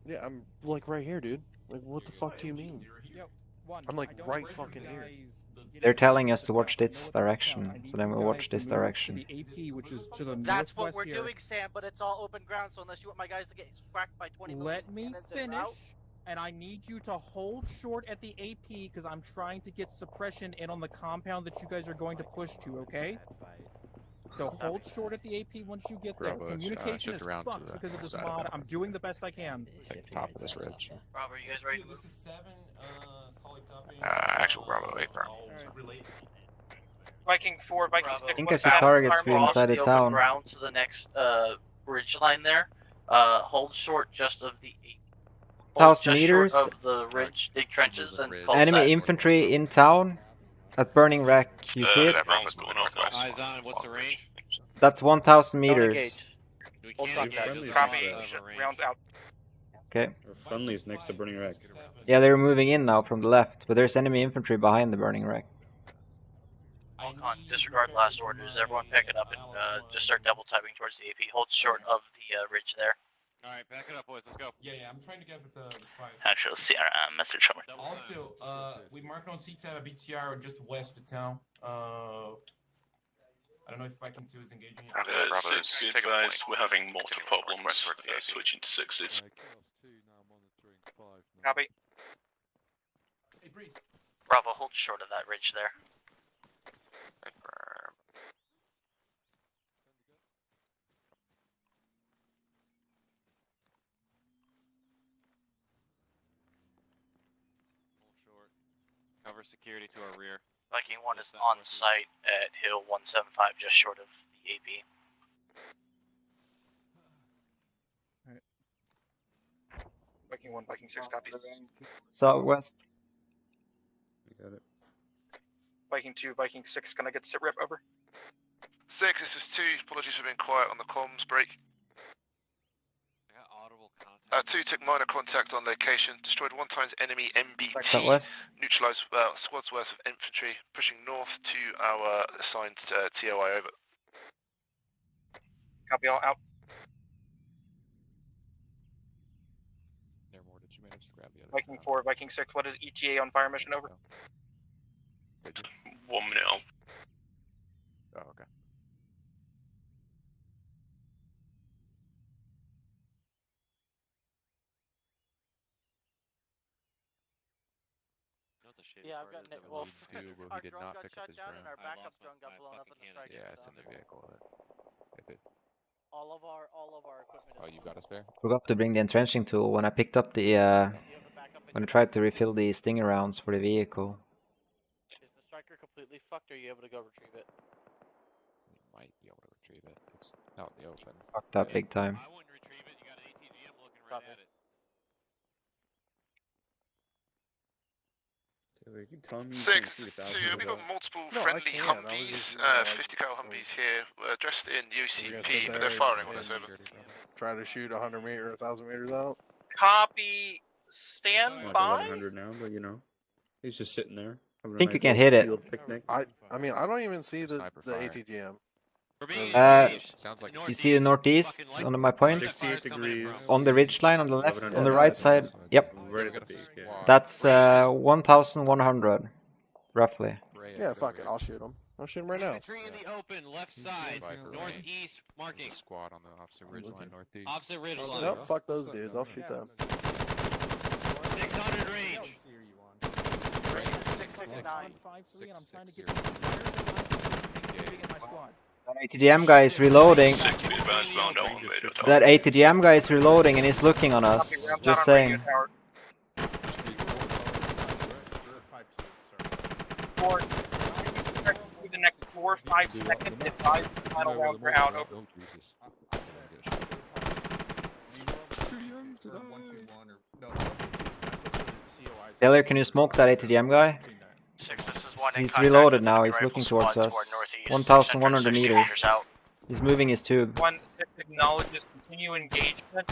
Speaker 20: Yeah, I'm like right here, dude. Like, what the fuck do you mean? I'm like right fucking here.
Speaker 5: They're telling us to watch this direction, so then we'll watch this direction.
Speaker 17: The AP, which is to the
Speaker 21: That's what
Speaker 17: northwest
Speaker 21: we're
Speaker 17: here.
Speaker 21: doing, Sam, but it's all open ground, so unless you want my guys to get whacked by 20
Speaker 17: Let me
Speaker 21: cannons en
Speaker 17: finish,
Speaker 21: route-
Speaker 17: and I need you to hold short at the AP because I'm trying to get suppression in on the compound that you guys are going to push to, okay? So hold short at the AP once you get there.
Speaker 23: Bravo,
Speaker 17: Communication
Speaker 23: shift
Speaker 17: is
Speaker 23: around to
Speaker 17: fucked
Speaker 23: the
Speaker 17: because of this
Speaker 23: side of
Speaker 17: mod.
Speaker 23: that.
Speaker 17: I'm doing the best I can.
Speaker 23: Take the top of this ridge.
Speaker 21: Robert, you guys ready?
Speaker 1: This is 7, solid copy.
Speaker 19: Actual Bravo 8 firm.
Speaker 8: Viking 4, Viking
Speaker 21: Bravo.
Speaker 8: 6.
Speaker 5: I think I see targets for
Speaker 21: Cross
Speaker 5: inside the
Speaker 21: open
Speaker 5: town.
Speaker 21: ground to the next ridge line there. Hold short just of the
Speaker 5: 1,000
Speaker 21: just short
Speaker 5: meters.
Speaker 21: of the ridge, dig trenches, and pulse
Speaker 5: Enemy
Speaker 21: that.
Speaker 5: infantry in town at Burning Wreck. You see it?
Speaker 9: That Bravo's moving northwest.
Speaker 2: Eyes on. What's the range?
Speaker 5: That's 1,000
Speaker 21: Don't
Speaker 5: meters.
Speaker 21: engage.
Speaker 2: We
Speaker 21: Hold
Speaker 2: can't
Speaker 21: contact.
Speaker 2: engage.
Speaker 8: Copy.
Speaker 2: Just over range.
Speaker 8: Rounds out.
Speaker 5: Okay.
Speaker 22: Friendly's next to Burning Wreck.
Speaker 5: Yeah, they're moving in now from the left, but there's enemy infantry behind the Burning Wreck.
Speaker 21: Volcon, disregard last orders. Everyone pick it up and just start double typing towards the AP. Hold short of the ridge there.
Speaker 2: Alright, back it up, boys. Let's go.
Speaker 1: Yeah, I'm trying to get with the 5.
Speaker 4: Actually, see our message somewhere.
Speaker 1: Also, we marked on CTAB a BTR just west of town. I don't know if Viking 2 is engaging it.
Speaker 9: Six, be advised, we're having mortar problems switching to sixes.
Speaker 8: Copy.
Speaker 1: Hey, Breeze.
Speaker 21: Bravo, hold short of that ridge there.
Speaker 2: Short. Cover security to our rear.
Speaker 21: Viking 1 is on site at Hill 175, just short of the AP.
Speaker 8: Viking 1, Viking 6 copies.
Speaker 5: Southwest.
Speaker 22: I got it.
Speaker 8: Viking 2, Viking 6, can I get sit rep over?
Speaker 12: 6, this is 2. Apologies for being quiet on the comms break.
Speaker 2: I got audible contact.
Speaker 12: 2 took minor contact on location. Destroyed 1 times enemy MBT.
Speaker 5: Southwest.
Speaker 12: Neutralized squad's worth of infantry. Pushing north to our assigned TOI over.
Speaker 8: Copy all out.
Speaker 23: Nevermore, did you manage to grab the other?
Speaker 8: Viking 4, Viking 6, what is ETA on fire mission over?
Speaker 9: 1 minute out.
Speaker 23: Oh, okay.
Speaker 21: Yeah, I've got
Speaker 23: That
Speaker 21: well,
Speaker 23: we need to do, but
Speaker 21: our
Speaker 23: he did
Speaker 21: drone
Speaker 23: not
Speaker 21: got
Speaker 23: pick up
Speaker 21: shot
Speaker 23: his
Speaker 21: down
Speaker 23: drone.
Speaker 21: and our backup drone got
Speaker 2: my
Speaker 21: blown up in the
Speaker 2: fucking
Speaker 21: strike.
Speaker 23: Yeah, it's in the vehicle. If it,
Speaker 21: All of our equipment is
Speaker 23: oh, you got a spare?
Speaker 5: Forgot to bring the entrenching tool when I picked up the when I tried to refill the stinger rounds for the vehicle.
Speaker 21: Is the striker completely fucked, or are you able to go retrieve it?
Speaker 23: You might be able to retrieve it. It's out in the open.
Speaker 5: Fucked up big time.
Speaker 2: I wouldn't retrieve it. You got an ATGM looking right at it.
Speaker 22: Taylor, you tell me you
Speaker 12: 6,
Speaker 22: can't shoot 1,000
Speaker 12: 2, we've got
Speaker 22: without-
Speaker 12: multiple
Speaker 20: No, I
Speaker 12: friendly
Speaker 20: can. I was
Speaker 12: Humvees,
Speaker 20: just, you know,
Speaker 12: 50 cal Humvees here, dressed in
Speaker 20: We're gonna sit
Speaker 12: UCP, but
Speaker 20: there
Speaker 12: they're firing on
Speaker 20: and-
Speaker 12: us over.
Speaker 20: Try to shoot 100 meter, 1,000 meters out.
Speaker 8: Copy. Stand
Speaker 22: Like
Speaker 8: by.
Speaker 22: 1,100 now, but you know, he's just sitting there. having a
Speaker 5: Think you
Speaker 22: nice
Speaker 5: can
Speaker 22: little
Speaker 5: hit it.
Speaker 22: field picnic.
Speaker 20: I mean, I don't even see the
Speaker 23: Sniper fire.
Speaker 20: ATGM.
Speaker 23: Sounds like
Speaker 5: You see the northeast on my point?
Speaker 22: 68 degrees.
Speaker 5: On the ridge line on the left,
Speaker 22: 1100.
Speaker 5: on the right side. Yep.
Speaker 22: Right at the peak, yeah.
Speaker 5: That's 1,100, roughly.
Speaker 20: Yeah, fuck it. I'll shoot him. I'll shoot him right now.
Speaker 2: Infantry in the open, left side,
Speaker 23: Viper
Speaker 2: northeast, marking.
Speaker 23: Squad on the opposite ridge line northeast.
Speaker 2: Opposite ridge line.
Speaker 20: Nope, fuck those dudes. I'll shoot them.
Speaker 2: 600 range.
Speaker 21: 669.
Speaker 17: 153, and I'm trying to get in my squad.
Speaker 5: That ATGM guy is reloading.
Speaker 9: 6, be advised, bound elevator.
Speaker 5: That ATGM guy is reloading and he's looking on us. Just saying.
Speaker 8: 4, the next 4 or 5 seconds, advise the final rounds are out. Over.
Speaker 5: Taylor, can you smoke that ATGM guy?
Speaker 21: 6, this is 1 in
Speaker 5: He's
Speaker 21: contact
Speaker 5: reloaded
Speaker 21: with
Speaker 5: now.
Speaker 21: enemy
Speaker 5: He's
Speaker 21: rifle
Speaker 5: looking
Speaker 21: squad
Speaker 5: towards
Speaker 21: toward
Speaker 5: us.
Speaker 21: northeast.
Speaker 5: 1,100
Speaker 21: Center 60
Speaker 5: meters.
Speaker 21: out.
Speaker 5: He's moving his tube.
Speaker 8: 1, 6 acknowledges continue engagement.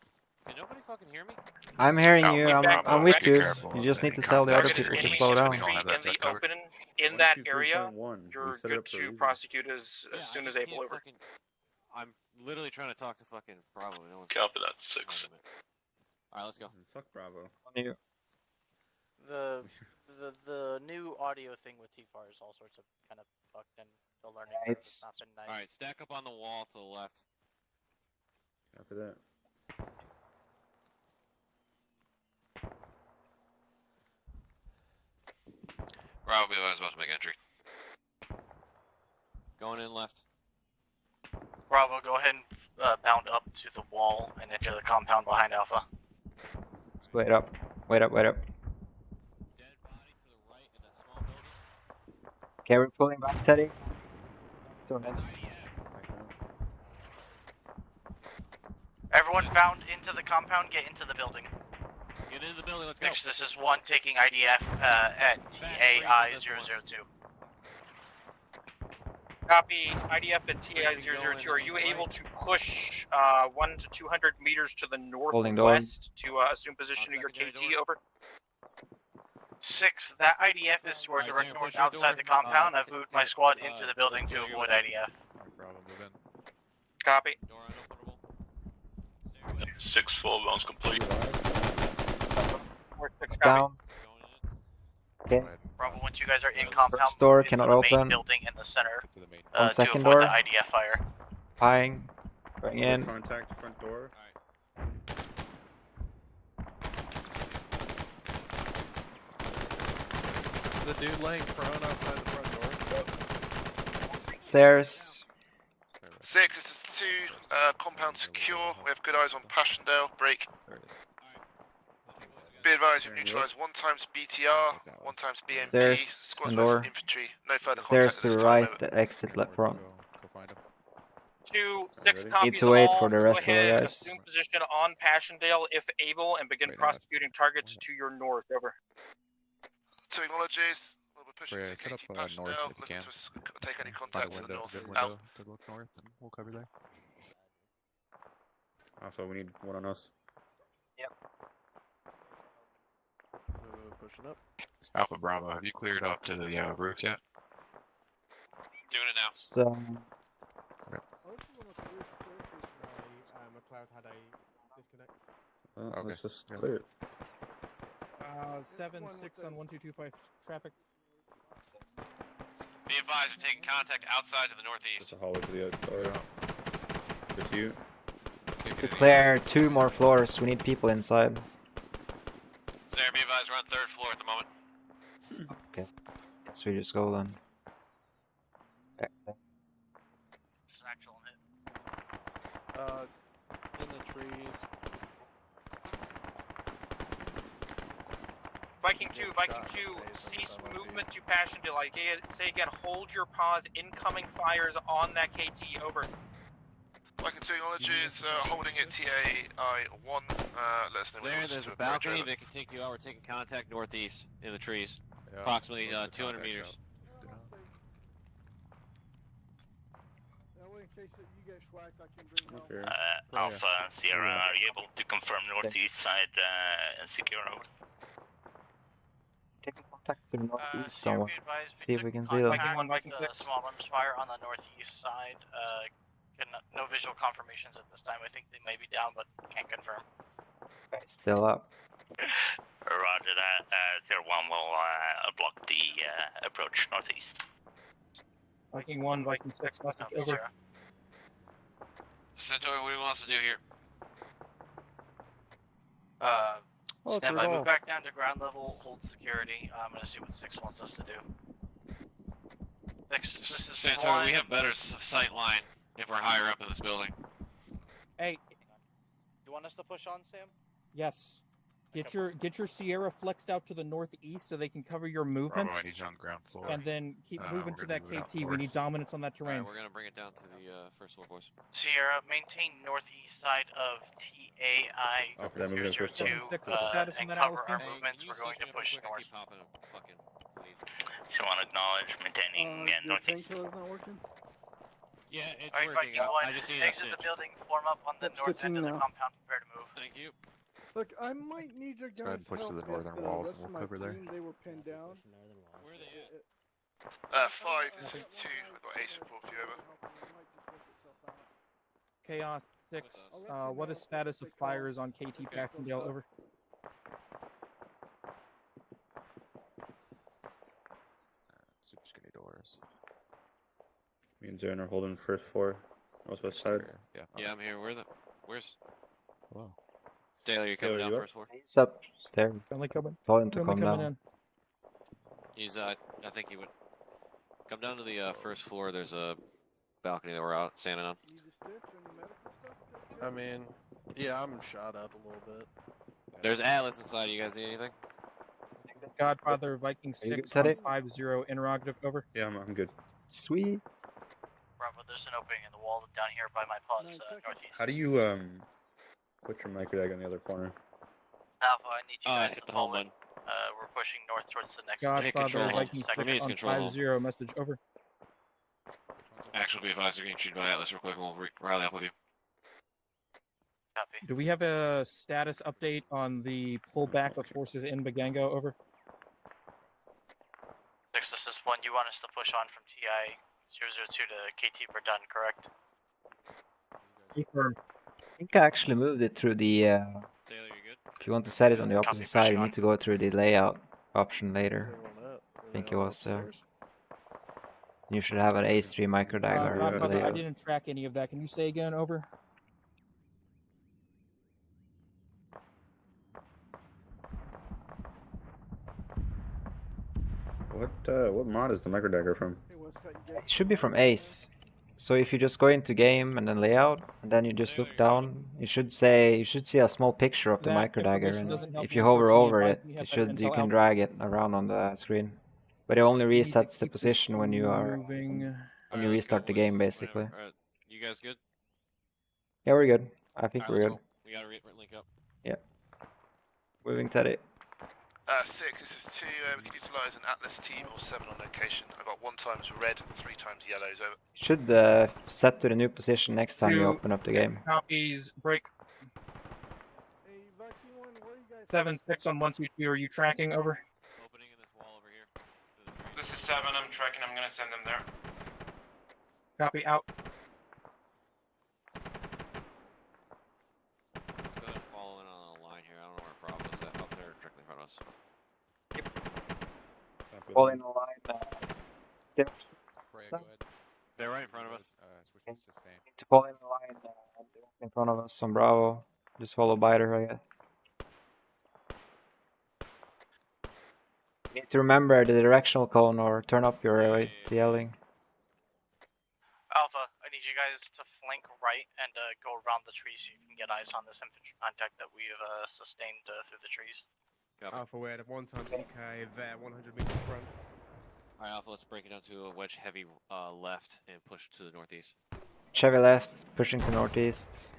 Speaker 2: Can nobody fucking hear me?
Speaker 5: I'm hearing
Speaker 3: Oh,
Speaker 5: you.
Speaker 3: we
Speaker 5: I'm,
Speaker 3: back
Speaker 5: I'm
Speaker 3: up.
Speaker 5: with
Speaker 3: Be
Speaker 5: you.
Speaker 3: careful
Speaker 5: You
Speaker 3: of
Speaker 5: just need
Speaker 3: any
Speaker 5: to tell the other
Speaker 3: contact.
Speaker 5: people to
Speaker 8: Any
Speaker 5: slow down.
Speaker 8: infantry in the open in that area, you're good to prosecute as soon as able. Over.
Speaker 2: I'm literally trying to talk to fucking Bravo. No one's...
Speaker 9: Copy that, 6.
Speaker 2: Alright, let's go.
Speaker 22: Fuck Bravo.
Speaker 21: The new audio thing with T-FAR is all sorts of kind of fucked, and the learning curve has
Speaker 5: It's
Speaker 21: not been nice.
Speaker 2: Alright, stack up on the wall to the left.
Speaker 22: Copy that.
Speaker 2: Bravo, be advised, about to make entry. Going in left.
Speaker 21: Bravo, go ahead and bound up to the wall and enter the compound behind Alpha.
Speaker 5: Just wait up. Wait up, wait up. Okay, we're pulling back, Teddy. Doing this.
Speaker 21: Everyone bound into the compound, get into the building.
Speaker 2: Get into the building, let's go.
Speaker 21: Next, this is 1 taking IDF at TAI-002.
Speaker 8: Copy. IDF at TAI-002. Are you able to push 1 to 200 meters to the
Speaker 5: Holding door.
Speaker 8: northwest to assume position of your KT? Over.
Speaker 21: 6, that IDF is toward direct north outside the compound. I've moved my squad into the building to avoid IDF.
Speaker 23: Bravo, move in.
Speaker 8: Copy.
Speaker 9: 6-4 rounds complete.
Speaker 5: Down. Okay.
Speaker 21: Bravo, once you guys are in compound,
Speaker 5: First door
Speaker 21: move into
Speaker 5: cannot
Speaker 21: the main
Speaker 5: open.
Speaker 21: building in the center
Speaker 5: On
Speaker 21: to
Speaker 5: second
Speaker 21: avoid
Speaker 5: door.
Speaker 21: the IDF fire.
Speaker 5: Pying. Going in.
Speaker 22: Contact front door.
Speaker 6: The dude laying prone outside the front door.
Speaker 5: Stairs.
Speaker 12: 6, this is 2, compound secure. We have good eyes on Passchendaele. Break. Be advised, we've neutralized 1 times BTR, 1 times BMP,
Speaker 5: Stairs
Speaker 12: squads
Speaker 5: and
Speaker 12: with
Speaker 5: door.
Speaker 12: infantry. No further
Speaker 5: Stairs
Speaker 12: contact
Speaker 5: to
Speaker 12: at
Speaker 5: the
Speaker 12: this
Speaker 5: right,
Speaker 12: time.
Speaker 5: the exit left front.
Speaker 8: 2, 6 copies
Speaker 5: Need to wait
Speaker 8: all.
Speaker 5: for the
Speaker 8: Go
Speaker 5: rest of the
Speaker 8: ahead,
Speaker 5: guys.
Speaker 8: assume position on Passchendaele if able, and begin prosecuting targets to your north. Over.
Speaker 12: 2 acknowledges. We'll be pushing
Speaker 23: Yeah,
Speaker 12: to
Speaker 23: set up
Speaker 12: KT
Speaker 23: north
Speaker 12: Passchendaele,
Speaker 23: if you
Speaker 12: looking
Speaker 23: can.
Speaker 12: to take any
Speaker 23: Find a
Speaker 12: contact to the
Speaker 23: window,
Speaker 12: north.
Speaker 23: good
Speaker 12: Out.
Speaker 23: window, good look north, and we'll cover there.
Speaker 22: Also, we need one on us.
Speaker 5: Yep.
Speaker 6: Pushing up.
Speaker 23: Alpha Bravo, have you cleared up to the roof yet?
Speaker 2: Doing it now.
Speaker 5: So,
Speaker 10: McLeod had a disconnect.
Speaker 22: Let's
Speaker 23: Okay.
Speaker 22: just
Speaker 23: Yeah.
Speaker 22: clear it.
Speaker 17: 7-6 on 1225 traffic.
Speaker 2: Be advised, we're taking contact outside to the northeast.
Speaker 22: Just a hallway to the other. With you.
Speaker 5: to clear 2 more floors, we need people inside.
Speaker 2: Sarah, be advised, we're on 3rd floor at the moment.
Speaker 5: Okay. Guess we just go then. Okay.
Speaker 6: In the trees.
Speaker 8: Viking 2, Viking 2, cease movement to Passchendaele. I say again, hold your pause. Incoming fires on that KT. Over.
Speaker 12: Viking 2 acknowledges, holding at TAI-1. Let us know when
Speaker 2: There,
Speaker 12: you
Speaker 2: there's
Speaker 12: to
Speaker 2: a
Speaker 12: approach
Speaker 2: balcony
Speaker 12: over.
Speaker 2: that can take you out. We're taking contact northeast in the trees.
Speaker 23: Yeah.
Speaker 2: Approximately
Speaker 23: Close the
Speaker 2: 200
Speaker 23: contact
Speaker 2: meters.
Speaker 23: shop.
Speaker 22: Okay.
Speaker 3: Alpha and Sierra, are you able to confirm northeast side and secure? Over?
Speaker 5: Taking contact to the northeast
Speaker 21: Sierra,
Speaker 5: somewhere.
Speaker 21: be advised,
Speaker 5: See if we can see them.
Speaker 21: contact with small arms fire on the northeast side. No visual confirmations at this time. I think they may be down, but can't confirm.
Speaker 5: Okay, still up.
Speaker 3: Roger that. 01 will block the approach northeast.
Speaker 8: Viking 1, Viking 6, message. Over.
Speaker 2: Centaur, what do you want us to do here?
Speaker 21: Stand by, move back down to ground level, hold security. I'm gonna see what 6 wants us to do. 6, this is
Speaker 2: Centaur,
Speaker 21: 1.
Speaker 2: we have better sight line if we're higher up in this building.
Speaker 17: Hey,
Speaker 21: You want us to push on, Sam?
Speaker 17: yes. Get your Sierra flexed out to the northeast so they can cover your movements.
Speaker 23: Bravo, I need you on ground floor.
Speaker 17: And then keep moving
Speaker 23: we're
Speaker 17: to that
Speaker 23: gonna move out
Speaker 17: KT. We need
Speaker 23: north.
Speaker 17: dominance on that terrain.
Speaker 2: Alright, we're gonna bring it down to the first floor, boys.
Speaker 21: Sierra, maintain northeast side of TAI
Speaker 22: Oh, that moving first
Speaker 21: 002
Speaker 17: status on
Speaker 21: and
Speaker 17: that,
Speaker 21: cover our
Speaker 17: Alistair?
Speaker 21: movements. We're going to push north.
Speaker 3: So I acknowledge maintaining northeast.
Speaker 2: Yeah, it's
Speaker 21: Alright,
Speaker 2: working.
Speaker 21: Viking 1,
Speaker 2: I just need that
Speaker 21: exit the
Speaker 2: stitch.
Speaker 21: building, form up on the north end of the compound, prepare to move.
Speaker 2: Thank you.
Speaker 15: Look, I might need your
Speaker 23: Go ahead and
Speaker 15: guys'
Speaker 23: push to
Speaker 15: help
Speaker 23: the northern
Speaker 15: with
Speaker 23: walls
Speaker 15: rest
Speaker 23: and
Speaker 15: of
Speaker 23: we'll
Speaker 15: my
Speaker 23: cover there.
Speaker 15: team. They were pinned down.
Speaker 2: Where are they at?
Speaker 12: 5, this is 2. I've got ace support for you, over.
Speaker 17: Chaos 6. What is status of fires on KT Packendale? Over.
Speaker 23: Super skinny doors.
Speaker 22: Me and Zone are holding first floor, northwest side.
Speaker 2: Yeah, I'm here. Where's?
Speaker 23: Hello.
Speaker 2: Taylor, you coming
Speaker 22: Taylor,
Speaker 2: down
Speaker 22: you up?
Speaker 2: first floor?
Speaker 5: He's upstairs.
Speaker 17: Only coming.
Speaker 5: Told him to
Speaker 17: Only
Speaker 5: come
Speaker 17: coming
Speaker 5: down.
Speaker 17: in.
Speaker 2: He's I think he would come down to the first floor. There's a balcony that we're out standing on.
Speaker 6: I mean, yeah, I'm shot up a little bit.
Speaker 2: There's Atlas inside. You guys need anything?
Speaker 17: Godfather Viking
Speaker 5: Are you
Speaker 17: 6
Speaker 5: good, Teddy?
Speaker 17: on 50 interrogative. Over.
Speaker 22: Yeah, I'm good.
Speaker 5: Sweet.
Speaker 21: Bravo, there's an opening in the wall down here by my pods, northeast.
Speaker 22: How do you put your micro dag on the other corner?
Speaker 21: Alpha, I need you guys
Speaker 2: hit
Speaker 21: to
Speaker 2: the home
Speaker 21: pull in.
Speaker 2: button.
Speaker 21: We're pushing north towards the next
Speaker 17: Godfather
Speaker 2: control.
Speaker 17: Viking
Speaker 2: For me,
Speaker 17: 6
Speaker 2: it's
Speaker 17: on
Speaker 2: control.
Speaker 17: 50 message. Over.
Speaker 2: Actually, be advised you're getting treated by Atlas real quick, and we'll rally up with you.
Speaker 21: Copy.
Speaker 17: Do we have a status update on the pullback of forces in Bagango? Over.
Speaker 21: 6, this is 1. You want us to push on from TI 002 to KT for done, correct?
Speaker 5: I think I actually moved it through the.
Speaker 2: Taylor, you good?
Speaker 5: If you want to set it on the opposite
Speaker 21: Copy,
Speaker 5: side, you
Speaker 21: pushing
Speaker 5: need to go through the layout option later. I think it was.
Speaker 6: Upstairs.
Speaker 5: You should have an A3 micro diagram
Speaker 17: Godfather, I
Speaker 5: layout.
Speaker 17: didn't track any of that. Can you say again? Over.
Speaker 22: What mod is the micro dagger from?
Speaker 5: It should be from Ace. So if you just go into game and then layout, and then you just look down, you should see a small picture of the
Speaker 17: That
Speaker 5: micro dagger,
Speaker 17: information
Speaker 5: and
Speaker 17: doesn't help
Speaker 5: if
Speaker 17: me,
Speaker 5: you hover
Speaker 17: unfortunately.
Speaker 5: over
Speaker 17: Advise
Speaker 5: it,
Speaker 17: me
Speaker 5: it
Speaker 17: have that
Speaker 5: should you
Speaker 17: intel
Speaker 5: can
Speaker 17: out.
Speaker 5: drag it around on the screen. But it only
Speaker 17: We need to
Speaker 5: resets the
Speaker 17: keep this
Speaker 5: position when you
Speaker 17: moving.
Speaker 5: restart the game, basically.
Speaker 2: Alright, you guys good?
Speaker 5: Yeah, we're good. I think
Speaker 2: Alright,
Speaker 5: we're
Speaker 2: let's
Speaker 5: good.
Speaker 2: roll. We gotta link up.
Speaker 5: Yeah. Moving Teddy.
Speaker 12: 6, this is 2. We can utilise an Atlas team or 7 on location. I got 1 times red, 3 times yellows, over.
Speaker 5: Should set to the new position next time you
Speaker 17: 2
Speaker 5: open up the game.
Speaker 17: copies. Break. 7-6 on 122. Are you tracking? Over.
Speaker 2: Opening in this wall over here.
Speaker 8: This is 7. I'm tracking. I'm gonna send them there.
Speaker 17: Copy. Out.
Speaker 2: Let's go ahead and follow in on a line here. I don't know where Bravo is at. Up there, directly in front of us.
Speaker 5: Fall in the line.
Speaker 23: Go ahead.
Speaker 2: They're right in front of us.
Speaker 23: Switch to sustain.
Speaker 5: To fall in the line in front of us on Bravo. Just follow Biter, I guess. You need to remember the directional cone or turn up your rate to yelling.
Speaker 21: Alpha, I need you guys to flank right and go around the trees so you can get eyes on this infantry contact that we have sustained through the trees.
Speaker 10: Alpha, we're at 1 times EK there, 100 meters front.
Speaker 2: Alright, Alpha, let's break it down to a wedge heavy left and push to the northeast.
Speaker 5: Chevy left, pushing to northeast.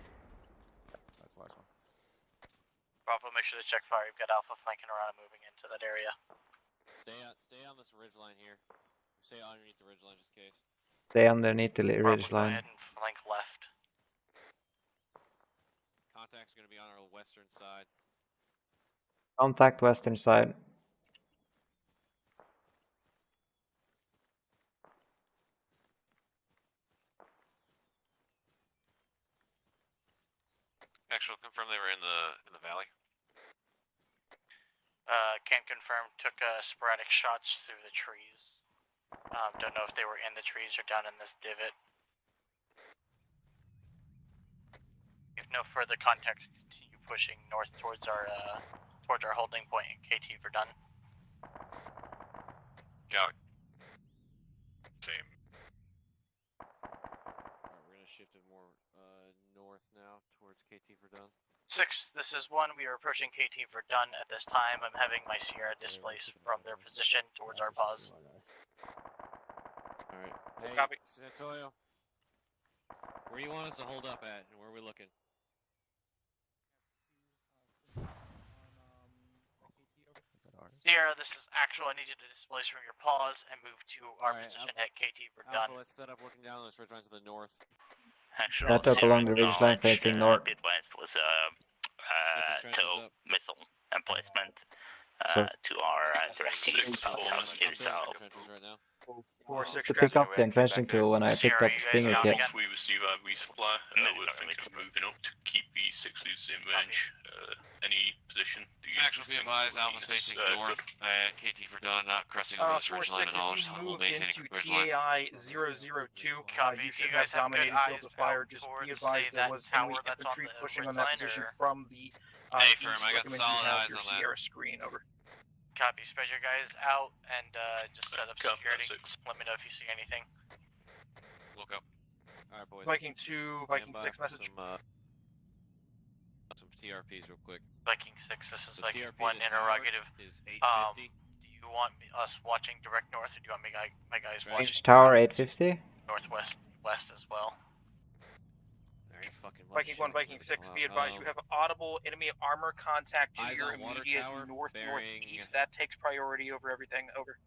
Speaker 23: That's the last one.
Speaker 21: Bravo, make sure to check fire. You've got Alpha flanking around and moving into that area.
Speaker 2: Stay on this ridge line here. Stay underneath the ridge line just in case.
Speaker 5: Stay underneath the ridge
Speaker 21: Bravo, go
Speaker 5: line.
Speaker 21: ahead and flank left.
Speaker 2: Contact's gonna be on our western side.
Speaker 5: Contact western side.
Speaker 2: Actually, confirm they were in the valley.
Speaker 21: Can confirm. Took sporadic shots through the trees. Don't know if they were in the trees or down in this divot. If no further contact, continue pushing north towards our holding point in KT for done.
Speaker 2: Got it. Same. Alright, we're gonna shift it more north now towards KT for done.
Speaker 21: 6, this is 1. We are approaching KT for done at this time. I'm having my Sierra displaced from their position towards our pause.
Speaker 2: Alright. Hey,
Speaker 21: Copy.
Speaker 2: Santoyo. Where do you want us to hold up at, and where are we looking?
Speaker 21: Sierra, this is actual. I need you to displace from your pause and move to our position at KT for done.
Speaker 2: Alpha, let's set up looking down this ridge line to the north.
Speaker 3: Actual
Speaker 5: Set up along the ridge line facing north.
Speaker 3: Midwest was TOW missile emplacement
Speaker 5: So-
Speaker 3: to our direct east, about 1,000 meters south.
Speaker 5: To pick up the entrenching tool when I picked up the Stinger kit.
Speaker 9: We receive our resupply. We're thinking of moving up to keep the 6 leads in range. Any position?
Speaker 2: Actual be advised, Alpha's facing north. KT for Dawn, not crossing over this ridge line at all. Just
Speaker 8: Move
Speaker 2: maintaining
Speaker 8: into
Speaker 2: ridge line.
Speaker 8: TAI 002.
Speaker 21: Copy.
Speaker 8: You
Speaker 21: Do you
Speaker 8: should
Speaker 21: guys
Speaker 8: have
Speaker 21: have good
Speaker 8: dominating
Speaker 21: eyes
Speaker 8: fields of fire.
Speaker 21: out
Speaker 8: Just
Speaker 21: towards,
Speaker 8: be advised
Speaker 21: say,
Speaker 8: there
Speaker 21: that
Speaker 8: was
Speaker 21: tower
Speaker 8: enemy
Speaker 21: that's on
Speaker 8: infantry
Speaker 21: the
Speaker 8: pushing
Speaker 21: ridge
Speaker 8: on that
Speaker 21: line,
Speaker 8: position
Speaker 21: or-
Speaker 8: from the
Speaker 2: Hey,
Speaker 8: east.
Speaker 2: firm, I got
Speaker 8: Recommend
Speaker 2: solid
Speaker 8: you have
Speaker 2: eyes
Speaker 8: your
Speaker 2: on that.
Speaker 8: Sierra screen over.
Speaker 21: Copy. Spread your guys out and just set up
Speaker 9: Copy,
Speaker 21: security.
Speaker 9: 6.
Speaker 21: Let me know if you see anything.
Speaker 2: Look up. Alright, boys.
Speaker 8: Viking 2, Viking 6 message.
Speaker 2: Some TRPs real quick.
Speaker 21: Viking 6, this is
Speaker 2: So
Speaker 21: Viking
Speaker 2: TRP
Speaker 21: 1
Speaker 2: to tower
Speaker 21: interrogative.
Speaker 2: is 850.
Speaker 21: Do you want us watching direct north, or do you want my guys watching
Speaker 5: Range tower 850.
Speaker 21: northwest west as well?
Speaker 2: There ain't fucking much
Speaker 8: Viking 1,
Speaker 2: shit
Speaker 8: Viking
Speaker 2: gonna
Speaker 8: 6,
Speaker 2: come
Speaker 8: be
Speaker 2: out.
Speaker 8: advised you have audible enemy armor contact to
Speaker 2: Eyes
Speaker 8: your
Speaker 2: on water
Speaker 8: immediate
Speaker 2: tower, bearing-
Speaker 8: northeast. That takes priority over everything. Over.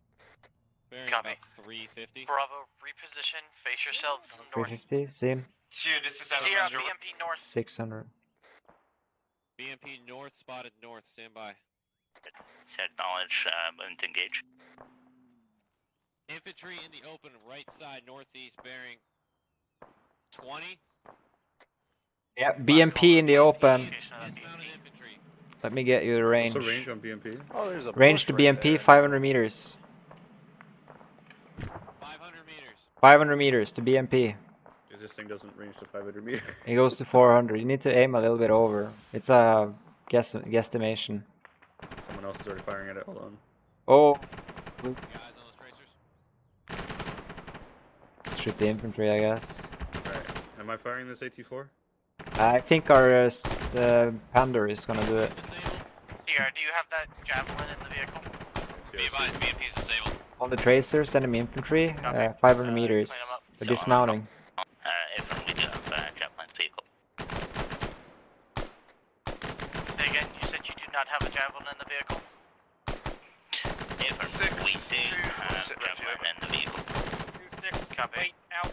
Speaker 2: Bearing
Speaker 21: Copy.
Speaker 2: about 350.
Speaker 21: Bravo, reposition, face yourselves north.
Speaker 5: 350. Seen.
Speaker 1: This is
Speaker 21: Sierra, BMP north.
Speaker 5: 600.
Speaker 2: BMP north, spotted north, stand by.
Speaker 3: Acknowledge, moving to engage.
Speaker 2: Infantry in the open, right side, northeast, bearing 20.
Speaker 5: Yeah, BMP in the open.
Speaker 2: Dismounted infantry.
Speaker 5: Let me get you the range.
Speaker 22: What's the range on BMP?
Speaker 6: Oh, there's a
Speaker 5: Range
Speaker 6: bush
Speaker 5: to
Speaker 6: right
Speaker 5: BMP,
Speaker 6: there.
Speaker 5: 500 meters.
Speaker 2: 500 meters.
Speaker 5: 500 meters to BMP.
Speaker 22: Because this thing doesn't range to 500 meters.
Speaker 5: It goes to 400. You need to aim a little bit over. It's a guesstimation.
Speaker 22: Someone else is already firing at it. Hold on.
Speaker 5: Oh.
Speaker 2: You guys on those tracers?
Speaker 5: Shoot the infantry, I guess.
Speaker 22: Alright. Am I firing this AT4?
Speaker 5: I think our the Pander is gonna do it.
Speaker 21: Sierra, do you have that javelin in the vehicle?
Speaker 2: Be advised, BMP is disabled.
Speaker 5: On the tracers, enemy infantry, 500 meters. They're dismounting.
Speaker 3: If we do have javelin vehicle.
Speaker 21: Say again, you said you do not have a javelin in the vehicle?
Speaker 3: If we do have javelin in the vehicle.
Speaker 8: 2-6,
Speaker 21: Copy.
Speaker 8: wait, out.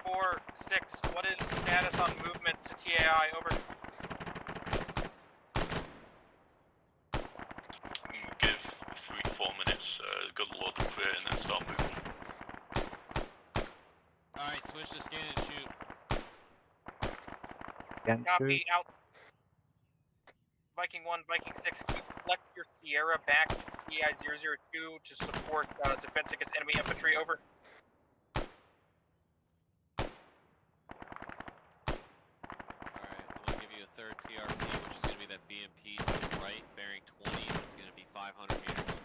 Speaker 8: 4-6, what is the status on movement to TAI? Over.
Speaker 9: Give 3 to 4 minutes, go to Lord clear, and then start moving.
Speaker 2: Alright, switch to scan and shoot.
Speaker 8: Copy, out. Viking 1, Viking 6, select your Sierra back to TAI 002 to support defense against enemy infantry. Over.
Speaker 2: Alright, I'm gonna give you a third TRP, which is gonna be that BMP to the right, bearing 20, and it's gonna be 500 meters.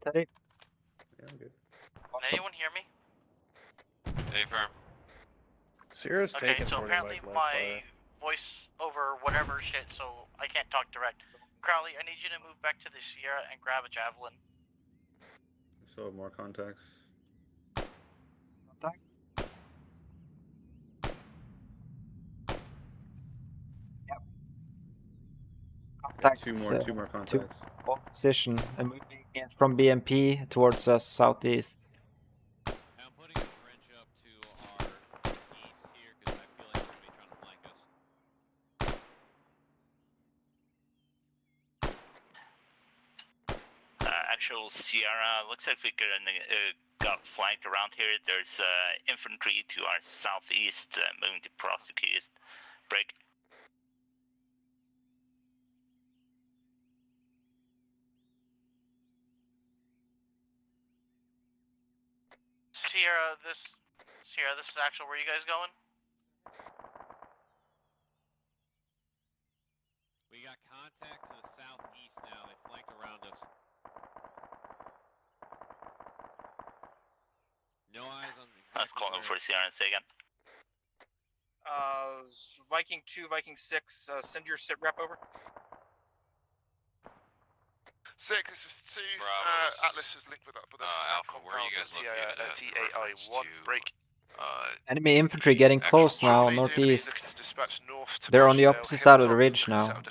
Speaker 5: Teddy?
Speaker 22: Yeah, I'm good.
Speaker 21: Can anyone hear me?
Speaker 2: Hey, firm.
Speaker 6: Sierra's
Speaker 21: Okay,
Speaker 6: taking
Speaker 21: so
Speaker 6: 40
Speaker 21: apparently
Speaker 6: like
Speaker 21: my voice over whatever shit, so I can't talk direct. Crowley, I need you to move back to the Sierra and grab a javelin.
Speaker 22: Still have more contacts.
Speaker 5: Contacts? Yep. Contacts,
Speaker 22: Two more contacts.
Speaker 5: Hold position and moving in from BMP towards us southeast.
Speaker 2: I'm putting a trench up to our east here, because I feel like they're gonna be trying to flank us.
Speaker 3: Actual Sierra, looks like we got flanked around here. There's infantry to our southeast, moving to prosecute east. Break.
Speaker 21: Sierra, this is actual. Where are you guys going?
Speaker 2: We got contact to the southeast now. They flanked around us. No eyes on exactly
Speaker 3: Let's call them
Speaker 2: where.
Speaker 3: for Sierra and say again.
Speaker 8: Viking 2, Viking 6, send your sit rep over.
Speaker 12: 6, this is 2.
Speaker 2: Bravo, this is,
Speaker 12: Atlas has linked with that, but that's
Speaker 2: Alpha, where are you guys located at?
Speaker 12: TAI 1. Break.
Speaker 5: Enemy infantry getting close now, northeast. They're on the opposite side of the ridge now.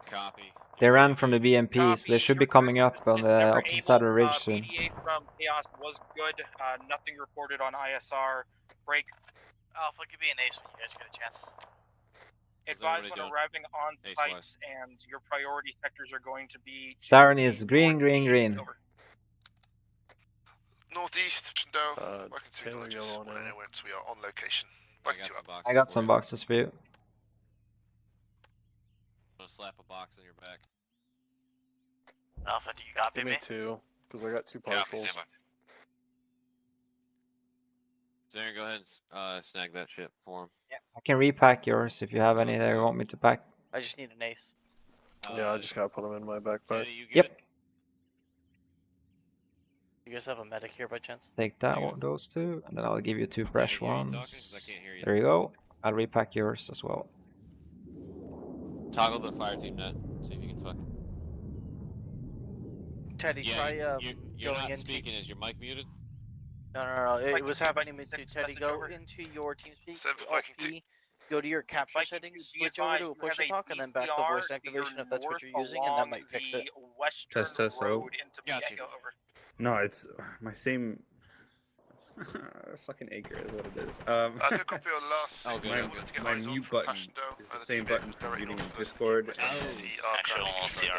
Speaker 2: Copy.
Speaker 5: They ran from the BMP, so they should be coming up on the opposite side of the ridge soon.
Speaker 8: PDA from Chaos was good. Nothing reported on ISR. Break.
Speaker 21: Alpha, give me an ace when you guys get a chance.
Speaker 8: Advise when arriving on site, and your priority sectors are going to be.
Speaker 5: Siren is green, green, green.
Speaker 12: Northeast, down. Taylor yellow now. We are on location.
Speaker 5: I got some boxes for you.
Speaker 2: I'm gonna slap a box on your back.
Speaker 21: Alpha, do you copy
Speaker 6: Give me 2, because I got 2 partials.
Speaker 2: Zaren, go ahead and snag that shit for him.
Speaker 5: Yeah, I can repack yours if you have any that you want me to pack.
Speaker 21: I just need an ace.
Speaker 6: Yeah, I just gotta put them in my backpack.
Speaker 5: Yep.
Speaker 21: You guys have a medic here by chance?
Speaker 5: Take that one, those 2, and then I'll give you 2 fresh ones. There you go. I'll repack yours as well.
Speaker 2: Toggle the fire team net. See if you can fucking.
Speaker 21: Teddy,
Speaker 2: Yeah,
Speaker 21: try
Speaker 2: you're
Speaker 21: going
Speaker 2: not
Speaker 21: into.
Speaker 2: speaking. Is your mic muted?
Speaker 21: No. It was happening to Teddy. Go into your TeamSpeak. Go to your capture settings, switch over to a push to talk, and then back to voice activation if that's what you're using, and that might fix it.
Speaker 22: Test, row.
Speaker 2: Got you.
Speaker 22: No, it's my same. Fucking acre is what it is. My mute button is the same button from muting in Discord.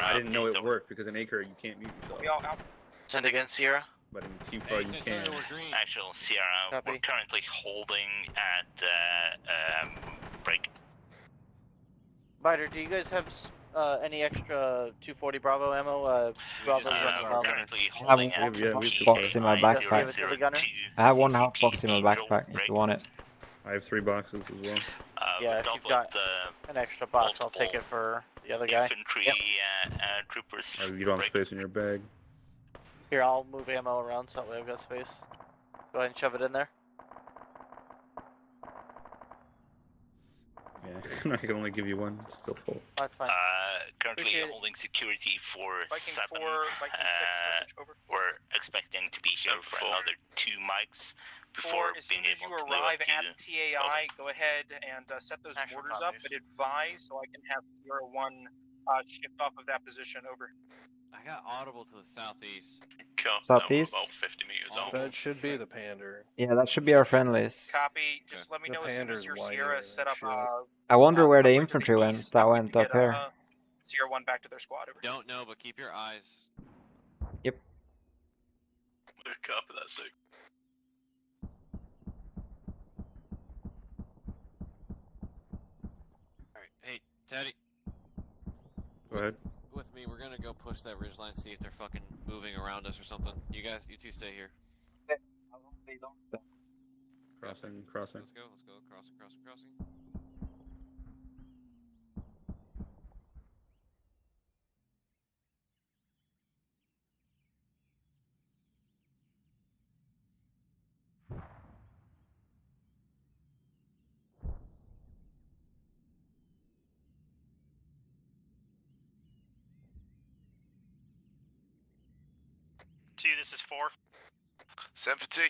Speaker 22: I didn't know it worked because in acre you can't mute yourself.
Speaker 21: Send again, Sierra.
Speaker 22: But in Q4 you can.
Speaker 3: Actual Sierra, we're currently holding at break.
Speaker 21: Biter, do you guys have any extra 240 Bravo ammo? Bravo's running
Speaker 3: we're
Speaker 21: low.
Speaker 3: currently
Speaker 5: I
Speaker 3: holding
Speaker 5: have
Speaker 3: at
Speaker 5: one box in my backpack. I have 1 half box in my backpack if you want it.
Speaker 22: I have 3 boxes as well.
Speaker 21: Yeah, if you've got an extra box, I'll take it for the other guy.
Speaker 3: Infantry troopers.
Speaker 22: Oh, you don't have space in your bag.
Speaker 21: Here, I'll move ammo around so that way I've got space. Go ahead and shove it in there.
Speaker 22: Yeah, I can only give you 1. It's still full.
Speaker 21: That's fine.
Speaker 3: Currently holding security for
Speaker 8: Viking
Speaker 3: 7.
Speaker 8: 4, Viking 6, message over.
Speaker 3: We're expecting to be here for another 2 mics before
Speaker 8: As
Speaker 3: being
Speaker 8: soon as you
Speaker 3: able to
Speaker 8: arrive at TAI, go ahead and set those mortars up, but advise so I can have Sierra 1 shift off of that position over.
Speaker 2: I got audible to the southeast.
Speaker 5: Southeast?
Speaker 9: About 50 meters off.
Speaker 6: That should be the Pander.
Speaker 5: Yeah, that should be our friendlies.
Speaker 8: Copy. Just let me know as soon as your Sierra set up.
Speaker 5: I wonder where the infantry went. That went up here.
Speaker 8: Sierra 1 back to their squad over.
Speaker 2: Don't know, but keep your eyes.
Speaker 5: Yep.
Speaker 9: Copy that, sick.
Speaker 2: Alright, hey, Teddy.
Speaker 22: Go ahead.
Speaker 2: With me, we're gonna go push that ridgeline, see if they're fucking moving around us or something. You guys, you 2 stay here.
Speaker 22: Crossing.
Speaker 2: Let's go, crossing.
Speaker 14: This is 4.
Speaker 12: 7 for T.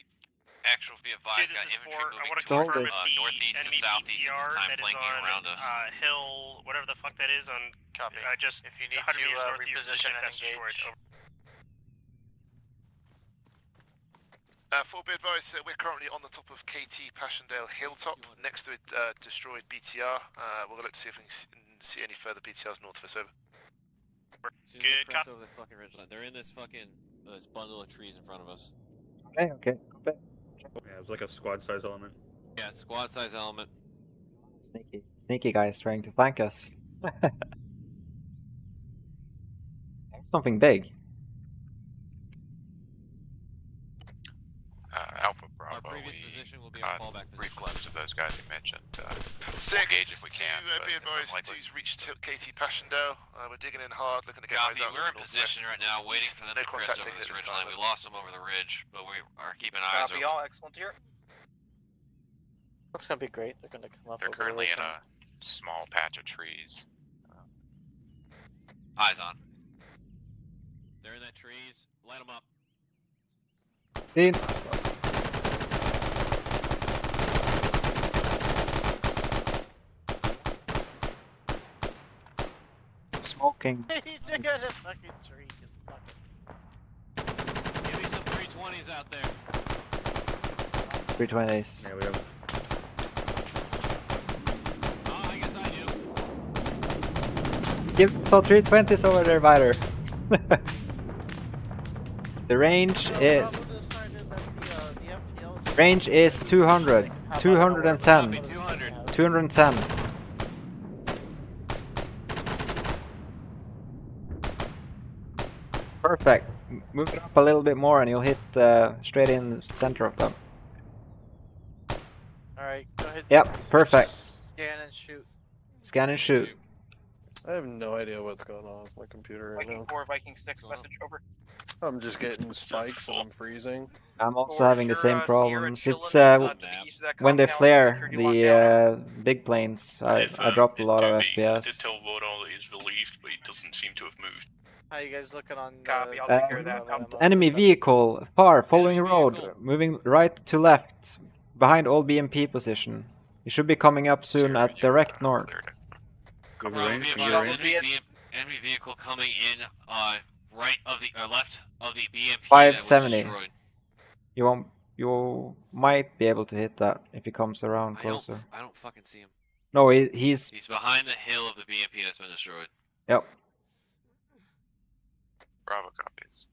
Speaker 2: Actual, be advised, got infantry moving
Speaker 5: Told
Speaker 2: towards
Speaker 5: us.
Speaker 2: northeast to
Speaker 14: enemy
Speaker 2: southeast at
Speaker 14: BTR
Speaker 2: this time,
Speaker 14: that is
Speaker 2: flanking
Speaker 14: on
Speaker 2: around us.
Speaker 14: hill, whatever the fuck that is on.
Speaker 21: Copy.
Speaker 14: Just
Speaker 21: if you need
Speaker 14: 100
Speaker 21: to
Speaker 14: meters north of your
Speaker 21: reposition
Speaker 14: position,
Speaker 21: and
Speaker 14: that's destroyed.
Speaker 21: engage.
Speaker 12: For be advised, we're currently on the top of KT Passchendaele Hilltop, next to a destroyed BTR. We'll look to see if we can see any further BTRs north of us, over.
Speaker 2: Good, cross over this fucking ridgeline. They're in this fucking this bundle of trees in front of us.
Speaker 5: Okay.
Speaker 22: Yeah, it was like a squad size element.
Speaker 2: Yeah, squad size element.
Speaker 5: Sneaky guys trying to flank us. Something big.
Speaker 19: Alpha Bravo.
Speaker 2: Our previous position will be our fallback
Speaker 19: brief
Speaker 2: position.
Speaker 19: glimpse of those guys you mentioned.
Speaker 12: We'll
Speaker 19: engage if we can.
Speaker 12: Be advised, two's reached KT Passchendaele. We're digging in hard, looking to get
Speaker 2: Copy,
Speaker 12: eyes out.
Speaker 2: we're in position right now, waiting for them to crest over this ridgeline. We lost them over the ridge, but we are keeping eyes
Speaker 8: Copy
Speaker 2: open.
Speaker 8: all, excellent here.
Speaker 21: That's gonna be great. They're gonna come up.
Speaker 19: They're
Speaker 21: over the
Speaker 19: currently
Speaker 21: ridge
Speaker 19: in
Speaker 21: and-
Speaker 19: a small patch of trees.
Speaker 2: Eyes on. They're in that trees. Light them up.
Speaker 5: See? fucking.
Speaker 21: He took out a fucking tree. It's fucking...
Speaker 2: Give me some 320s out there.
Speaker 5: 320s.
Speaker 22: Yeah, we have.
Speaker 2: Oh, I guess I do.
Speaker 5: Give some 320s over there, Vider. The range is. Range is 200. 210. 210. Perfect. Move it up a little bit more and you'll hit straight in the center of them.
Speaker 21: Alright, go ahead.
Speaker 5: Yep, perfect.
Speaker 21: Scan and shoot.
Speaker 5: Scan and shoot.
Speaker 6: I have no idea what's going on with my computer right
Speaker 8: Viking
Speaker 6: now.
Speaker 8: 4, Viking 6, message over.
Speaker 6: I'm just getting spikes and I'm freezing.
Speaker 5: I'm also having the same problems. It's
Speaker 8: to
Speaker 5: when they
Speaker 8: compound,
Speaker 5: flare
Speaker 8: security
Speaker 5: the big planes. I dropped a lot of
Speaker 9: I did
Speaker 5: FPS.
Speaker 9: tell Vodal that he's relieved, but he doesn't seem to have moved.
Speaker 21: How you guys looking on
Speaker 8: Copy, I'll take care of that.
Speaker 5: Enemy vehicle far following road, moving right to left behind old BMP position. It should be coming up soon at direct north.
Speaker 2: Enemy vehicle coming in right of the left of the BMP.
Speaker 5: 570. You might be able to hit that if he comes around closer.
Speaker 2: I don't fucking see him.
Speaker 5: No, he's
Speaker 2: behind the hill of the BMP that's been destroyed.
Speaker 5: Yep.
Speaker 19: Bravo copies.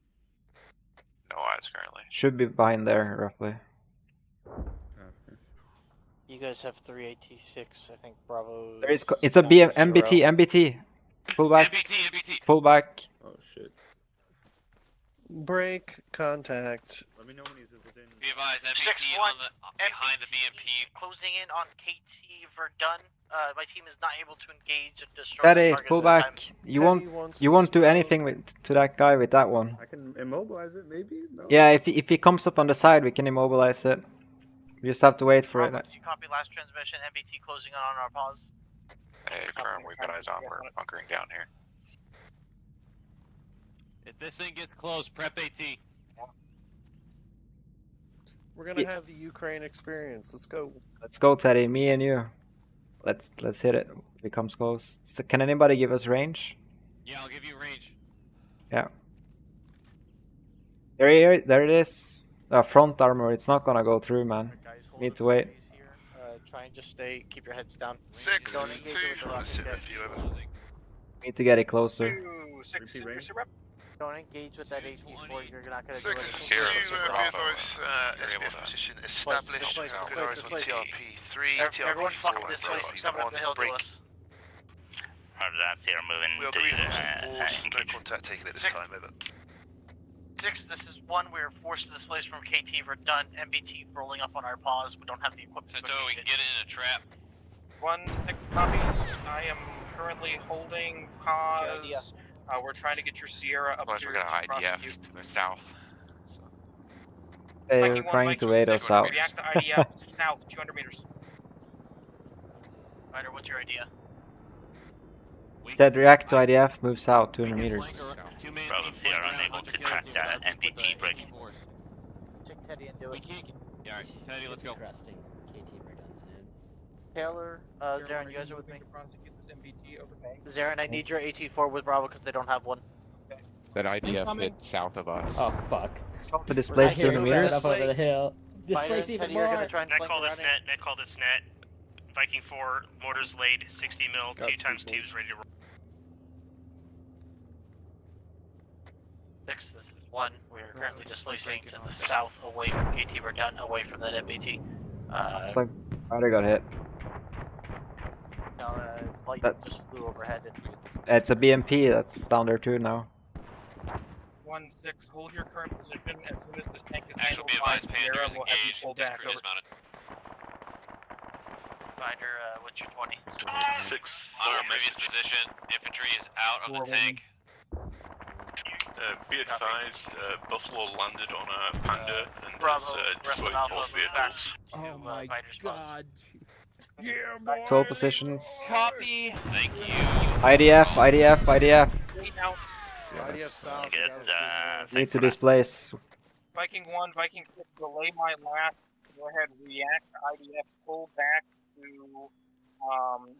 Speaker 19: No eyes currently.
Speaker 5: Should be behind there roughly.
Speaker 21: You guys have 386, I think Bravo.
Speaker 5: There is it's a MBT. Pull back. Pull back.
Speaker 22: Oh shit.
Speaker 6: Break contact.
Speaker 22: Let me know when he's within.
Speaker 2: Be advised, MBT
Speaker 21: 6-1,
Speaker 2: on the behind the BMP.
Speaker 21: Closing in on KT Verdun. My team is not able to engage and destroy.
Speaker 5: Daddy,
Speaker 21: targets
Speaker 5: pull
Speaker 21: at this
Speaker 5: back.
Speaker 21: time.
Speaker 5: You won't do anything to that guy with that one.
Speaker 22: I can immobilize it, maybe? No?
Speaker 5: Yeah, if he comes up on the side, we can immobilize it. We just have to wait for
Speaker 21: Bravo,
Speaker 5: it.
Speaker 21: did you copy last transmission? MBT closing in on our pause.
Speaker 19: Hey, firm, we've got eyes on. We're bunkering down here.
Speaker 2: If this thing gets close, prep AT.
Speaker 6: We're gonna have the Ukraine experience. Let's go.
Speaker 5: Let's go, Teddy. Me and you. Let's hit it. If it comes close. So can anybody give us range?
Speaker 2: Yeah, I'll give you range.
Speaker 5: Yeah. There it is. Front armor. It's not gonna go through, man. Need to wait.
Speaker 21: Try and just keep your heads down.
Speaker 12: 6,
Speaker 21: Don't engage with the rocket jet.
Speaker 5: Need to get it closer.
Speaker 8: 2-6,
Speaker 21: Don't engage with that AT-4. You're not gonna do
Speaker 12: 6,
Speaker 21: anything.
Speaker 12: 2, be advised, SPF position established.
Speaker 21: This place.
Speaker 12: TRP 3,
Speaker 21: Everyone
Speaker 12: TRP
Speaker 21: fuck
Speaker 12: 4,
Speaker 21: this place. He's coming up the hill to us.
Speaker 3: Roger that, Sierra moving
Speaker 12: We
Speaker 3: to
Speaker 12: agree
Speaker 3: you.
Speaker 12: no contact taken at this time, over.
Speaker 21: 6, this is 1. We are forced to displace from KT. We're done. MBT rolling up on our pause. We don't have the equipment.
Speaker 2: So we can get it in a trap.
Speaker 8: 1-6 copies. I am currently holding pause. We're trying to get your Sierra up
Speaker 19: Plus,
Speaker 8: here
Speaker 19: we got
Speaker 8: to
Speaker 19: an IDF
Speaker 8: prosecute.
Speaker 19: to the south.
Speaker 5: They're trying to wait us out.
Speaker 8: React to IDF south, 200 meters.
Speaker 21: Ryder, what's your idea?
Speaker 5: Said react to IDF, move south 200 meters.
Speaker 3: Bravo Sierra unable to track that MBT break.
Speaker 21: Take Teddy and do it.
Speaker 2: Yeah, alright, Teddy, let's go.
Speaker 21: Taylor, Zarin, you guys are with me?
Speaker 8: Prosecute this MBT over bank.
Speaker 21: Zarin, I need your AT-4 with Bravo because they don't have one.
Speaker 23: That IDF hit south of us.
Speaker 7: Oh fuck.
Speaker 5: To displace 200 meters.
Speaker 7: Up over the hill. Displace
Speaker 21: Teddy,
Speaker 7: even
Speaker 21: you're
Speaker 7: more.
Speaker 21: gonna try and
Speaker 14: Net
Speaker 21: flank
Speaker 14: call
Speaker 21: the
Speaker 14: this
Speaker 21: running.
Speaker 14: net call this net. Viking 4, mortars laid, 60 mil, 2x2s ready to roll.
Speaker 21: 6, this is 1. We are currently displacing to the south away from KT. We're done away from that MBT.
Speaker 5: Looks like Ryder got hit.
Speaker 21: No, light just flew overhead.
Speaker 5: It's a BMP that's down there too now.
Speaker 8: 1-6, hold your current position. As soon as this tank is
Speaker 2: Actually,
Speaker 8: handled
Speaker 2: be
Speaker 8: by
Speaker 2: advised,
Speaker 8: Sierra,
Speaker 2: Panthers
Speaker 8: we'll have you
Speaker 2: engaged.
Speaker 8: pull back over.
Speaker 2: Dismounted.
Speaker 21: Finder, what's your 20?
Speaker 9: 6,
Speaker 2: On our previous position, infantry is out of the tank.
Speaker 9: Be advised, Buffalo landed on a Panda and
Speaker 21: Bravo,
Speaker 9: has destroyed
Speaker 21: Alpha,
Speaker 9: both
Speaker 21: move back.
Speaker 9: vehicles.
Speaker 7: Oh my god.
Speaker 15: Yeah, boy.
Speaker 5: 12 positions.
Speaker 8: Copy.
Speaker 2: Thank you.
Speaker 5: IDF.
Speaker 8: Wait now.
Speaker 6: IDF south.
Speaker 3: Good,
Speaker 5: Need to displace.
Speaker 8: Viking 1, Viking 6, delay my last. Go ahead, react to IDF, pull back to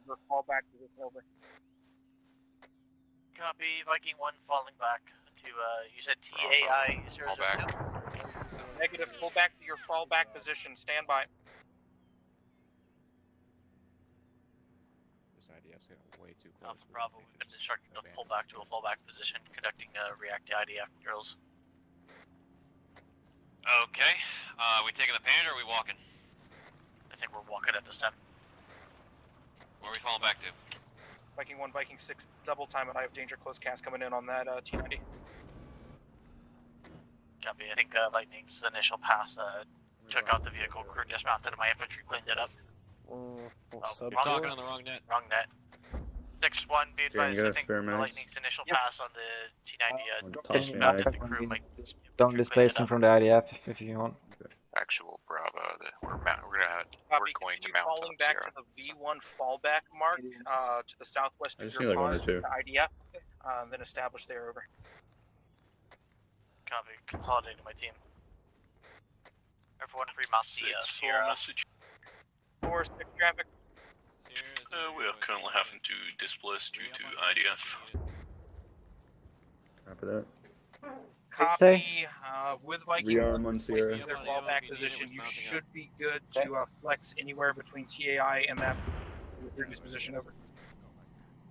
Speaker 8: your fallback position over.
Speaker 21: Copy. Viking 1 falling back to, you said TAI 002?
Speaker 8: Negative, pull back to your fallback position. Stand by.
Speaker 23: This IDF's getting way too close.
Speaker 21: Alpha Bravo, we've been instructed to pull back to a fallback position, conducting react IDF drills.
Speaker 2: Okay. We taking the paint or are we walking?
Speaker 21: I think we're walking at this time.
Speaker 2: Where are we falling back to?
Speaker 8: Viking 1, Viking 6, double time, and I have danger close cast coming in on that T90.
Speaker 21: Copy. I think Lightning's initial pass took out the vehicle, crew dismounted, and my infantry cleaned it up.
Speaker 2: You're talking on the wrong net.
Speaker 21: Wrong net. 6-1, be advised, I think the
Speaker 22: mags?
Speaker 21: Lightning's initial pass on the T90
Speaker 22: Toss me
Speaker 21: dismounted
Speaker 22: mag.
Speaker 21: the crew.
Speaker 5: Don't displace them from the IDF if you want.
Speaker 19: Actual Bravo, that we're going to mount
Speaker 8: Falling
Speaker 19: on
Speaker 8: back
Speaker 19: Sierra.
Speaker 8: to the V1 fallback mark to the southwest
Speaker 22: I
Speaker 8: of
Speaker 22: just
Speaker 8: your
Speaker 22: need like 1 or
Speaker 8: pause
Speaker 22: 2.
Speaker 8: with the IDF, then establish there over.
Speaker 21: Copy. Consolidating my team. Everyone remount the Sierra.
Speaker 8: 4-6 traffic.
Speaker 9: We are currently having to displace due to IDF.
Speaker 22: Copy that.
Speaker 8: Copy. With Viking
Speaker 22: Rearm on Sierra.
Speaker 8: their fallback position, you should be good to flex anywhere between TAI and that previous position over.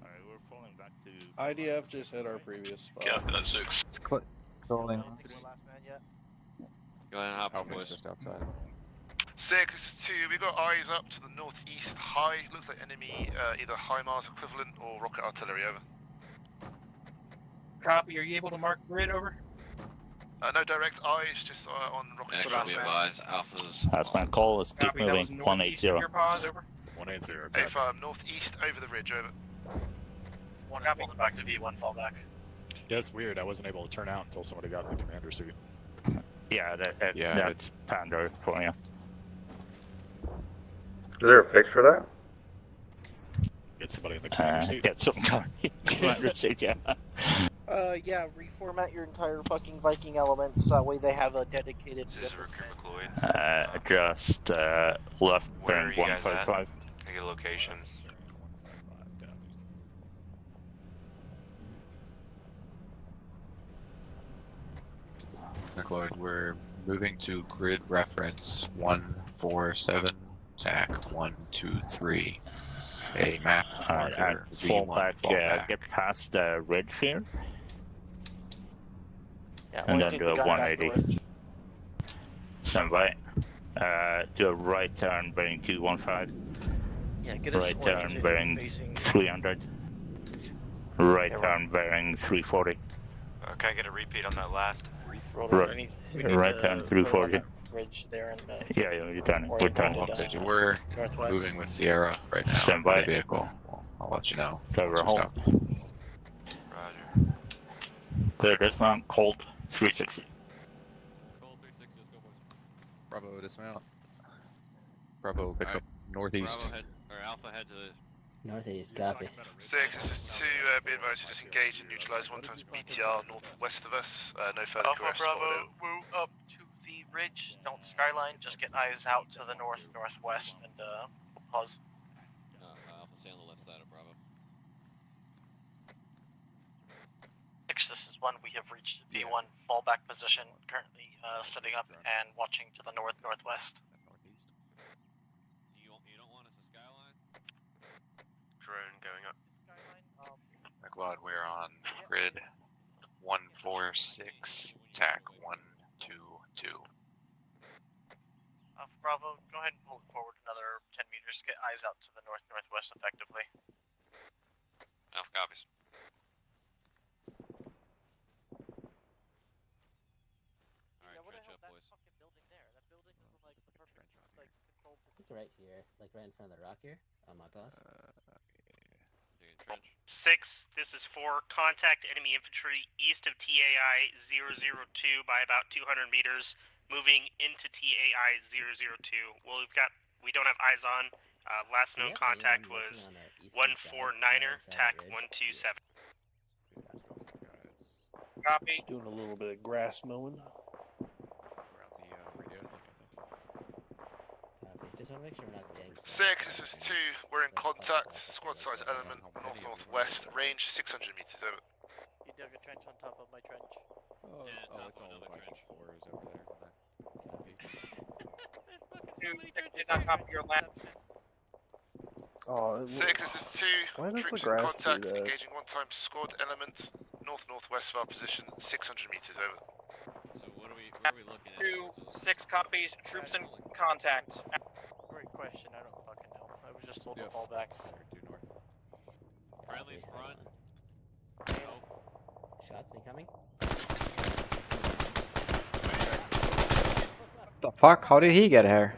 Speaker 13: Alright, we're falling back to...
Speaker 6: IDF just hit our previous spot.
Speaker 9: Yeah, that's 6.
Speaker 5: It's calling.
Speaker 2: Go ahead and hop on,
Speaker 23: Alpha's
Speaker 2: boys.
Speaker 23: just outside.
Speaker 12: 6, this is 2. We got eyes up to the northeast high. Looks like enemy either HIMARS equivalent or rocket artillery, over.
Speaker 8: Copy. Are you able to mark grid over?
Speaker 12: No direct eyes, just on rocket
Speaker 2: And
Speaker 12: artillery.
Speaker 2: be advised, Alpha's...
Speaker 4: That's my call. Let's keep
Speaker 8: Copy. That was
Speaker 4: moving.
Speaker 8: northeast of
Speaker 4: 180.
Speaker 8: your pause over.
Speaker 23: 180.
Speaker 12: If northeast over the ridge, over.
Speaker 21: One pulling back to V1 fallback.
Speaker 23: Yeah, it's weird. I wasn't able to turn out until somebody got in the commander suit.
Speaker 4: Yeah,
Speaker 23: Yeah,
Speaker 4: that's Pander for you.
Speaker 20: Is there a fix for that?
Speaker 23: Get somebody in the commander suit.
Speaker 4: Get some commander suit, yeah.
Speaker 7: Yeah, reformat your entire fucking Viking element so that way they have a dedicated.
Speaker 19: This is Recruit McCloyd.
Speaker 4: Just left
Speaker 19: Where are
Speaker 4: bearing
Speaker 19: you guys at?
Speaker 4: 155.
Speaker 19: Can I get a location?
Speaker 23: McLeod, we're moving to grid reference 147, TAC 123. A map marker
Speaker 4: Fall
Speaker 23: V1
Speaker 4: back,
Speaker 23: fallback.
Speaker 4: get past the ridge here.
Speaker 7: Yeah,
Speaker 4: And
Speaker 7: we'll
Speaker 4: then
Speaker 7: take
Speaker 4: do
Speaker 7: the
Speaker 4: a
Speaker 7: gun
Speaker 4: 180. Stand by. Do a right turn bearing 215.
Speaker 7: Yeah, get us
Speaker 4: Right turn
Speaker 7: oriented
Speaker 4: bearing
Speaker 7: facing.
Speaker 4: 300. Right turn bearing 340.
Speaker 19: Can I get a repeat on that last?
Speaker 4: Right, right turn 340.
Speaker 7: Bridge there and
Speaker 4: Yeah, you're turning. We're turning.
Speaker 23: We're
Speaker 7: northwest.
Speaker 23: moving with Sierra right now.
Speaker 4: Stand by.
Speaker 23: The vehicle. I'll let you know.
Speaker 4: Cover
Speaker 23: once we
Speaker 4: home.
Speaker 23: stop.
Speaker 19: Roger.
Speaker 4: Clear dismount, Colt 360.
Speaker 23: Bravo, dismount. Bravo, pick up northeast.
Speaker 2: Bravo head, or Alpha head to the...
Speaker 16: Northeast, copy.
Speaker 12: 6, this is 2. Be advised to just engage and neutralize 1 times BTR northwest of us. No further
Speaker 21: Alpha
Speaker 12: correct
Speaker 21: Bravo, move up to the ridge. Don't skyline. Just get eyes out to the northwest and pause.
Speaker 2: Alpha, stay on the left side of Bravo.
Speaker 21: 6, this is 1. We have reached V1 fallback position. Currently setting up and watching to the northwest.
Speaker 2: You don't want us to skyline?
Speaker 19: Drone going up.
Speaker 23: McLeod, we're on grid 146, TAC 122.
Speaker 21: Bravo, go ahead and pull it forward another 10 meters. Get eyes out to the northwest effectively.
Speaker 2: Alpha copies. Alright, catch up, boys.
Speaker 16: It's right here, like right in front of the rock here, on my pass.
Speaker 2: Taking trench.
Speaker 14: 6, this is 4. Contact enemy infantry east of TAI 002 by about 200 meters, moving into TAI 002. Well, we don't have eyes on. Last known contact was 149er, TAC 127.
Speaker 8: Copy.
Speaker 6: Just doing a little bit of grass mowing.
Speaker 16: Just want to make sure we're not getting.
Speaker 12: 6, this is 2. We're in contact. Squad size element northwest. Range 600 meters. Over.
Speaker 7: dug a trench on top of my trench.
Speaker 23: Oh, it's all Viking floors over there.
Speaker 8: Did not copy your last.
Speaker 20: Oh,
Speaker 12: 6, this is 2.
Speaker 20: Why does the
Speaker 12: Troops in
Speaker 20: grass do
Speaker 12: contact,
Speaker 20: that?
Speaker 12: engaging one-time squad element, north-northwest of our position, 600 meters over.
Speaker 2: So what are we looking at?
Speaker 8: 6 copies. Troops in contact.
Speaker 21: Great question. I don't fucking know. I was just told to fall back.
Speaker 23: Due north.
Speaker 2: Friendly's front.
Speaker 16: Shots incoming.
Speaker 5: The fuck? How did he get here?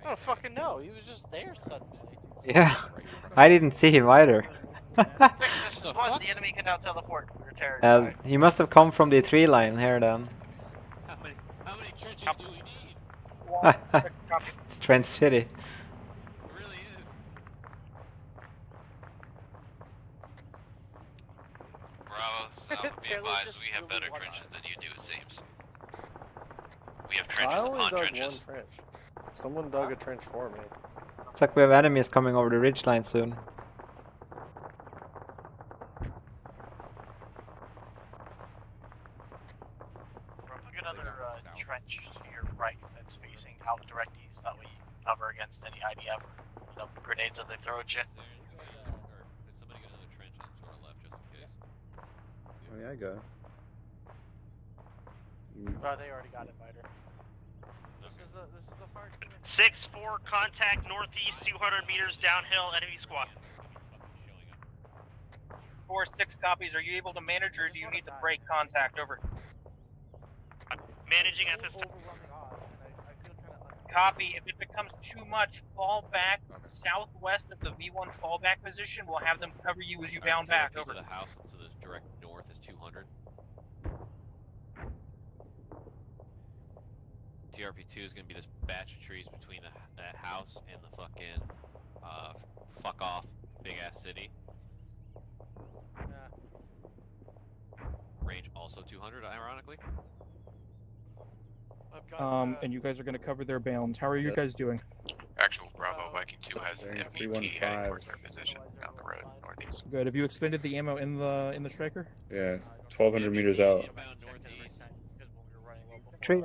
Speaker 21: I don't fucking know. He was just there suddenly.
Speaker 5: Yeah, I didn't see him either.
Speaker 21: This is what the enemy can now teleport. We're terrified.
Speaker 5: He must have come from the tree line here then.
Speaker 2: How many trenches do we need?
Speaker 5: It's Trench City.
Speaker 2: It really is. Bravo, be advised, we have better trenches than you do, it seems. We have trenches
Speaker 20: I only
Speaker 2: upon
Speaker 20: dug
Speaker 2: trenches.
Speaker 20: one trench. Someone dug a trench for me.
Speaker 5: Looks like we have enemies coming over the ridge line soon.
Speaker 21: Put another trench to your right that's facing out direct east. That way you can cover against any IDF, grenades that they throw at you.
Speaker 2: Could somebody get another trench on to our left just in case?
Speaker 22: Oh yeah, I got it.
Speaker 21: Oh, they already got it, Biter. This is the far.
Speaker 14: 6-4 contact northeast 200 meters downhill enemy squad.
Speaker 8: 4-6 copies. Are you able to manage, or do you need to break contact? Over.
Speaker 14: Managing at this time.
Speaker 8: Copy. If it becomes too much, fall back southwest of the V1 fallback position. We'll have them cover you as you bound back. Over.
Speaker 2: To the house to the direct north is 200. TRP2 is going to be this batch of trees between that house and the fucking fuck off big ass city. Range also 200, ironically.
Speaker 8: And you guys are going to cover their bounds. How are you guys doing?
Speaker 19: Actual Bravo Viking 2 has an MBT
Speaker 22: 315.
Speaker 19: heading towards their position down the road northeast.
Speaker 8: Good. Have you expended the ammo in the striker?
Speaker 22: Yeah, 1,200 meters out.
Speaker 5: Tree.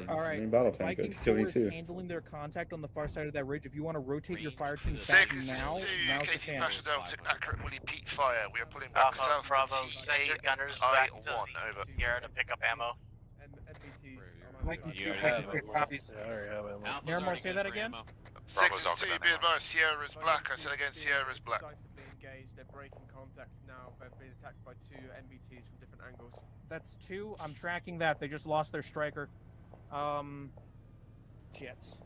Speaker 22: All
Speaker 8: right.
Speaker 22: Battle tank
Speaker 8: Viking
Speaker 22: at
Speaker 8: 4 is
Speaker 22: 72.
Speaker 8: handling their contact on the far side of that ridge. If you want to rotate your fire teams
Speaker 12: 6,
Speaker 8: back
Speaker 12: this is
Speaker 8: now,
Speaker 12: 2,
Speaker 8: now's the
Speaker 12: KT
Speaker 8: chance.
Speaker 12: Pasha Delta, accurate will repeat fire. We are pulling back
Speaker 21: Alpha
Speaker 12: south
Speaker 21: Bravo,
Speaker 12: to
Speaker 21: send your gunners back to
Speaker 12: I1, over.
Speaker 21: Sierra to pick up ammo.
Speaker 8: Viking 2,
Speaker 20: Yeah,
Speaker 8: Viking 3 copies.
Speaker 20: I already have ammo.
Speaker 8: Miramar, say that again?
Speaker 12: 6 is 2, be advised, Sierra is black. I said again, Sierra is black.
Speaker 10: Engaged. They're breaking contact now. They've been attacked by 2 NBTs from different angles.
Speaker 8: That's 2. I'm tracking that. They just lost their striker. Shit.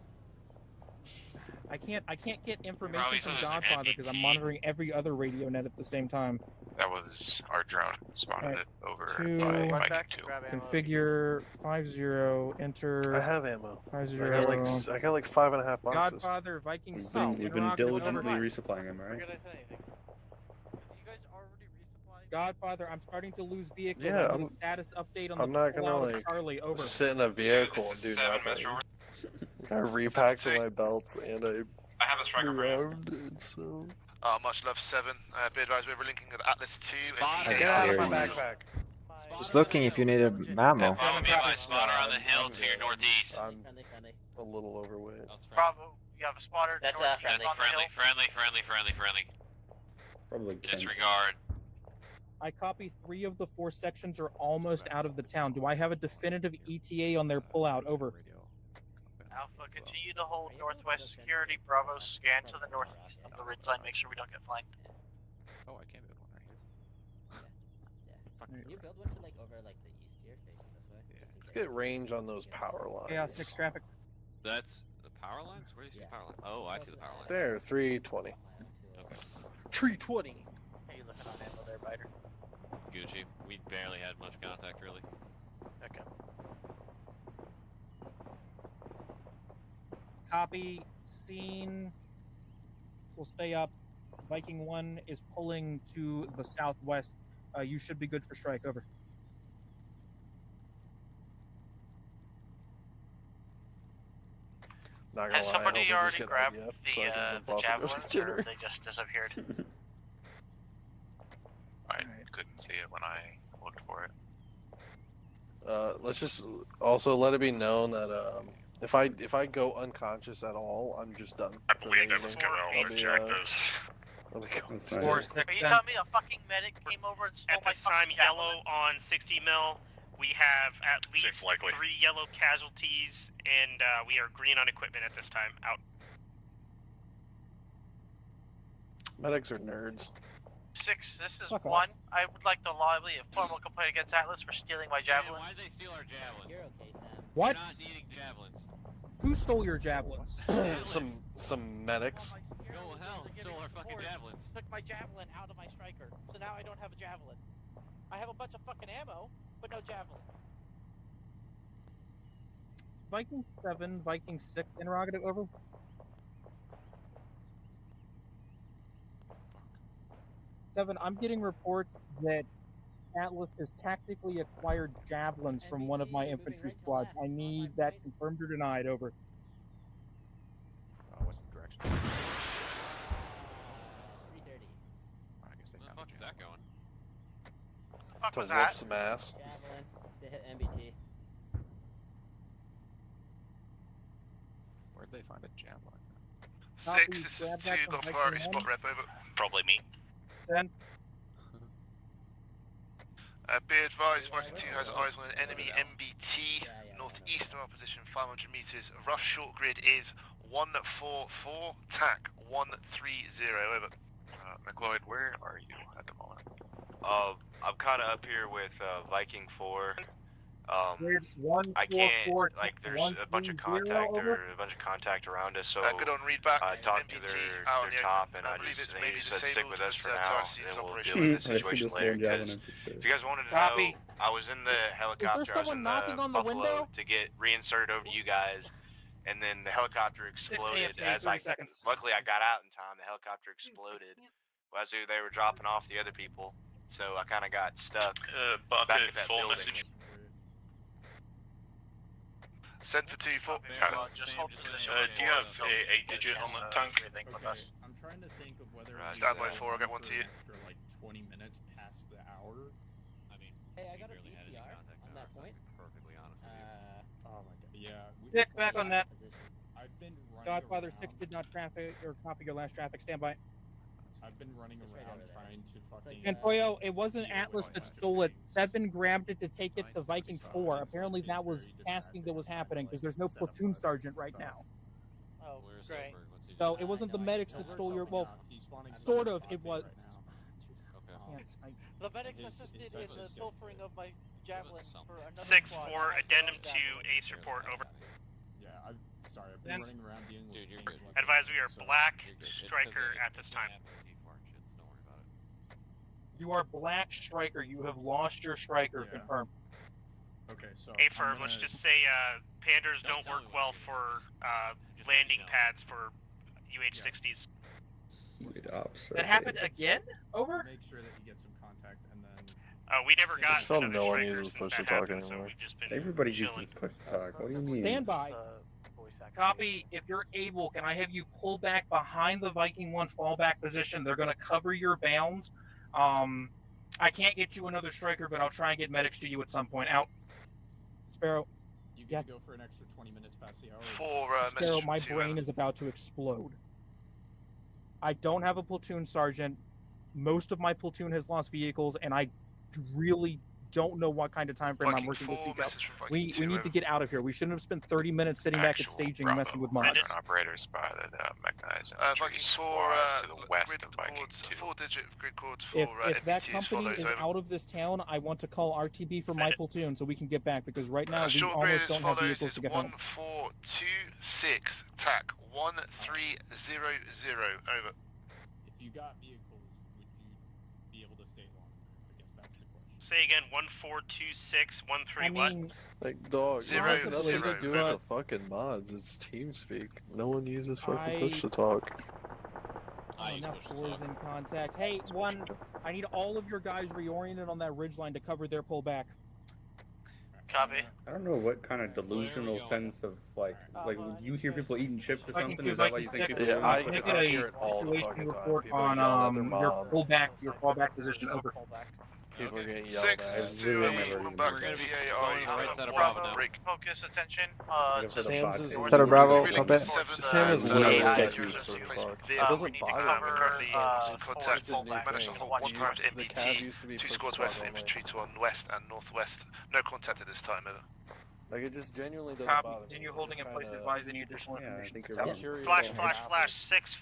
Speaker 8: I can't get information
Speaker 19: Probably
Speaker 8: from
Speaker 19: so there's an
Speaker 8: Godfather because I'm
Speaker 19: NBT.
Speaker 8: monitoring every other radio net at the same time.
Speaker 19: That was our drone spotted it over
Speaker 8: 2,
Speaker 19: by Viking 2.
Speaker 8: configure 50, enter.
Speaker 20: I have ammo.
Speaker 8: 50.
Speaker 20: I got like 5.5 boxes.
Speaker 8: Godfather, Viking
Speaker 22: We've
Speaker 8: 6.
Speaker 22: been diligently resupplying them, right?
Speaker 8: Godfather, I'm starting to lose vehicles.
Speaker 20: Yeah,
Speaker 8: I need a status update on
Speaker 20: I'm
Speaker 8: the
Speaker 20: not gonna
Speaker 8: pullout of
Speaker 20: like
Speaker 8: Charlie. Over.
Speaker 20: sit in a vehicle and do nothing. I repacked my belts and I
Speaker 19: have a striker
Speaker 20: rearmed it, so.
Speaker 12: Much love 7. Be advised, we're linking with Atlas 2.
Speaker 20: Get out of my backpack.
Speaker 5: Just looking if you need a ammo.
Speaker 19: Follow me by spotter on the hill to your northeast.
Speaker 20: I'm a little overweight.
Speaker 21: Bravo, you have a spotter.
Speaker 16: That's
Speaker 21: north,
Speaker 16: friendly.
Speaker 21: on the hill.
Speaker 19: Friendly.
Speaker 22: Probably 10.
Speaker 19: Disregard.
Speaker 8: I copy 3 of the 4 sections are almost out of the town. Do I have a definitive ETA on their pullout? Over.
Speaker 21: Alpha, continue to hold northwest security. Bravo, scan to the northeast of the ridgeline. Make sure we don't get flanked.
Speaker 23: Oh, I can't build one right here.
Speaker 16: Can you build one to over the east here, facing this way?
Speaker 23: Yeah.
Speaker 20: Let's get range on those power lines.
Speaker 8: Chaos 6 traffic.
Speaker 2: That's the power lines? Where do you see power lines? Oh, I see the power lines.
Speaker 20: There, 320.
Speaker 2: Okay.
Speaker 20: 320.
Speaker 21: Hey, you looking on ammo there, Biter?
Speaker 2: Gucci. We barely had much contact, really.
Speaker 21: Okay.
Speaker 8: Copy. Scene. We'll stay up. Viking 1 is pulling to the southwest. You should be good for strike. Over.
Speaker 20: Not gonna
Speaker 21: Has
Speaker 20: lie,
Speaker 21: somebody
Speaker 20: I hope we
Speaker 21: already
Speaker 20: just get
Speaker 21: grabbed
Speaker 20: IDF so I can
Speaker 21: the
Speaker 20: jump off and go to
Speaker 21: javelins, or
Speaker 20: dinner.
Speaker 21: they just disappeared?
Speaker 6: Let's just also let it be known that if I go unconscious at all, I'm just done.
Speaker 9: I believe that was objectives.
Speaker 6: I'll be going to
Speaker 14: Are you telling me a fucking medic came over and stole my fucking yellow on 60 mil? We have at least 3 yellow casualties, and we are green on equipment at this time. Out.
Speaker 6: Medics are nerds.
Speaker 7: 6, this is
Speaker 15: Fuck
Speaker 7: 1.
Speaker 15: off.
Speaker 7: I would like to lobby a formal complaint against Atlas for stealing my javelin.
Speaker 2: Why did they steal our javelins?
Speaker 16: You're okay, Sam.
Speaker 15: What?
Speaker 2: We're not needing javelins.
Speaker 15: Who stole your javelins?
Speaker 6: some medics.
Speaker 2: Go hell, stole our fucking javelins.
Speaker 7: Took my javelin out of my striker, so now I don't have a javelin. I have a bunch of fucking ammo, but no javelin.
Speaker 15: Viking 7, Viking 6, interrogative over. Seven, I'm getting reports that Atlas has tactically acquired javelins from one of my infantry squads. I need that confirmed or denied, over.
Speaker 23: What's the direction?
Speaker 16: 330.
Speaker 23: I guess they
Speaker 2: Where the fuck is that going?
Speaker 6: To whoop some ass.
Speaker 16: Javelin to hit MBT.
Speaker 23: Where'd they find a javelin?
Speaker 12: 6, this is 2, got a priority spot rep, over.
Speaker 3: Probably me.
Speaker 15: 10.
Speaker 12: Be advised, Viking 2 has eyes on an enemy MBT northeast of our position, 500 meters. Rough short grid is 144, TAC 130, over.
Speaker 19: McLeod, where are you at the moment? I'm kind of up here with Viking 4. I can't, like, there's a bunch of contact around us, so
Speaker 12: good on read back.
Speaker 19: I talked to their top, and I just think he said stick with us for now, and we'll deal with this situation later. Because if you guys wanted to know, I was in the helicopter, I was in the Buffalo to get reinserted over to you guys, and then the helicopter exploded as luckily I got out in time. The helicopter exploded as they were dropping off the other people, so I kind of got stuck back at that building.
Speaker 9: Message.
Speaker 12: Send for 2-4.
Speaker 7: Just hold position.
Speaker 9: Do you have a digit on that tank?
Speaker 11: I'm trying to think of whether
Speaker 12: Stand by 4, I'll get one to you.
Speaker 11: For like 20 minutes past the hour.
Speaker 2: I mean,
Speaker 16: Hey, I got a PCR on that point.
Speaker 2: Perfectly honest with you.
Speaker 11: Oh my god, yeah.
Speaker 15: Dick, back on that.
Speaker 11: I've been running
Speaker 15: Godfather
Speaker 11: around.
Speaker 15: 6 did not traffic or copy your last traffic. Stand by.
Speaker 11: I've been running around trying to fucking.
Speaker 15: And Toyo, it wasn't Atlas that stole it. Seven grabbed it to take it to Viking 4. Apparently that was tasking that was happening because there's no platoon sergeant right now.
Speaker 7: Oh, great.
Speaker 15: So it wasn't the medics that stole your. Well, sort of. It was.
Speaker 7: The medics assisted in the pilfering of my javelin for another
Speaker 14: 6-4,
Speaker 7: squad.
Speaker 14: addendum to ACE report, over.
Speaker 11: Yeah, I'm sorry. I've been running around dealing with.
Speaker 2: Dude, you're good.
Speaker 14: Advise we are black striker at this time.
Speaker 15: You are black striker. You have lost your striker.
Speaker 11: Yeah.
Speaker 15: Confirmed.
Speaker 11: Okay, so.
Speaker 14: Affirm, let's just say Panders don't work well for landing pads for UH-60s.
Speaker 15: That happened again? Over?
Speaker 11: Make sure that you get some contact and then.
Speaker 14: We never got.
Speaker 6: I just felt
Speaker 14: another
Speaker 6: no one
Speaker 14: striker
Speaker 6: uses
Speaker 14: since
Speaker 6: push to
Speaker 14: that
Speaker 6: talk
Speaker 14: happened, so
Speaker 6: anymore.
Speaker 14: we've just been
Speaker 22: Everybody uses
Speaker 14: chilling.
Speaker 22: push to talk. What do you mean?
Speaker 15: Stand by. Copy. If you're able, can I have you pull back behind the Viking 1 fallback position? They're going to cover your bounds. I can't get you another striker, but I'll try and get medics to you at some point. Out. Sparrow.
Speaker 11: You get to go for an extra 20 minutes past the hour.
Speaker 15: Sparrow, my brain is about to explode. I don't have a platoon sergeant. Most of my platoon has lost vehicles, and I really don't know what kind of time frame I'm working with. We need to get out of here. We shouldn't have spent 30 minutes sitting back at staging and messing with mods.
Speaker 19: Operators by the mechanized
Speaker 12: Viking 4
Speaker 19: to the west
Speaker 12: grid
Speaker 19: of Viking
Speaker 12: codes,
Speaker 19: 2.
Speaker 12: 4-digit grid codes for
Speaker 15: If that
Speaker 12: MBTs
Speaker 15: company
Speaker 12: follows,
Speaker 15: is
Speaker 12: over.
Speaker 15: out of this town, I want to call RTB for my platoon so we can get back, because right now we
Speaker 12: short grid
Speaker 15: almost
Speaker 12: as
Speaker 15: don't have
Speaker 12: follows
Speaker 15: vehicles
Speaker 12: is
Speaker 15: to get home.
Speaker 12: 1426, TAC 1300, over.
Speaker 11: If you got vehicles, would you be able to stay longer? I guess that's the question.
Speaker 14: Say again, 1426, 13
Speaker 15: I
Speaker 14: what?
Speaker 15: mean,
Speaker 6: Like, dog, it
Speaker 12: Zero,
Speaker 6: has nothing
Speaker 12: zero,
Speaker 6: to do
Speaker 12: but-
Speaker 6: with the fucking mods. It's TeamSpeak. No one uses fucking
Speaker 15: I-
Speaker 6: push to talk.
Speaker 15: oh, now 4's in contact. Hey, 1, I need all of your guys reoriented on that ridgeline to cover their pullback.
Speaker 3: Copy.
Speaker 22: I don't know what kind of delusional sense of like you hear people eating chips or
Speaker 15: Viking
Speaker 22: something.
Speaker 15: 2,
Speaker 22: Is that why you
Speaker 15: Viking
Speaker 22: think
Speaker 15: 6,
Speaker 22: people?
Speaker 6: Yeah,
Speaker 15: can I
Speaker 6: I
Speaker 15: get
Speaker 6: hear
Speaker 15: a
Speaker 6: it all the
Speaker 15: situation
Speaker 6: fucking time.
Speaker 15: report
Speaker 6: People
Speaker 15: on
Speaker 6: yell at their
Speaker 15: your
Speaker 6: mom.
Speaker 15: pullback, your fallback position, over.
Speaker 6: People are getting yelled
Speaker 12: Six,
Speaker 6: at.
Speaker 12: two, moving back to
Speaker 2: We're gonna be
Speaker 12: TAI.
Speaker 2: going to the right side of Bravo now.
Speaker 12: Break.
Speaker 14: Focus attention.
Speaker 6: Sam's is
Speaker 5: Set of Bravo, copy.
Speaker 6: Sam is literally
Speaker 14: TAI
Speaker 6: like
Speaker 14: 002.
Speaker 6: it doesn't
Speaker 14: We need to
Speaker 6: bother
Speaker 14: cover,
Speaker 6: me.
Speaker 12: Contact.
Speaker 6: It's such a new
Speaker 12: Managed to
Speaker 6: thing.
Speaker 12: hold one target
Speaker 6: The cav
Speaker 12: MBT.
Speaker 6: used to be
Speaker 12: 2
Speaker 6: push
Speaker 12: squads
Speaker 6: squad
Speaker 12: west
Speaker 6: only.
Speaker 12: infantry to on west and northwest. No contact at this time ever.
Speaker 6: Like it just genuinely doesn't
Speaker 15: Copy.
Speaker 6: bother me.
Speaker 15: Continue holding in place. Advise any additional information.
Speaker 6: I'm curious.
Speaker 14: Flash,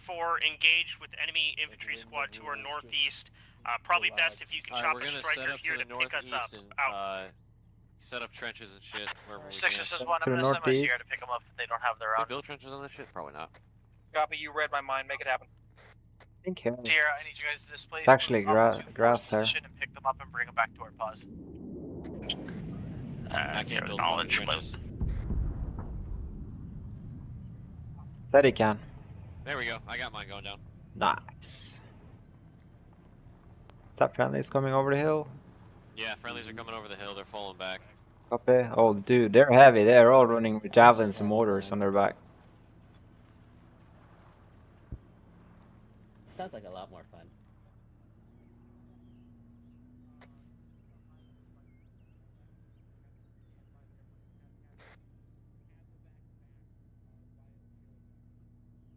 Speaker 14: 6-4. Engage with enemy infantry squad to our northeast. Probably best if you can
Speaker 2: Alright,
Speaker 14: chop
Speaker 2: we're
Speaker 14: a
Speaker 2: gonna
Speaker 14: striker
Speaker 2: set up
Speaker 14: here
Speaker 2: to
Speaker 14: to
Speaker 2: the
Speaker 14: pick us up.
Speaker 2: northeast and
Speaker 14: Out.
Speaker 2: set up trenches and shit wherever we
Speaker 14: Six,
Speaker 2: can.
Speaker 14: this is one.
Speaker 5: To
Speaker 14: I'm
Speaker 5: the
Speaker 14: gonna send my CR to
Speaker 5: northeast.
Speaker 14: pick them up if they don't have their
Speaker 2: They
Speaker 14: own.
Speaker 2: build trenches on this shit? Probably not.
Speaker 15: Copy. You read my mind. Make it happen.
Speaker 5: I think here.
Speaker 14: Sierra, I need you guys to display.
Speaker 5: It's actually grass there.
Speaker 14: And pick them up and bring them back to our pause.
Speaker 2: I can't build fucking trenches.
Speaker 5: Said he can.
Speaker 2: There we go. I got mine going down.
Speaker 5: Nice. Is that friendlies coming over the hill?
Speaker 2: Yeah, friendlies are coming over the hill. They're falling back.
Speaker 5: Copy. Oh, dude, they're heavy. They're all running with javelins and mortars on their back.
Speaker 16: Sounds like a lot more fun.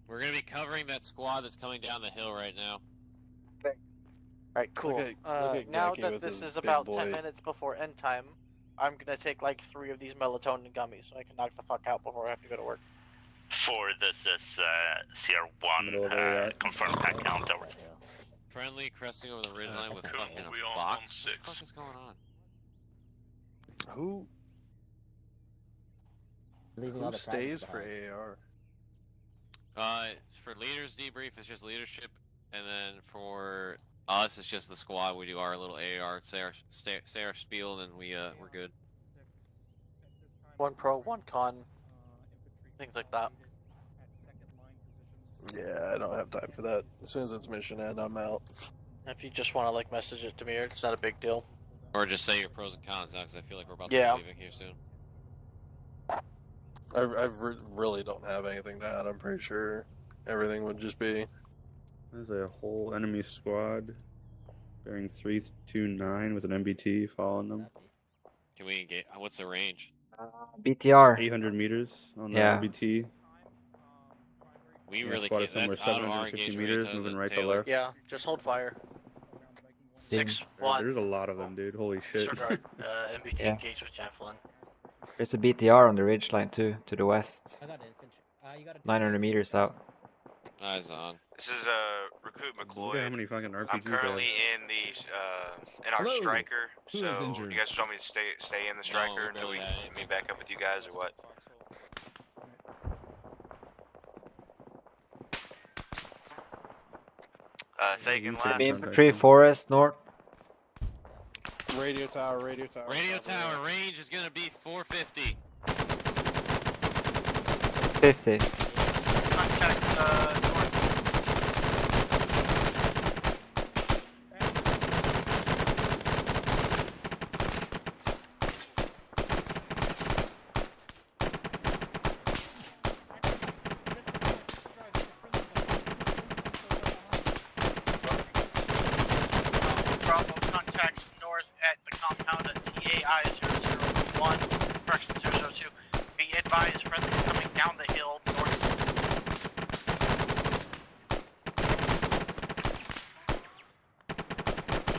Speaker 2: We're gonna be covering that squad that's coming down the hill right now.
Speaker 7: Alright, cool.
Speaker 6: Look at
Speaker 7: Now
Speaker 6: Gaki
Speaker 7: that
Speaker 6: with
Speaker 7: this
Speaker 6: his
Speaker 7: is
Speaker 6: big
Speaker 7: about
Speaker 6: boy.
Speaker 7: 10 minutes before end time, I'm gonna take like 3 of these melatonin gummies so I can knock the fuck out before I have to go to work.
Speaker 3: For this is CR1, confirm pack count over.
Speaker 2: Friendly cresting over the ridgeline with
Speaker 9: Cool,
Speaker 2: fucking
Speaker 9: we'll be
Speaker 2: a
Speaker 9: on
Speaker 2: box.
Speaker 9: 1-6.
Speaker 2: What the fuck is going on?
Speaker 6: Who
Speaker 16: Leaving all the
Speaker 6: stays
Speaker 16: prizes
Speaker 6: for
Speaker 16: behind.
Speaker 2: AAR? For leaders debrief, it's just leadership, and then for us, it's just the squad. We do our little AAR, say our spiel, and then we're good.
Speaker 7: 1 pro, 1 con, things like that.
Speaker 6: Yeah, I don't have time for that. As soon as it's mission end, I'm out.
Speaker 7: If you just want to like message it to me, it's not a big deal.
Speaker 2: Or just say your pros and cons now, because I feel like we're about
Speaker 7: Yeah.
Speaker 2: to be leaving here soon.
Speaker 6: I really don't have anything to add. I'm pretty sure everything would just be.
Speaker 22: There's a whole enemy squad bearing 329 with an MBT following them.
Speaker 2: Can we engage? What's the range?
Speaker 5: BTR.
Speaker 22: 800 meters on the
Speaker 5: Yeah.
Speaker 22: MBT.
Speaker 2: We
Speaker 22: Yeah,
Speaker 2: really
Speaker 22: squad
Speaker 2: can't.
Speaker 22: is somewhere
Speaker 2: That's out of our
Speaker 22: 750
Speaker 2: engagement
Speaker 22: meters,
Speaker 2: range,
Speaker 22: moving
Speaker 2: other
Speaker 22: right
Speaker 2: than
Speaker 22: to
Speaker 2: Taylor.
Speaker 22: left.
Speaker 7: Yeah, just hold fire.
Speaker 5: Sim.
Speaker 7: 6-1.
Speaker 22: There's a lot of them, dude. Holy shit.
Speaker 7: Disregard, MBT
Speaker 5: Yeah.
Speaker 7: engaged with javelin.
Speaker 5: There's a BTR on the ridgeline too, to the west.
Speaker 16: I got infantry. You got
Speaker 5: 900 meters out.
Speaker 2: Eyes on.
Speaker 19: This is Recruit
Speaker 22: Look at how
Speaker 19: McLeod.
Speaker 22: many fucking
Speaker 19: I'm
Speaker 22: RPGs
Speaker 19: currently
Speaker 22: they
Speaker 19: in the in our
Speaker 1: Hello.
Speaker 19: striker.
Speaker 1: Who
Speaker 19: So
Speaker 1: is
Speaker 19: do
Speaker 1: injured?
Speaker 19: you guys want me to stay in the striker until we meet back up with you guys, or what? Thagan left.
Speaker 5: Enemy infantry, forest, north.
Speaker 6: Radio tower, radio tower.
Speaker 2: Radio tower range is gonna be 450.
Speaker 5: 50.
Speaker 14: Contact north. Bravo contacts north at the compound at TAI 001, correction 002. Be advised, friendly coming down the hill north.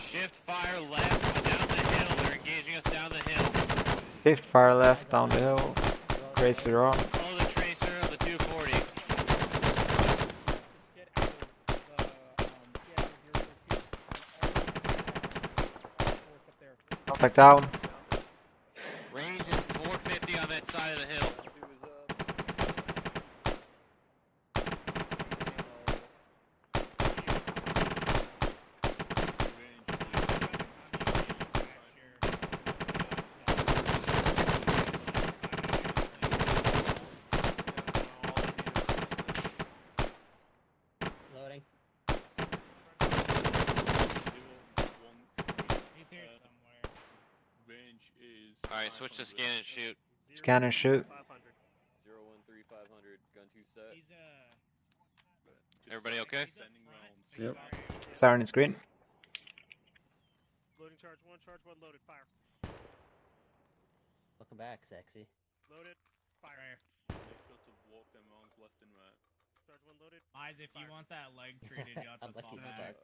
Speaker 2: Shift fire left down the hill. They're engaging us down the hill.
Speaker 5: Fifth fire left down the hill. Tracer on.
Speaker 2: Follow the tracer of the 240.
Speaker 5: Contact down.
Speaker 2: Range is 450 on that side of the hill.
Speaker 16: Loading.
Speaker 9: Range is.
Speaker 2: Alright, switch to scan and shoot.
Speaker 5: Scan and shoot.
Speaker 23: 013-500, gun 2 set.
Speaker 2: Everybody okay?
Speaker 22: Yep.
Speaker 5: Siren is green.
Speaker 14: Loading charge 1. Charge 1 loaded. Fire.
Speaker 16: Welcome back, sexy.
Speaker 14: Loaded. Fire.
Speaker 9: Make sure to walk them arms left and right.
Speaker 14: Charge 1 loaded.
Speaker 11: Eyes, if you want that leg treated, you have to fall back.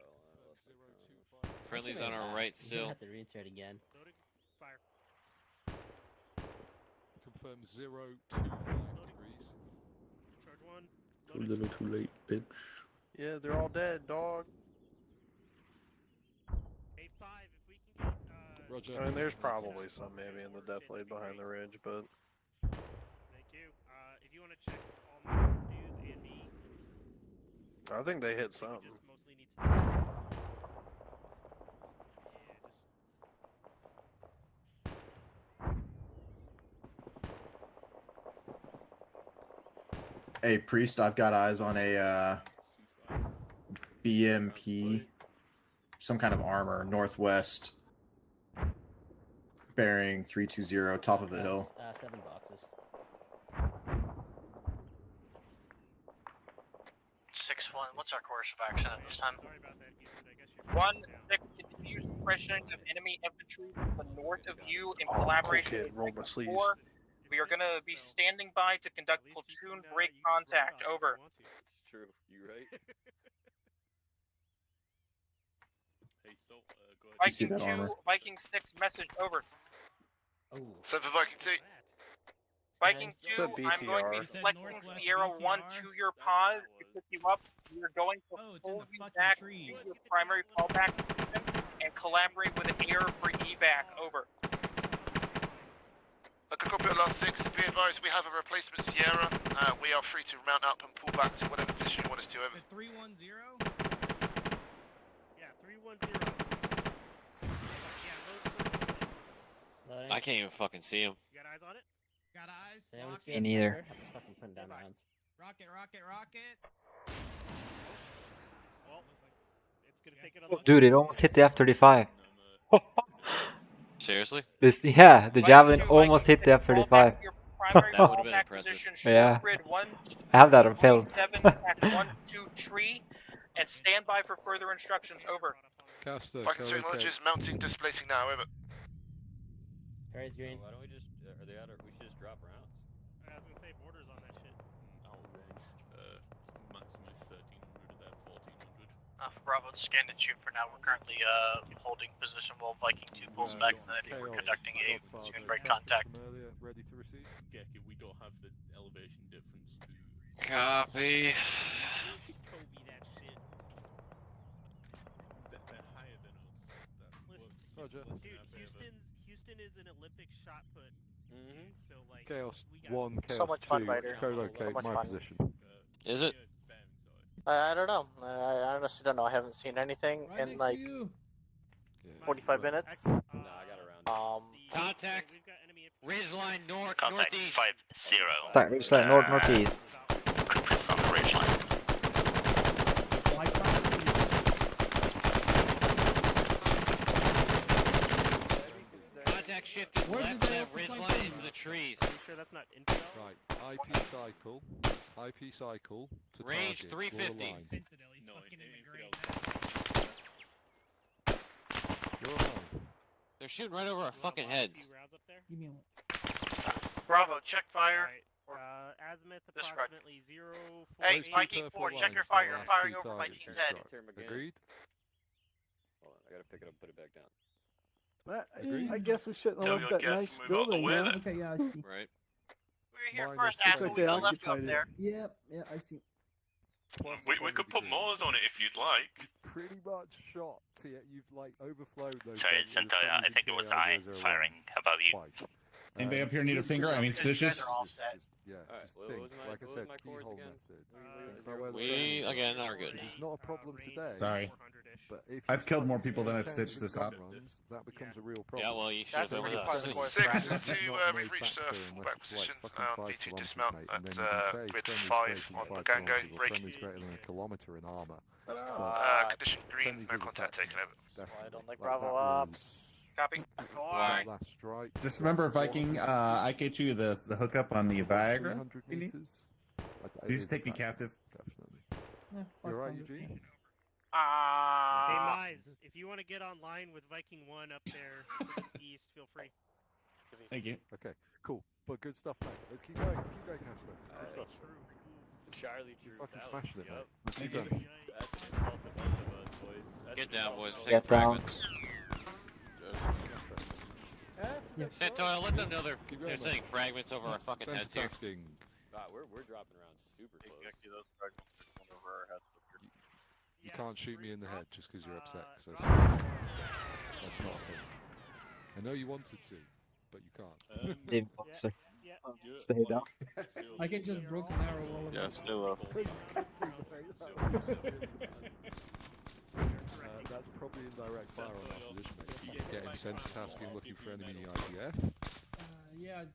Speaker 2: Friendly's on our right
Speaker 16: You
Speaker 2: still.
Speaker 16: have to reinsert again.
Speaker 14: Loading. Fire.
Speaker 23: Confirm 025 degrees.
Speaker 14: Charge 1.
Speaker 1: Too little, too late, bitch.
Speaker 6: Yeah, they're all dead, dog.
Speaker 14: A5, if we can get.
Speaker 23: Roger.
Speaker 6: I mean, there's probably some maybe in the death blade behind the ridge, but.
Speaker 14: Thank you. If you want to check all my dudes and me.
Speaker 6: I think they hit something.
Speaker 14: Just mostly need to.
Speaker 17: Hey, Priest, I've got eyes on a BMP, some kind of armor, northwest, bearing 320, top of a hill.
Speaker 16: 7 boxes.
Speaker 21: 6-1. What's our course of action at this time?
Speaker 8: 1-6 continues suppression of enemy infantry to the north of you in
Speaker 6: Oh,
Speaker 8: collaboration
Speaker 6: cool kid,
Speaker 8: with
Speaker 6: roll my sleeves.
Speaker 8: 4. We are going to be standing by to conduct platoon break contact. Over.
Speaker 23: It's true. You right?
Speaker 9: Hey, so, go ahead.
Speaker 17: You see
Speaker 8: Viking
Speaker 17: that
Speaker 8: 2,
Speaker 17: armor?
Speaker 8: Viking 6, message over.
Speaker 16: Oh.
Speaker 12: Send for Viking 2.
Speaker 8: Viking
Speaker 6: It's
Speaker 8: 2,
Speaker 6: a
Speaker 8: I'm going to
Speaker 6: BTR.
Speaker 8: be selecting Sierra 1 to your pause to pick you up. We are going to pull you back to your primary fallback position and collaborate with air for evac. Over.
Speaker 12: Okay, copy at last 6. Be advised, we have a replacement Sierra. We are free to mount up and pull back to whatever position you want us to. Over.
Speaker 11: 310?
Speaker 14: Yeah, 310.
Speaker 2: I can't even fucking see him.
Speaker 14: You got eyes on it?
Speaker 11: Got eyes?
Speaker 16: Yeah, we've
Speaker 11: Lock
Speaker 16: seen
Speaker 11: it.
Speaker 16: it.
Speaker 5: neither.
Speaker 16: I'm just fucking putting down rounds.
Speaker 11: Rocket, rocket, rocket.
Speaker 14: Well, it's gonna take it on.
Speaker 5: Dude, it almost hit the F-35.
Speaker 2: Seriously?
Speaker 5: Yeah, the javelin almost hit the F-35.
Speaker 2: That would have been impressive.
Speaker 5: Yeah, I have that on film.
Speaker 8: 1-2 tree and stand by for further instructions. Over.
Speaker 23: Caster,
Speaker 12: Viking 2 acknowledges mounting, displacing now. Over.
Speaker 16: Carries green.
Speaker 18: Why don't we just, are they out of, we should just drop rounds.
Speaker 14: I was gonna say borders on that shit.
Speaker 9: I'll range, maximum is 1300 at 1400.
Speaker 21: For Bravo, it's scanned at you for now. We're currently holding position while Viking 2 pulls back, and then I think we're conducting a platoon break contact.
Speaker 23: Ready to receive?
Speaker 9: Geki, we don't have the elevation difference to...
Speaker 2: Copy.
Speaker 14: Kobe that shit.
Speaker 9: They're higher than us.
Speaker 23: Roger.
Speaker 14: Dude, Houston is an Olympic shot put. So like
Speaker 23: Chaos
Speaker 14: we got
Speaker 23: 1, Chaos
Speaker 21: So much
Speaker 23: 2,
Speaker 21: fun, Ryder.
Speaker 23: co-locate
Speaker 21: So much
Speaker 23: my
Speaker 21: fun.
Speaker 23: position.
Speaker 2: Is it?
Speaker 21: I don't know. I honestly don't know. I haven't seen anything in like 45 minutes.
Speaker 18: No, I got around.
Speaker 2: Contact. Ridgeline north,
Speaker 3: Contact
Speaker 2: northeast.
Speaker 3: 5-0.
Speaker 5: Sorry, which side? North, northeast.
Speaker 3: Chris on the ridgeline.
Speaker 2: Contact shifted left of that ridgeline into the trees.
Speaker 14: Are you sure that's not intel?
Speaker 23: Right, IP cycle to
Speaker 2: Range
Speaker 23: target.
Speaker 2: 350.
Speaker 23: Line.
Speaker 11: He's fucking in the green.
Speaker 23: You're online.
Speaker 2: They're shooting right over our fucking heads.
Speaker 15: Give me
Speaker 21: Bravo, check fire.
Speaker 14: Azimuth
Speaker 21: Disregard.
Speaker 14: approximately 0.
Speaker 21: Hey,
Speaker 23: Those two
Speaker 21: Viking
Speaker 23: purple
Speaker 21: 4, check
Speaker 23: lines,
Speaker 21: your fire.
Speaker 23: the
Speaker 21: You're
Speaker 23: last
Speaker 21: firing
Speaker 23: two
Speaker 21: over my
Speaker 23: targets.
Speaker 21: team's head.
Speaker 23: Agreed?
Speaker 18: Hold on, I gotta pick it up and put it back down.
Speaker 23: Agreed?
Speaker 1: I guess we shouldn't
Speaker 3: Tell
Speaker 1: have
Speaker 3: your
Speaker 1: left that
Speaker 3: guests
Speaker 1: nice
Speaker 3: to move out the
Speaker 1: building,
Speaker 3: way
Speaker 1: huh?
Speaker 3: then.
Speaker 15: Okay, yeah, I see.
Speaker 2: Right.
Speaker 21: We were here
Speaker 23: Minus
Speaker 21: first,
Speaker 23: six.
Speaker 21: asshole.
Speaker 1: Looks like
Speaker 21: We
Speaker 1: they
Speaker 21: left you up
Speaker 1: occupied it.
Speaker 21: there.
Speaker 15: Yep, yeah, I see.
Speaker 9: We could put Mars on it if you'd like.
Speaker 23: Pretty much shot. You've like overflowed those.
Speaker 3: Sorry,
Speaker 23: guns with
Speaker 3: Sento, I
Speaker 23: friendlies
Speaker 3: think
Speaker 23: in
Speaker 3: it was
Speaker 23: TAR
Speaker 3: I
Speaker 23: 001
Speaker 3: firing above you.
Speaker 23: Twice.
Speaker 24: Anybody up here need a finger? I mean, stitches?
Speaker 23: Yeah,
Speaker 18: Alright,
Speaker 23: just
Speaker 18: what
Speaker 23: think,
Speaker 18: was my-
Speaker 23: like I
Speaker 18: what was
Speaker 23: said,
Speaker 18: my chords
Speaker 23: keyhole
Speaker 18: again?
Speaker 23: method.
Speaker 2: We, again, are good.
Speaker 23: This is not a problem today.
Speaker 24: Sorry.
Speaker 23: But if
Speaker 24: I've killed more people than I've
Speaker 23: change
Speaker 24: stitched
Speaker 23: the
Speaker 24: this up.
Speaker 23: gun runs, that becomes a real problem.
Speaker 2: Yeah, well, you should
Speaker 21: That's
Speaker 2: have
Speaker 21: a
Speaker 2: been
Speaker 21: really
Speaker 2: with
Speaker 21: part of
Speaker 2: us.
Speaker 21: the course.
Speaker 12: Six
Speaker 23: That's
Speaker 12: is to,
Speaker 23: not
Speaker 12: we've
Speaker 23: no
Speaker 12: reached
Speaker 23: factor
Speaker 12: fullback
Speaker 23: unless it's like
Speaker 12: position.
Speaker 23: fucking 5
Speaker 12: B2
Speaker 23: kilometers
Speaker 12: dismount
Speaker 23: mate,
Speaker 12: at
Speaker 23: and then you can say
Speaker 12: grid
Speaker 23: friendly's
Speaker 12: 5
Speaker 23: greater than
Speaker 12: on
Speaker 23: 5
Speaker 12: Gango,
Speaker 23: kilometers or
Speaker 12: break.
Speaker 23: friendly's greater than a kilometer in armor.
Speaker 12: Condition green,
Speaker 23: friendly's
Speaker 12: no
Speaker 23: is a
Speaker 12: contact
Speaker 23: factor.
Speaker 12: taken over.
Speaker 23: Definitely.
Speaker 21: I don't like
Speaker 23: That
Speaker 21: Bravo up.
Speaker 23: was
Speaker 8: Copy.
Speaker 2: Why?
Speaker 23: last strike.
Speaker 24: Just remember, Viking, I get you the hookup on the Viagra.
Speaker 23: 300 meters.
Speaker 24: You just take me captive.
Speaker 23: Definitely. You alright, Eugene?
Speaker 4: Hey, Mize, if you want to get online with Viking 1 up there to the east, feel free.
Speaker 24: Thank you.
Speaker 10: Okay, cool. But good stuff, mate. Let's keep going, Castle. Good stuff.
Speaker 18: Charlie
Speaker 10: You
Speaker 18: True.
Speaker 10: fucking
Speaker 18: that
Speaker 10: smashing
Speaker 18: was-
Speaker 10: it, mate.
Speaker 18: yup.
Speaker 10: Let's keep
Speaker 18: That's
Speaker 10: going.
Speaker 18: an insult to both of us, boys. That's
Speaker 2: Get
Speaker 18: an
Speaker 2: down,
Speaker 18: insult
Speaker 2: boys.
Speaker 18: to
Speaker 2: We're
Speaker 18: both
Speaker 2: taking
Speaker 5: Get down.
Speaker 2: fragments. Santoya, let them know they're sending fragments over our fucking heads here.
Speaker 18: Wow, we're dropping around super close.
Speaker 10: You can't shoot me in the head just because you're upset. 'Cause that's not a thing. I know you wanted to, but you can't.
Speaker 5: Dave Boxer. Stay down.
Speaker 15: I can just broken arrow all of
Speaker 19: Yeah,
Speaker 15: us.
Speaker 19: still up.
Speaker 10: That's probably indirect fire on that position, mate. So you're getting sense tasking, looking for enemy IDF.
Speaker 15: Yeah.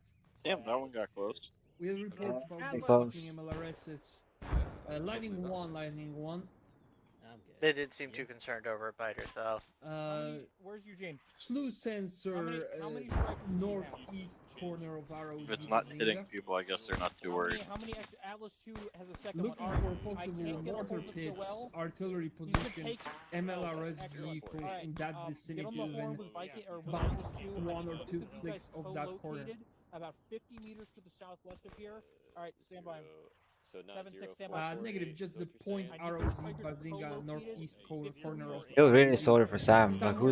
Speaker 19: Damn, that one got close.
Speaker 15: We have reports about the
Speaker 5: Close.
Speaker 15: fucking MLRS. Lightning 1, Lightning 1.
Speaker 21: They didn't seem too concerned over it by yourself.
Speaker 15: Where's Eugene? Slew sensor, northeast corner of Arrows.
Speaker 19: If it's not hitting people, I guess they're not too worried.
Speaker 8: How many Atlas 2 has a second
Speaker 15: Looking
Speaker 8: one?
Speaker 15: for possible mortar pits, artillery positions, MLRS vehicles in that vicinity, and about 1 or 2 clicks of that corner.
Speaker 8: About 50 meters to the southwest of here. All right, stand by.
Speaker 18: So not
Speaker 8: 7-6, stand by.
Speaker 15: Negative, just the point Arrows Bazinga northeast corner of.
Speaker 5: I feel really sorry for Sam, but who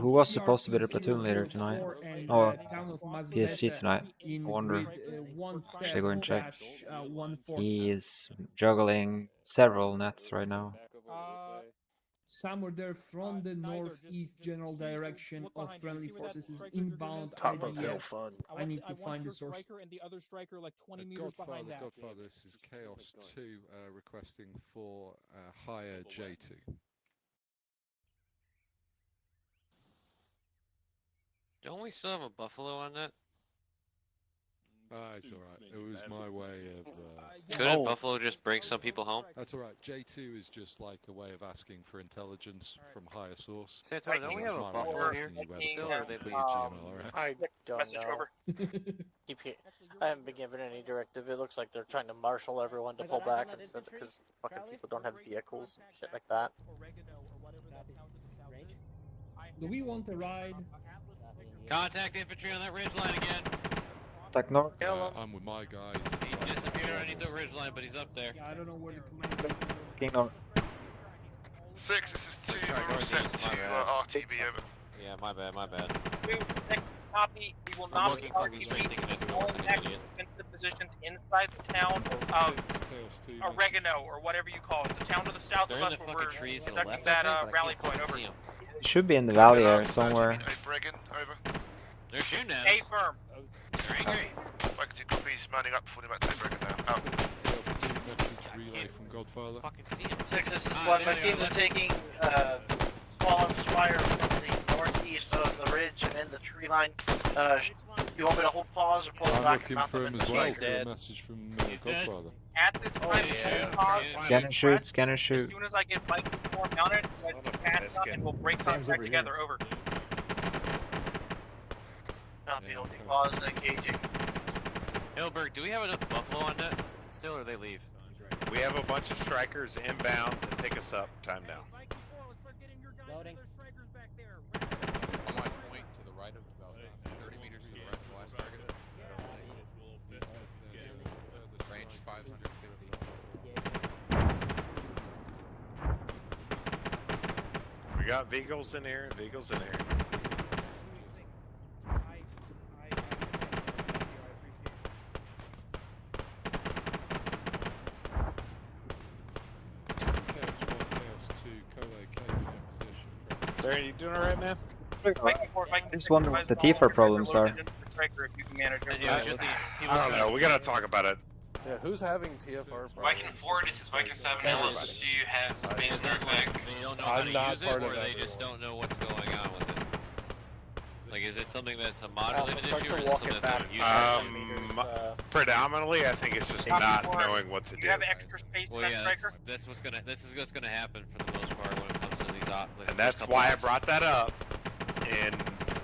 Speaker 5: was supposed to be the platoon leader tonight? Oh, PSG tonight. I wonder. Should I go and check? He is juggling several nets right now.
Speaker 15: Somewhere there from the northeast general direction of friendly forces is inbound
Speaker 6: Top of hill
Speaker 15: IDF.
Speaker 6: fun.
Speaker 15: I need to find the source.
Speaker 8: Striker and the other striker like 20 meters behind that.
Speaker 10: Godfather, this is Chaos 2 requesting for higher J2.
Speaker 2: Don't we still have a buffalo on that?
Speaker 10: It's alright. It was my way of...
Speaker 2: Couldn't buffalo just bring some people home?
Speaker 10: That's alright. J2 is just like a way of asking for intelligence from higher source.
Speaker 2: Santoya, don't we have a buffalo here? Still, or are they leaving?
Speaker 21: I don't know. I haven't been given any directive. It looks like they're trying to marshal everyone to pull back instead because fucking people don't have vehicles and shit like that.
Speaker 15: Do we want to ride?
Speaker 2: Contact infantry on that ridge line again.
Speaker 5: Attack north.
Speaker 10: I'm with my guys.
Speaker 2: He disappeared underneath the ridge line, but he's up there.
Speaker 15: Yeah, I don't know where the command is.
Speaker 5: King north.
Speaker 12: 6, this is 2, we're all set to RTB over.
Speaker 2: Yeah, my bad, my bad.
Speaker 8: 2-6, copy. We will
Speaker 2: I'm
Speaker 8: not
Speaker 2: looking for these right thinking it's
Speaker 8: all
Speaker 2: an idiot.
Speaker 8: defensive positions inside the town of Oregano, or whatever you call it. The town to the south
Speaker 2: They're
Speaker 8: of
Speaker 2: in
Speaker 8: us
Speaker 2: the
Speaker 8: where
Speaker 2: fucking
Speaker 8: we're
Speaker 2: trees to the
Speaker 8: conducting
Speaker 2: left, I
Speaker 8: that
Speaker 2: think, but I
Speaker 8: rally
Speaker 2: can't
Speaker 8: point.
Speaker 2: fucking
Speaker 8: Over.
Speaker 2: see 'em.
Speaker 5: It should be in the valley here somewhere.
Speaker 12: Bregan, over.
Speaker 2: They're shooting at
Speaker 8: A
Speaker 2: us.
Speaker 8: firm.
Speaker 2: They're angry.
Speaker 12: Back to copies, manning up, falling back to Bregan now. Out.
Speaker 10: Message relay from Godfather.
Speaker 2: Fucking see him.
Speaker 21: 6, this is 1. My teams are taking small arms fire from the northeast of the ridge and in the tree line. You want me to hold pause or pull
Speaker 10: I'm
Speaker 21: back?
Speaker 10: looking for him as well. For a message from Godfather.
Speaker 8: At this time, pause.
Speaker 5: Scanner shoot.
Speaker 8: As soon as I get Viking 4 mounted, let's pass up and we'll break contact together. Over.
Speaker 21: Copy, holding pause and engaging.
Speaker 2: Hilberg, do we have enough buffalo on that still, or they leave?
Speaker 13: We have a bunch of strikers inbound to pick us up. Time down.
Speaker 16: Loading.
Speaker 18: On my point to the right of about 30 meters to the right of the last target. Range 550.
Speaker 13: We got vehicles in here. Vehicles in here. Sir, you doing alright, man?
Speaker 5: I just wonder what the T4 problems are.
Speaker 13: I don't know. We gotta talk about it.
Speaker 6: Yeah, who's having TFR problems?
Speaker 20: Viking 4, this is Viking 7. LSU has been back.
Speaker 2: They don't know how to use it, or they just don't know what's going on with it? Like, is it something that's a modulated issue, or is it something that they're using?
Speaker 13: Predominantly, I think it's just not knowing what to do.
Speaker 2: Well, yeah, that's what's gonna. This is what's gonna happen for the most part when it comes to these
Speaker 13: And that's why I brought that up. And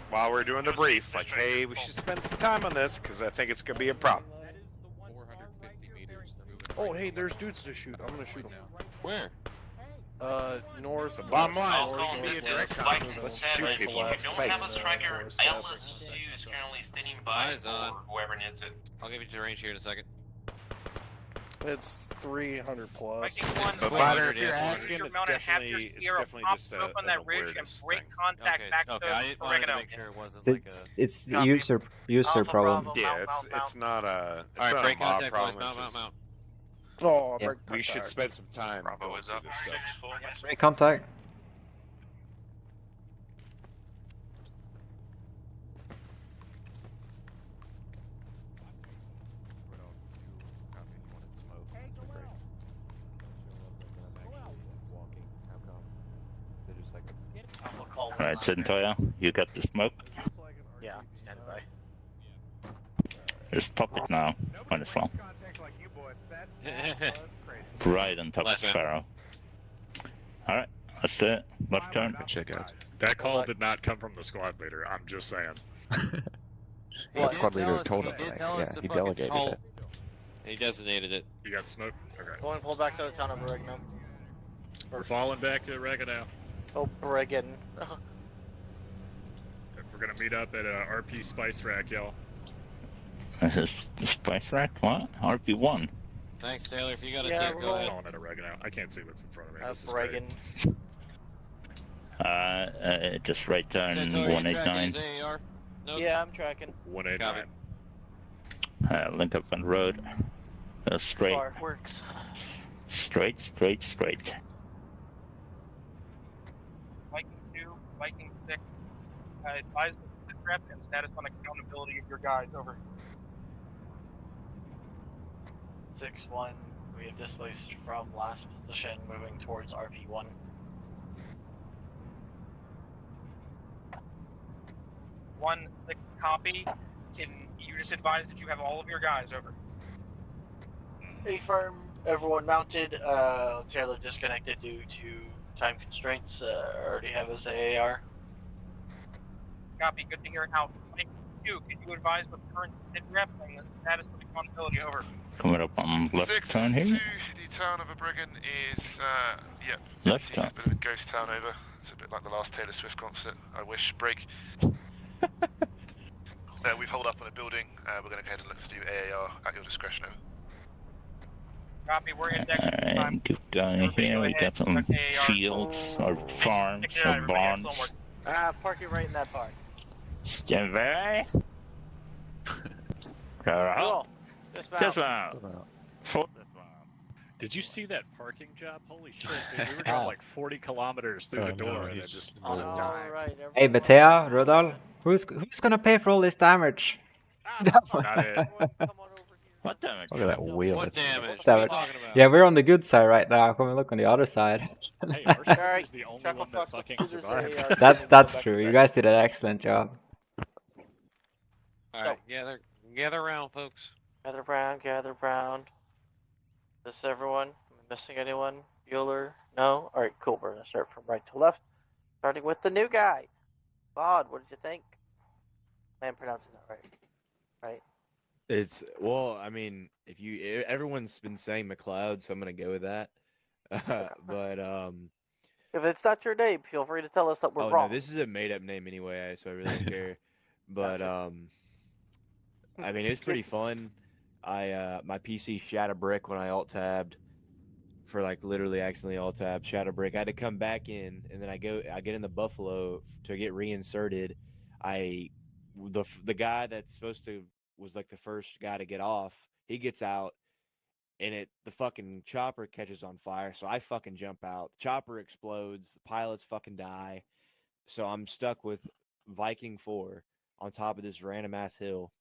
Speaker 13: while we're doing the brief, like, hey, we should spend some time on this because I think it's gonna be a problem.
Speaker 18: 450 meters.
Speaker 6: Oh, hey, there's dudes to shoot. I'm gonna shoot them.
Speaker 2: Where?
Speaker 6: North.
Speaker 13: The bottom line
Speaker 20: I'll
Speaker 13: is
Speaker 20: call
Speaker 13: we
Speaker 20: this
Speaker 13: can be a direct
Speaker 20: Spike
Speaker 13: contact. Let's
Speaker 20: 7.
Speaker 13: shoot
Speaker 20: If you
Speaker 13: people in the
Speaker 20: don't have a
Speaker 13: face.
Speaker 20: striker, Atlas 2 is currently standing by
Speaker 2: Eyes on.
Speaker 20: for whoever needs it.
Speaker 2: I'll give you the range here in a second.
Speaker 6: It's 300 plus.
Speaker 13: But Ryder, if you're asking, it's definitely just
Speaker 8: up on that ridge and
Speaker 13: awareness
Speaker 8: break
Speaker 13: thing.
Speaker 8: contact back to oregano.
Speaker 5: It's user problem.
Speaker 13: Yeah, it's not a
Speaker 2: All right,
Speaker 13: not
Speaker 2: break
Speaker 13: a mob
Speaker 2: contact,
Speaker 13: problem.
Speaker 2: boys.
Speaker 13: It's
Speaker 2: Mount,
Speaker 13: just
Speaker 2: mount.
Speaker 6: Oh,
Speaker 5: Yeah.
Speaker 13: we should spend some time going through this stuff.
Speaker 5: Break contact.
Speaker 7: Alright, Centoya, you got the smoke?
Speaker 21: Yeah, stand by.
Speaker 7: Just pop it now. Might as well. Right on top of Sparrow. Alright, let's do it. Left turn.
Speaker 23: Check out.
Speaker 11: That call did not come from the squad leader. I'm just saying.
Speaker 23: The squad leader told him. Yeah, he delegated it.
Speaker 2: He designated it.
Speaker 11: You got smoke? Okay.
Speaker 21: Go and pull back to the town of Oregano.
Speaker 11: We're falling back to oregano.
Speaker 21: Oh, Bregan.
Speaker 11: We're gonna meet up at RP Spice Rack, y'all.
Speaker 7: This is the Spice Rack? What? RP1.
Speaker 2: Thanks, Taylor. If you got a
Speaker 21: Yeah,
Speaker 2: tip,
Speaker 21: we're
Speaker 2: go ahead.
Speaker 11: Falling at oregano. I can't see what's in front of me. This is
Speaker 21: Bregan.
Speaker 11: great.
Speaker 7: Just right turn
Speaker 2: Centaur, you tracking
Speaker 7: 189.
Speaker 2: his AAR? Notes?
Speaker 21: Yeah, I'm tracking.
Speaker 11: 189.
Speaker 7: Link up on road. Straight.
Speaker 21: Bar works.
Speaker 7: Straight.
Speaker 8: Viking 2, Viking 6. Advise the rep and status on accountability of your guys. Over.
Speaker 21: 6-1. We have displaced from last position, moving towards RP1.
Speaker 8: One 6 copy. Can you just advise that you have all of your guys? Over.
Speaker 21: Affirm. Everyone mounted. Taylor disconnected due to time constraints. Already have his AAR.
Speaker 8: Copy. Good to hear. Out. Mike 2, can you advise what current sit rep and the status of accountability? Over.
Speaker 7: Coming up on left turn here.
Speaker 12: The town of Obrigan is, yep.
Speaker 7: Left turn.
Speaker 12: It's a bit of a ghost town over. It's a bit like the last Taylor Swift concert. I wish. Break. We've holed up on a building. We're going to go ahead and look to do AAR at your discretion. Over.
Speaker 8: Copy. We're in deck.
Speaker 7: Alright, keep going here. We got some fields or farms or barns.
Speaker 21: Park it right in that park.
Speaker 7: Stand by.
Speaker 21: Cool.
Speaker 7: Dismount.
Speaker 11: Did you see that parking job? Holy shit, dude. We were going like 40 kilometers through the door and it just
Speaker 21: Alright,
Speaker 5: Hey, Batea, Rodal, who's gonna pay for all this damage?
Speaker 11: Not it.
Speaker 7: What damage?
Speaker 23: Look at that wheel.
Speaker 2: What damage?
Speaker 5: Damn it. Yeah, we're on the good side right now. Come and look on the other side.
Speaker 11: Hey, our side is the only one that fucking survived.
Speaker 5: That's true. You guys did an excellent job.
Speaker 2: All right, gather around, folks.
Speaker 21: Gather round. This everyone? Am I missing anyone? Bueller? No? Alright, cool. We're gonna start from right to left. Starting with the new guy. Bod, what did you think? I'm pronouncing that right. Right?
Speaker 17: It's well, I mean, everyone's been saying McLeod, so I'm gonna go with that. But
Speaker 21: if it's not your name, feel free to tell us that we're
Speaker 17: oh
Speaker 21: wrong.
Speaker 17: no, this is a made-up name anyway, so I really don't care. But I mean, it was pretty fun. My PC shat a brick when I alt-tabbed for like literally accidentally alt-tabbed, shat a brick. I had to come back in, and then I get in the Buffalo to get reinserted. The guy that's supposed to was like the first guy to get off, he gets out, and the fucking chopper catches on fire, so I fucking jump out. The chopper explodes, the pilots fucking die, so I'm stuck with Viking 4 on top of this random ass hill.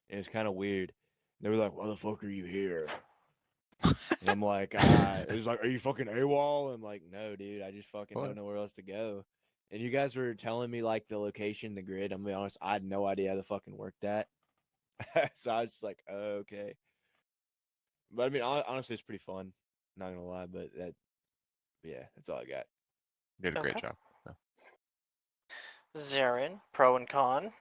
Speaker 17: And it was kind of weird. They were like, "Why the fuck are you here?" And I'm like, it was like, "Are you fucking AWOL?" I'm like, "No, dude, I just fucking don't know where else to go." And you guys were telling me like the location, the grid. I'm gonna be honest, I had no idea how the fucking worked that. So I was just like, oh, okay. But I mean, honestly, it's pretty fun. Not gonna lie, but yeah, that's all I got.
Speaker 23: You did a great job.
Speaker 21: Zarin, pro and con.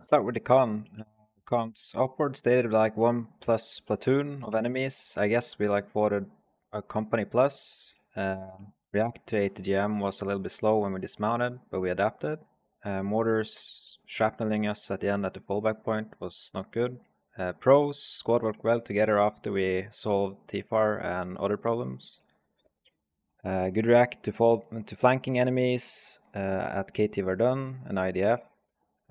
Speaker 5: Start with the con. Cons. Upward stated like 1+ platoon of enemies. I guess we like voted a company plus. React to ATGM was a little bit slow when we dismounted, but we adapted. Mortars shrapneling us at the end at the fallback point was not good. Pros, squad worked well together after we solved TFAR and other problems. Good react to flanking enemies at KT Verdun and IDF.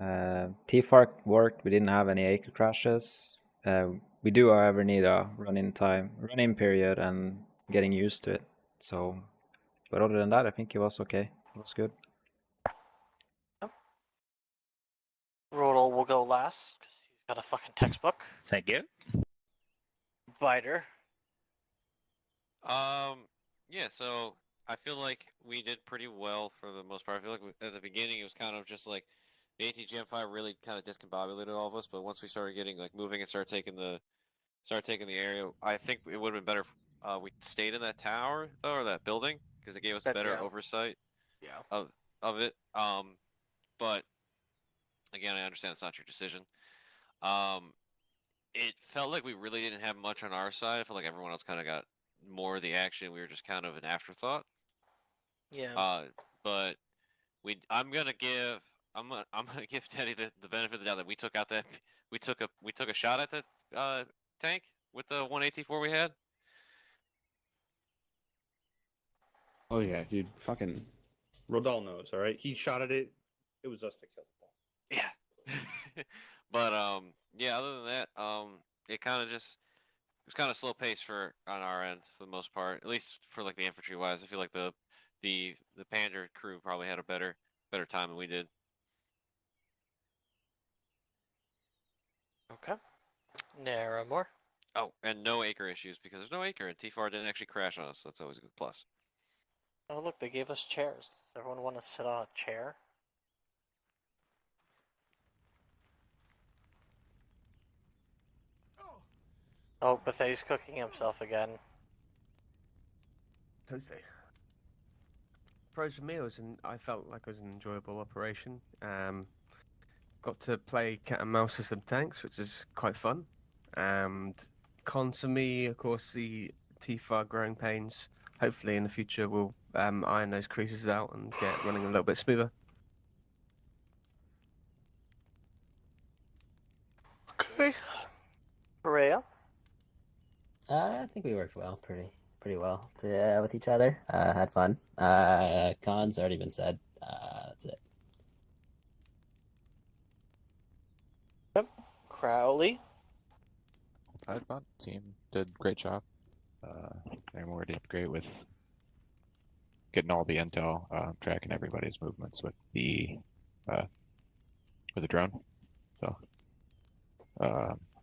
Speaker 5: TFAR worked, we didn't have any acre crashes. We do, however, need a run-in period and getting used to it. So, but other than that, I think it was okay. It was good.
Speaker 21: Rodel will go last because he's got a fucking textbook.
Speaker 7: Thank you.
Speaker 21: Biter.
Speaker 2: Yeah, so I feel like we did pretty well for the most part. I feel like at the beginning it was kind of just like the ATGM fire really kind of discombobulated all of us, but once we started getting like moving and started taking the area, I think it would have been better if we stayed in that tower though, or that building, because it gave us better oversight of it. But again, I understand it's not your decision. It felt like we really didn't have much on our side. I felt like everyone else kind of got more of the action. We were just kind of an afterthought.
Speaker 21: Yeah.
Speaker 2: But I'm gonna give Teddy the benefit of the doubt that we took out that we took a shot at that tank with the 184 we had.
Speaker 1: Oh yeah, dude. Fucking Rodel knows, all right? He shot at it. It was us that killed it.
Speaker 2: Yeah. But yeah, other than that, it kind of just it was kind of slow pace on our end for the most part. At least for like the infantry wise, I feel like the Pander crew probably had a better time than we did.
Speaker 21: Okay. Naramore.
Speaker 2: Oh, and no acre issues because there's no acre and TFAR didn't actually crash on us. That's always a good plus.
Speaker 21: Oh look, they gave us chairs. Does everyone want to sit on a chair? Oh, Bethay's cooking himself again.
Speaker 9: Toasty. Pros for me, I felt like it was an enjoyable operation. Got to play cat and mouse with some tanks, which is quite fun. And cons for me, of course, the TFAR growing pains. Hopefully in the future we'll iron those creases out and get running a little bit smoother.
Speaker 21: Okay. Rhea?
Speaker 16: I think we worked well, pretty well with each other. Had fun. Cons already been said. That's it.
Speaker 21: Yep. Crowley?
Speaker 23: I thought team did a great job. Naramore did great with getting all the intel, tracking everybody's movements with the drone. So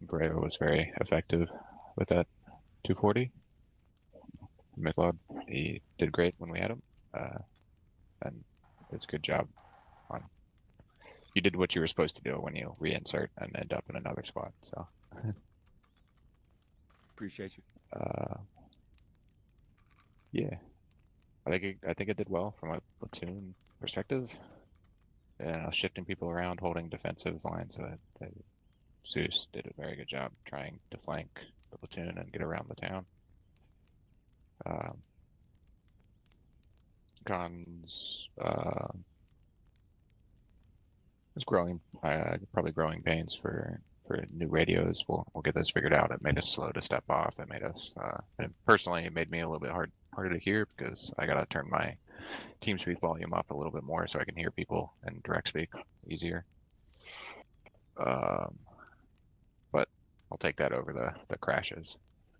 Speaker 23: Breo was very effective with that 240. McLeod, he did great when we had him, and it's a good job. You did what you were supposed to do when you reinsert and end up in another squad. So
Speaker 17: appreciate you.
Speaker 23: Yeah, I think it did well from a platoon perspective. And shifting people around, holding defensive lines. Zeus did a very good job trying to flank the platoon and get around the town. Cons it's growing, probably growing pains for new radios. We'll get those figured out. It made us slow to step off. It made us, and personally, it made me a little bit harder to hear because I gotta turn my TeamSpeak volume up a little bit more so I can hear people in direct speak easier. But I'll take that over the crashes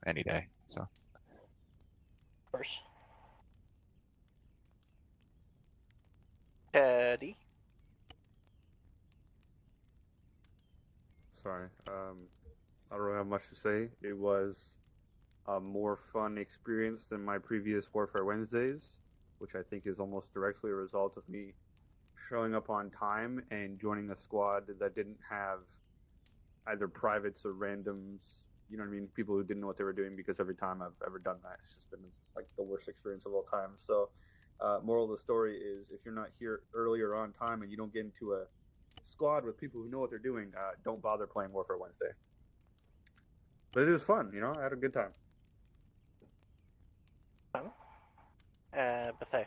Speaker 23: any day. So.
Speaker 21: First. Teddy.
Speaker 1: Sorry. I don't really have much to say. It was a more fun experience than my previous Warfare Wednesdays, which I think is almost directly a result of me showing up on time and joining a squad that didn't have either privates or randoms, you know what I mean, people who didn't know what they were doing, because every time I've ever done that, it's just been like the worst experience of all time. So moral of the story is, if you're not here earlier on time and you don't get into a squad with people who know what they're doing, don't bother playing Warfare Wednesday. But it was fun, you know, I had a good time.
Speaker 21: Bethay.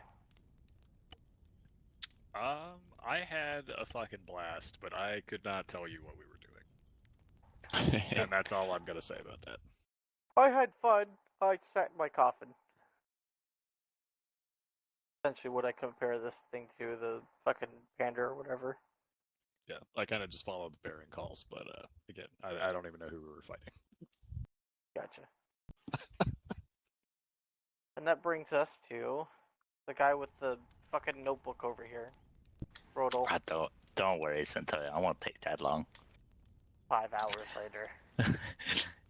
Speaker 11: I had a fucking blast, but I could not tell you what we were doing. And that's all I'm gonna say about that.
Speaker 21: I had fun. I sat in my coffin. Essentially what I compare this thing to, the fucking pander or whatever.
Speaker 11: Yeah, I kind of just followed the bearing calls, but again, I don't even know who we were fighting.
Speaker 21: Gotcha. And that brings us to the guy with the fucking notebook over here. Rodel.
Speaker 7: Don't worry, Sentai. I won't take that long.
Speaker 21: 5 hours later.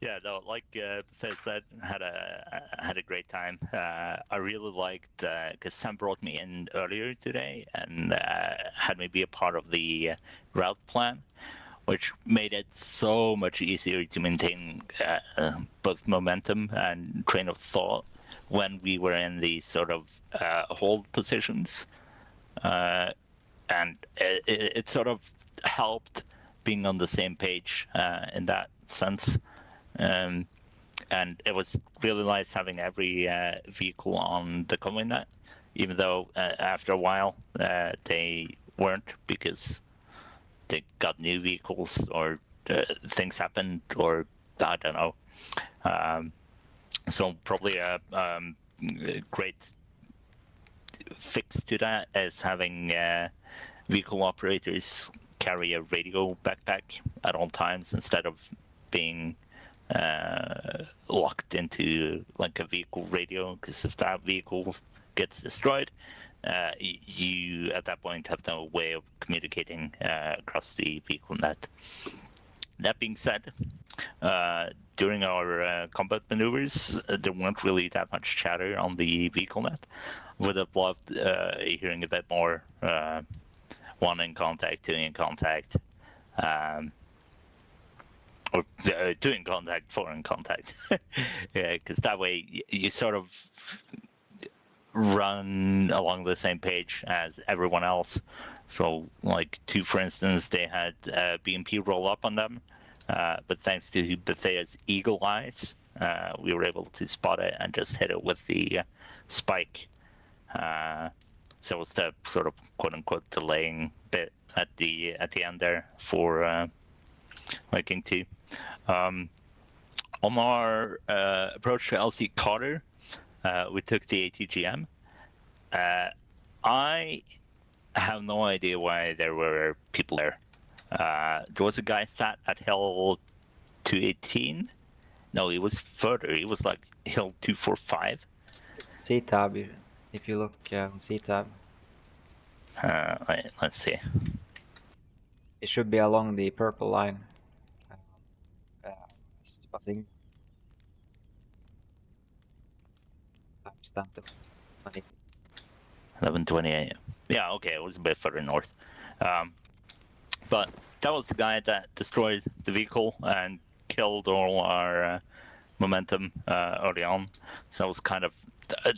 Speaker 7: Yeah, no, like Bethesda said, had a great time. I really liked because Sam brought me in earlier today and had me be a part of the route plan, which made it so much easier to maintain both momentum and train of thought when we were in these sort of hold positions. And it sort of helped being on the same page in that sense. And it was really nice having every vehicle on the convoy net, even though after a while they weren't, because they got new vehicles or things happened, or I don't know. So probably a great fix to that is having vehicle operators carry a radio backpack at all times instead of being locked into like a vehicle radio, because if that vehicle gets destroyed, you at that point have no way of communicating across the vehicle net. That being said, during our combat maneuvers, there weren't really that much chatter on the vehicle net. Would have loved hearing a bit more, 1 in contact, 2 in contact, or 2 in contact, 4 in contact. Yeah, because that way you sort of run along the same page as everyone else. So, like 2, for instance, they had BMP roll up on them, but thanks to Bethea's eagle eyes, we were able to spot it and just hit it with the spike. So it was the sort of quote-unquote delaying bit at the end there for Viking 2. On our approach to LC Carter, we took the ATGM. I have no idea why there were people there. There was a guy sat at Hill 218. No, he was further. He was like Hill 245.
Speaker 5: C-tab, if you look on C-tab.
Speaker 7: Let's see.
Speaker 5: It should be along the purple line. Passing. Timestamp
Speaker 7: 11:28. Yeah, okay, it was a bit further north. But that was the guy that destroyed the vehicle and killed all our momentum early on. So it was kind of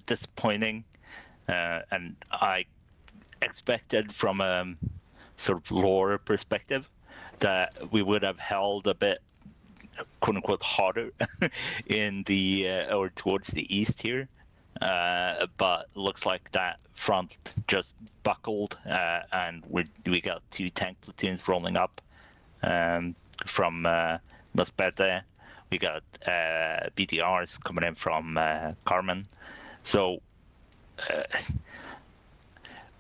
Speaker 7: disappointing. And I expected from a sort of lore perspective that we would have held a bit, quote unquote, harder in the or towards the east here. But looks like that front just buckled, and we got 2 tank platoons rolling up from Milsim. We got BTRs coming in from Carmen. So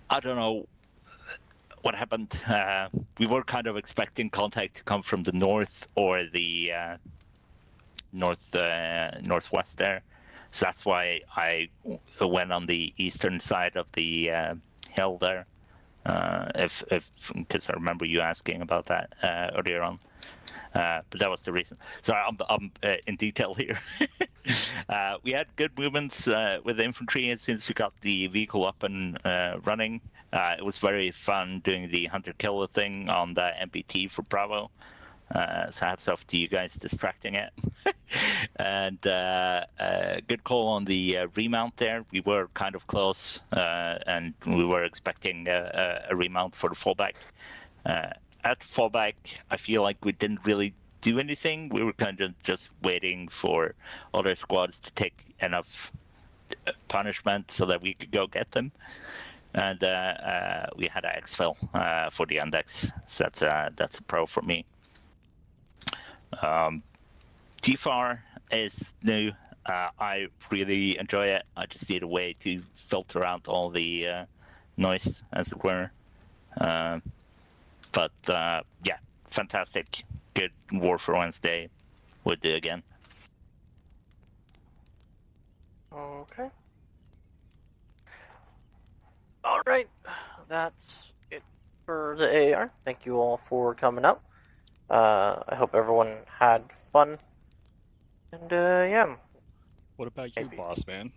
Speaker 7: I don't know what happened. We were kind of expecting contact to come from the north or the northwest there. So that's why I went on the eastern side of the hill there. Because I remember you asking about that earlier on. But that was the reason. Sorry, I'm in detail here. We had good movements with the infantry as soon as we got the vehicle up and running. It was very fun doing the hunter-killer thing on the MPT for Bravo. So hats off to you guys distracting it. And good call on the remount there. We were kind of close, and we were expecting a remount for the fallback. At fallback, I feel like we didn't really do anything. We were kind of just waiting for other squads to take enough punishment so that we could go get them. And we had an exfil for the index, so that's a pro for me. TFAR is new. I really enjoy it. I just need a way to filter out all the noise, as it were. But yeah, fantastic. Good War for Wednesday. Would do again.
Speaker 21: Okay. All right, that's it for the AR. Thank you all for coming out. I hope everyone had fun. And yeah.
Speaker 11: What about you, boss man?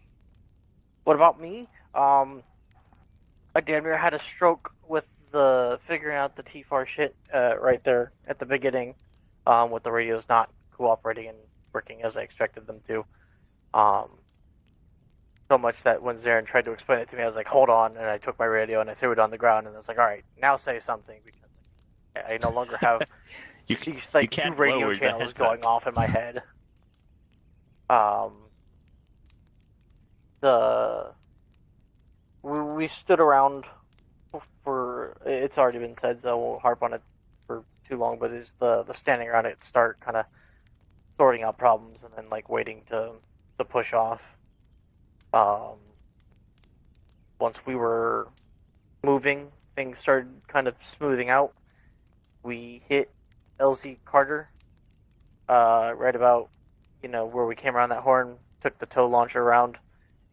Speaker 21: What about me? I damn near had a stroke with the figuring out the TFAR shit right there at the beginning, with the radios not cooperating and working as I expected them to. So much that when Zarin tried to explain it to me, I was like, hold on, and I took my radio and I threw it on the ground, and I was like, all right, now say something, because I no longer have these like two radio channels going off in my head. We stood around for, it's already been said, so I won't harp on it for too long, but it's the standing around it start kind of sorting out problems and then like waiting to push off. Once we were moving, things started kind of smoothing out. We hit LZ Carter right about, where we came around that horn, took the tow launcher around,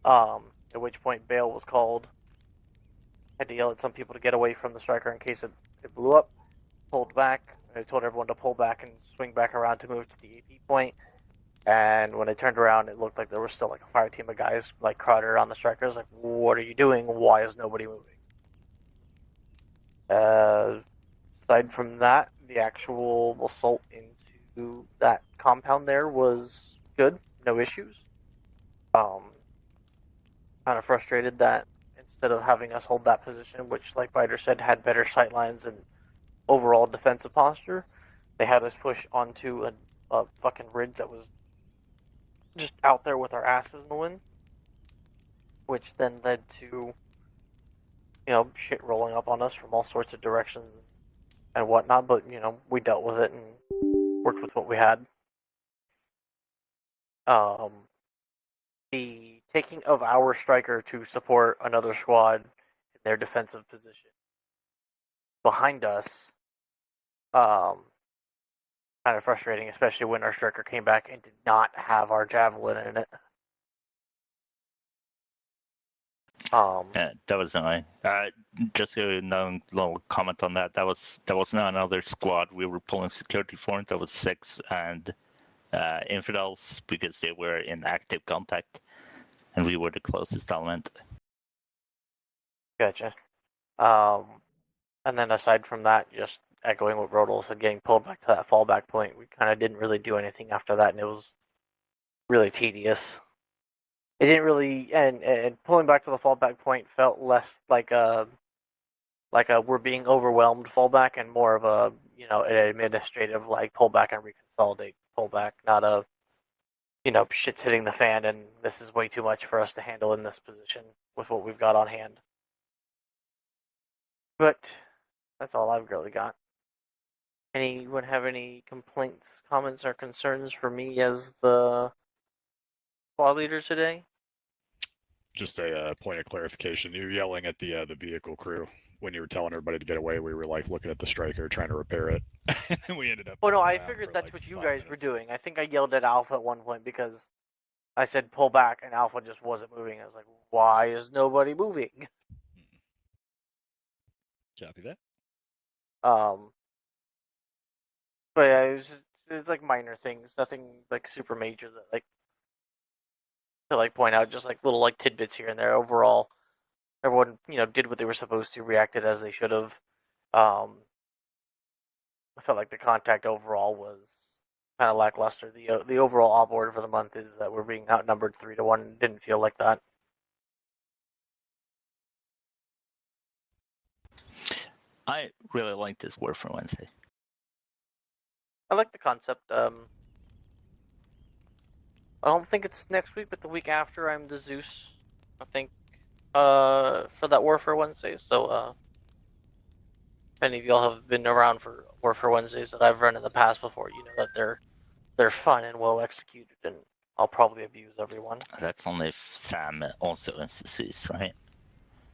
Speaker 21: at which point bail was called. Had to yell at some people to get away from the striker in case it blew up. Pulled back. I told everyone to pull back and swing back around to move to the AP point. And when I turned around, it looked like there was still like a fire team of guys like crowded around the striker. I was like, what are you doing? Why is nobody moving? Aside from that, the actual assault into that compound there was good. No issues. Kind of frustrated that instead of having us hold that position, which, like Biter said, had better sightlines and overall defensive posture, they had us push onto a fucking ridge that was just out there with our asses in the wind, which then led to, shit rolling up on us from all sorts of directions and whatnot, but, we dealt with it and worked with what we had. The taking of our striker to support another squad in their defensive position behind us, kind of frustrating, especially when our striker came back and did not have our javelin in it.
Speaker 7: Yeah, that was annoying. Just a little comment on that. That was not another squad we were pulling security for. That was 6 and infidels because they were in active contact, and we were the closest element.
Speaker 21: Gotcha. And then aside from that, just echoing what Rodol said, getting pulled back to that fallback point, we kind of didn't really do anything after that, and it was really tedious. It didn't really, and pulling back to the fallback point felt less like a we're being overwhelmed fallback, and more of a an administrative like pullback and reconsolidate pullback, not a shit's hitting the fan and this is way too much for us to handle in this position with what we've got on hand. But that's all I've really got. Anyone have any complaints, comments, or concerns for me as the squad leader today?
Speaker 11: Just a point of clarification. You were yelling at the vehicle crew when you were telling everybody to get away. We were like looking at the striker trying to repair it, and we ended up.
Speaker 21: Oh no, I figured that's what you guys were doing. I think I yelled at Alpha at one point because I said pull back, and Alpha just wasn't moving. I was like, why is nobody moving?
Speaker 11: Copy that.
Speaker 21: But yeah, it was like minor things, nothing like super major that like to like point out, just like little like tidbits here and there. Overall, everyone did what they were supposed to, reacted as they should have. I felt like the contact overall was kind of lackluster. The overall op order for the month is that we're being outnumbered 3-1. Didn't feel like that.
Speaker 7: I really like this War for Wednesday.
Speaker 21: I like the concept. I don't think it's next week, but the week after, I'm the Zeus I think, for that Warfare Wednesday. So, if any of y'all have been around for Warfare Wednesdays that I've run in the past before, you know that they're fun and well executed, and I'll probably abuse everyone.
Speaker 7: That's only if Sam also insists, right?